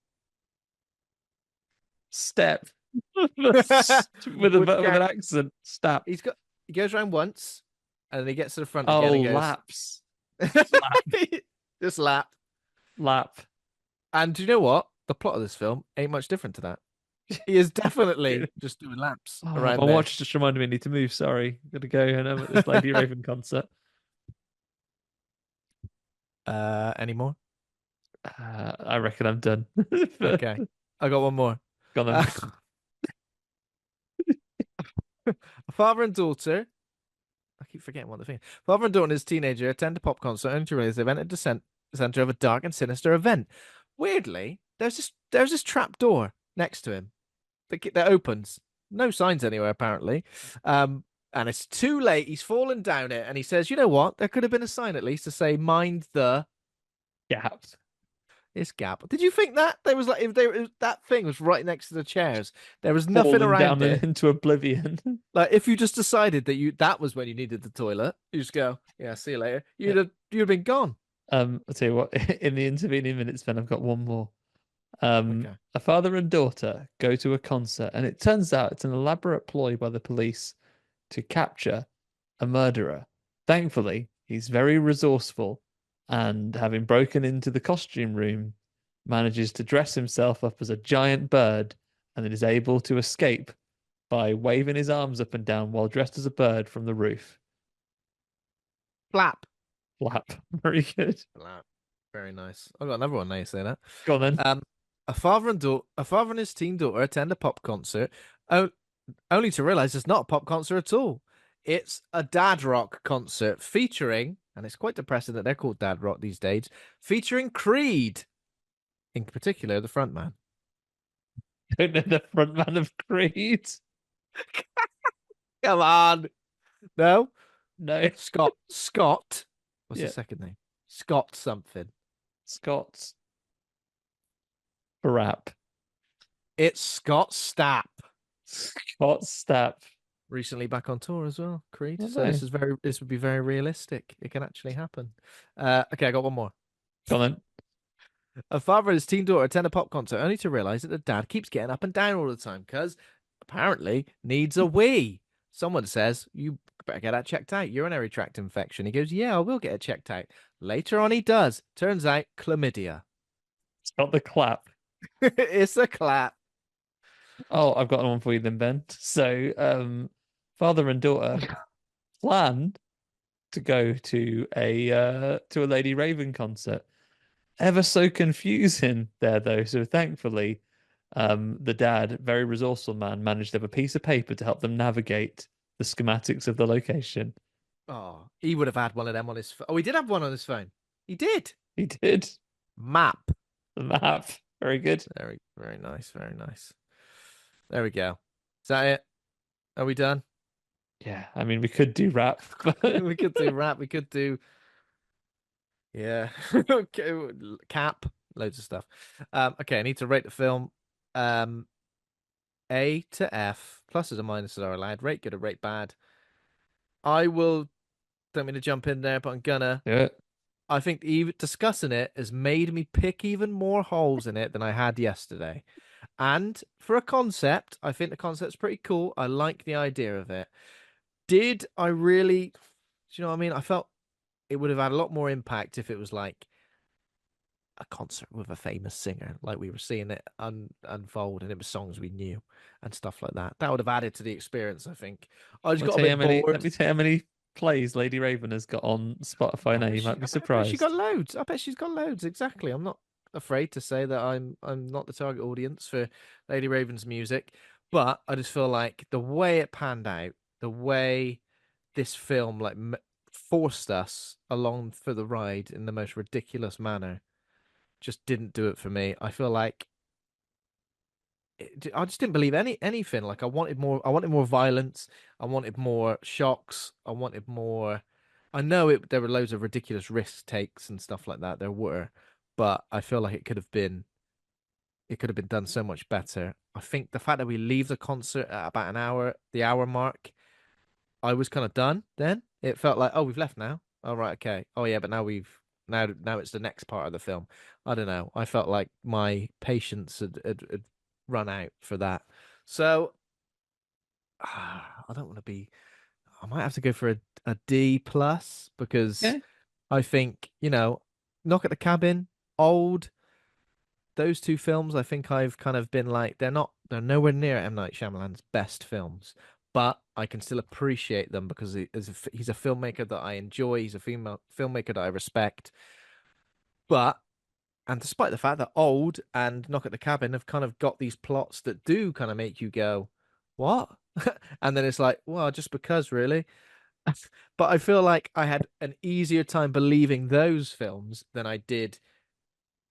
Step. with would with an count. accent. Step. He goes around once and then he gets to the front again Oh, and goes laps. Lap. just lap. Lap. And do you know what? The plot of this film ain't much different to that. He is definitely just doing laps Oh, my around there. watch just reminded me I need to move. Sorry. Gotta go. And I'm at this Lady Raven concert. Any more? I reckon I'm done. Okay. I got one more. Go on Uh, then. a father and daughter. I keep forgetting what the thing. Father and daughter and his teenager attend a pop concert only to realize they've entered the center of a dark and sinister event. Weirdly, there's this trap door next to him that opens. No signs anywhere apparently. And it's too late. He's fallen down it, and he says, "You know what? There could have been a sign at least to say mind the Gap. this gap." Did you think that there was like if there that thing was right next to the chairs? There was nothing Falling around down it. into oblivion. Like if you just decided that was when you needed the toilet, you just go, "Yeah, see you later." Yeah. You'd have been gone. I'll tell you what, in the intervening minutes, Ben, I've got one more. Okay. A father and daughter go to a concert, and it turns out it's an elaborate ploy by the police to capture a murderer. Thankfully, he's very resourceful, and having broken into the costume room, manages to dress himself up as a giant bird and then is able to escape by waving his arms up and down while dressed as a bird from the roof. Flap. Flap. Very good. Flap. Very nice. I got another one now you say that. Go on then. A father and his teen daughter attend a pop concert, only to realize it's not a pop concert at all. It's a dad rock concert featuring, and it's quite depressing that they're called dad rock these days, featuring Creed, in particular the front man. Don't know the front man of Creed. Come on, no, No. Scott. Scott. What's Yeah. his second name? Scott something. Scott's rap. It's Scott Stapp. Scott Stapp. Recently back on tour as well, Creed. Oh, So no. this would be very realistic. It can actually happen. Okay, I got one more. Go on then. A father and his teen daughter attend a pop concert only to realize that the dad keeps getting up and down all the time because apparently needs a wee. Someone says, "You better get that checked out. Urinary tract infection." He goes, "Yeah, I will get it checked out." Later on, he does. Turns out, chlamydia. It's got the clap. It's a clap. Oh, I've got one for you then, Ben. So, father and daughter plan to go to a Lady Raven concert. Ever so confusing there though. So thankfully, the dad, very resourceful man, managed to have a piece of paper to help them navigate the schematics of the location. Oh, he would have had one of them on his phone. Oh, he did have one on his phone. He did. He did. Map. The map. Very good. Very, very nice. Very nice. There we go. Is that it? Are we done? Yeah, I mean, we could do rap, but We could do rap. We could do, yeah. Okay. Cap. Loads of stuff. Okay. I need to rate the film. Um, A to F. Pluses and minuses are allowed. Rate good or rate bad. I will. Don't mean to jump in there, but I'm gonna. yeah. I think even discussing it has made me pick even more holes in it than I had yesterday. And for a concept, I think the concept's pretty cool. I like the idea of it. Did I really, do you know what I mean? I felt it would have had a lot more impact if it was like a concert with a famous singer, like we were seeing it unfold and it was songs we knew and stuff like that. That would have added to the experience, I think. I just Let me got a tell you how bit many. Let bored. me tell you how many plays Lady Raven has got on Spotify now. You might be I bet she got surprised. loads. I bet she's got loads. Exactly. I'm not afraid to say that I'm not the target audience for Lady Raven's music, but I just feel like the way it panned out, the way this film like forced us along for the ride in the most ridiculous manner, just didn't do it for me. I feel like I just didn't believe anything. Like I wanted more. I wanted more violence. I wanted more shocks. I wanted more. I know there were loads of ridiculous risk takes and stuff like that. There were, but I feel like it could have been done so much better. I think the fact that we leave the concert at about an hour, the hour mark, I was kind of done. Then it felt like, oh, we've left now. Oh right, okay. Oh yeah, but now it's the next part of the film. I don't know. I felt like my patience had run out for that. So I don't want to be. I might have to go for a D plus because Yeah. I think Knock at the Cabin, old. Those two films, I think I've kind of been like they're nowhere near M Night Shyamalan's best films, but I can still appreciate them because he's a filmmaker that I enjoy. He's a female filmmaker that I respect. But and despite the fact that Old and Knock at the Cabin have kind of got these plots that do kind of make you go, "What?" And then it's like, well, just because, really. But I feel like I had an easier time believing those films than I did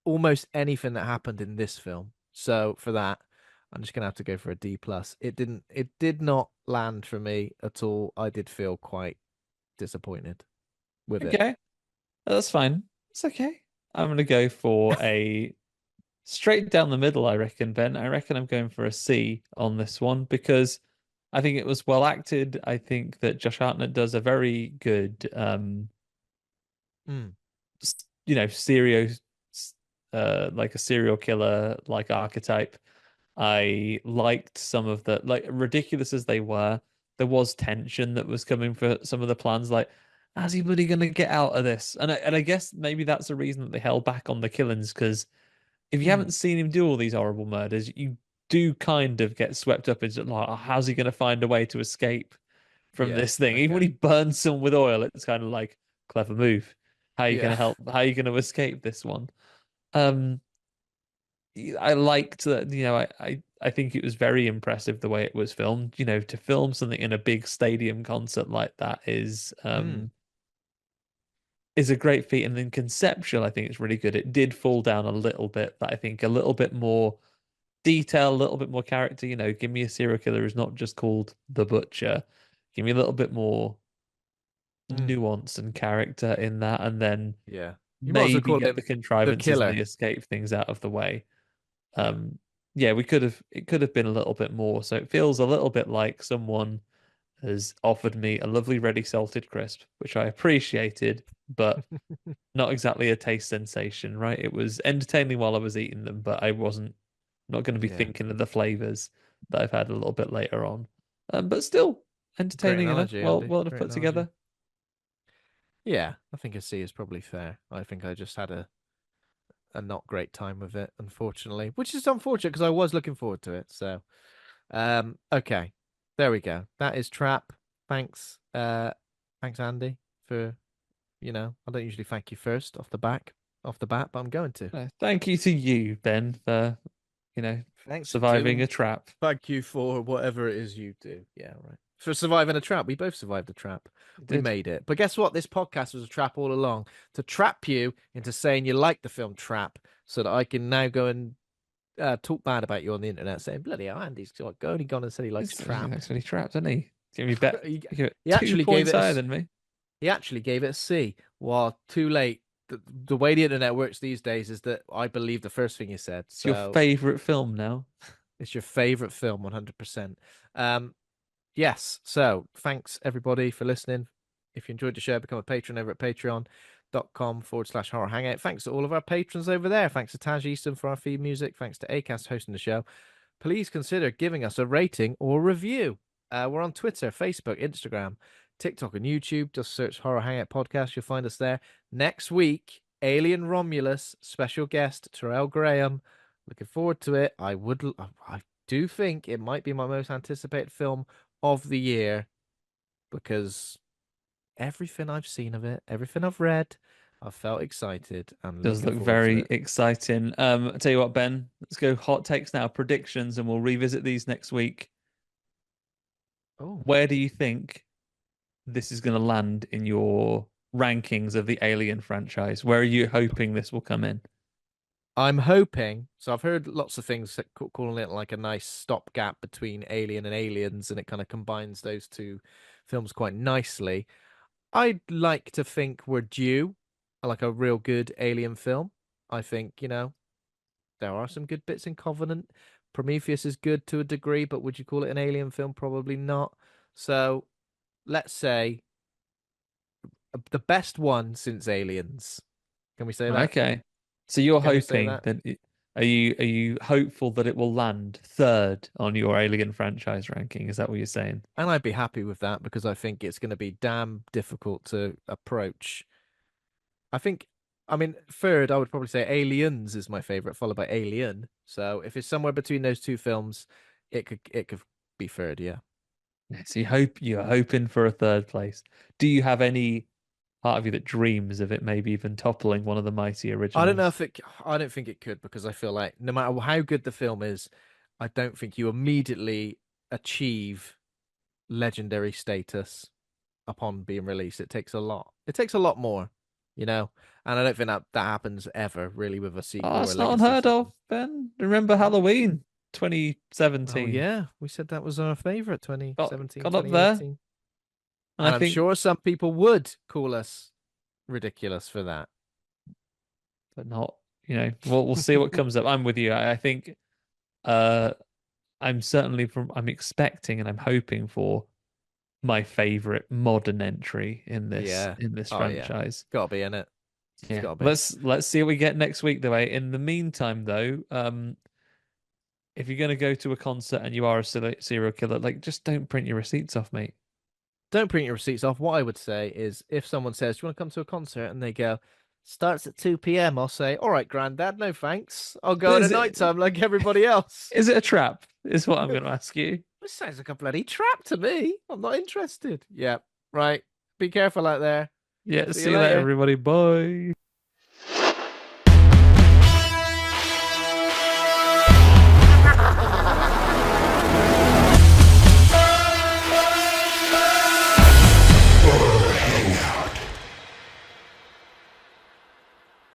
almost anything that happened in this film. So for that, I'm just gonna have to go for a D plus. It did not land for me at all. I did feel quite disappointed with it. Okay. That's fine. It's okay. I'm gonna go for a straight down the middle, I reckon, Ben. I reckon I'm going for a C on this one because I think it was well acted. I think that Josh Hartnett does a very good Mm, serial like a serial killer like archetype. I liked some of the like ridiculous as they were, there was tension that was coming for some of the plans, like how's he bloody gonna get out of this? And I guess maybe that's the reason that they held back on the killings, because if you mm. haven't seen him do all these horrible murders, you do kind of get swept up into like, oh, how's he gonna find a way to escape from Yeah. this thing? Even when Okay. he burns someone with oil, it's kind of like clever move. How are you gonna Yeah. help? How are you gonna escape this one? Um, I liked that, I think it was very impressive the way it was filmed. To film something in a big stadium concert like that Mm, is a great feat. And then conceptual, I think it's really good. It did fall down a little bit, but I think a little bit more detail, a little bit more character. Give me a serial killer who's not just called the Butcher. Give me a little bit more mm. nuance and character in that, and then Yeah. You might as well maybe call get the him the contrivances and the killer. escape things out of the way. Yeah. Um, yeah, it could have been a little bit more. So it feels a little bit like someone has offered me a lovely ready salted crisp, which I appreciated, but not exactly a taste sensation, right? It was entertaining while I was eating them, but I wasn't not going to be Yeah. thinking of the flavors that I've had a little bit later on. But still Great entertaining enough. analogy, Well, Andy. well enough Great put analogy. together. Yeah, I think a C is probably fair. I think I just had a not great time with it, unfortunately, which is unfortunate because I was looking forward to it. So, okay, there we go. That is Trap. Thanks, thanks, Andy, for I don't usually thank you first off the bat, but I'm going to. Thank you to you, Ben, for Thanks for surviving doing. a trap. Thank you for whatever it is you do. Yeah, right. for surviving a trap. We both survived a trap. We We did. made it. But guess what? This podcast was a trap all along to trap you into saying you like the film Trap, so that I can now go and talk bad about you on the internet, saying bloody hell, Andy's only gone and said he likes He Trap. looks really trapped, doesn't he? Give me bet. he, Give it he two actually gave points it higher a than me. he actually gave it a C. Well, too late. The way the internet works these days is that I believe the first thing you said. It's your So favorite film now. it's your favorite film, 100%. Yes. So thanks everybody for listening. If you enjoyed the show, become a patron over at patreon.com/horror hangout. Thanks to all of our patrons over there. Thanks to Taj Easton for our theme music. Thanks to Acast hosting the show. Please consider giving us a rating or review. We're on Twitter, Facebook, Instagram, TikTok, and YouTube. Just search Horror Hangout Podcast. You'll find us there. Next week, Alien Romulus, special guest Terrell Graham. Looking forward to it. I do think it might be my most anticipated film of the year because everything I've seen of it, everything I've read, I've felt excited and Does looking look forward to very it. exciting. I tell you what, Ben, let's go hot takes now, predictions, and we'll revisit these next week. Oh, Where do you think this is going to land in your rankings of the Alien franchise? Where are you hoping this will come in? I'm hoping. So I've heard lots of things calling it like a nice stopgap between Alien and Aliens, and it kind of combines those two films quite nicely. I'd like to think we're due like a real good Alien film. I think, there are some good bits in Covenant. Prometheus is good to a degree, but would you call it an Alien film? Probably not. So let's say the best one since Aliens. Can we say that? Okay. So you're Can we say hoping that? that are you hopeful that it will land third on your Alien franchise ranking? Is that what you're saying? And I'd be happy with that because I think it's going to be damn difficult to approach. I think, I mean, third, I would probably say Aliens is my favorite, followed by Alien. So if it's somewhere between those two films, it could be third, yeah. So you're hoping for a third place. Do you have any part of you that dreams of it maybe even toppling one of the mighty I don't know originals? if it, I don't think it could because I feel like no matter how good the film is, I don't think you immediately achieve legendary status upon being released. It takes a lot. It takes a lot more, you know. And I don't think that happens ever really with a sequel Oh, or a it's not legacy unheard of, sequel. Ben. Remember Halloween Oh 2017? yeah, we said that was our favorite Got 2017, got up there, 2018. and I And I'm think, sure some people would call us ridiculous for that. but not. We'll see what comes up. I'm with you. I think uh I'm expecting and I'm hoping for my favorite modern entry in this Yeah. in this Oh yeah. franchise. Gotta be in it. It's Yeah. gotta be. Let's see what we get next week though. In the meantime though, if you're gonna go to a concert and you are a serial killer, like just don't print your receipts off, mate. Don't print your receipts off. What I would say is if someone says, "Do you want to come to a concert?" and they go, "Starts at 2 p.m." I'll say, "All right, granddad, no thanks. I'll But go at a night time like everybody else." is it a trap? Is what I'm gonna ask you. This sounds like a bloody trap to me. I'm not interested. Yeah. Right. Be careful out there. Yeah, See you see you later, later. everybody. Bye.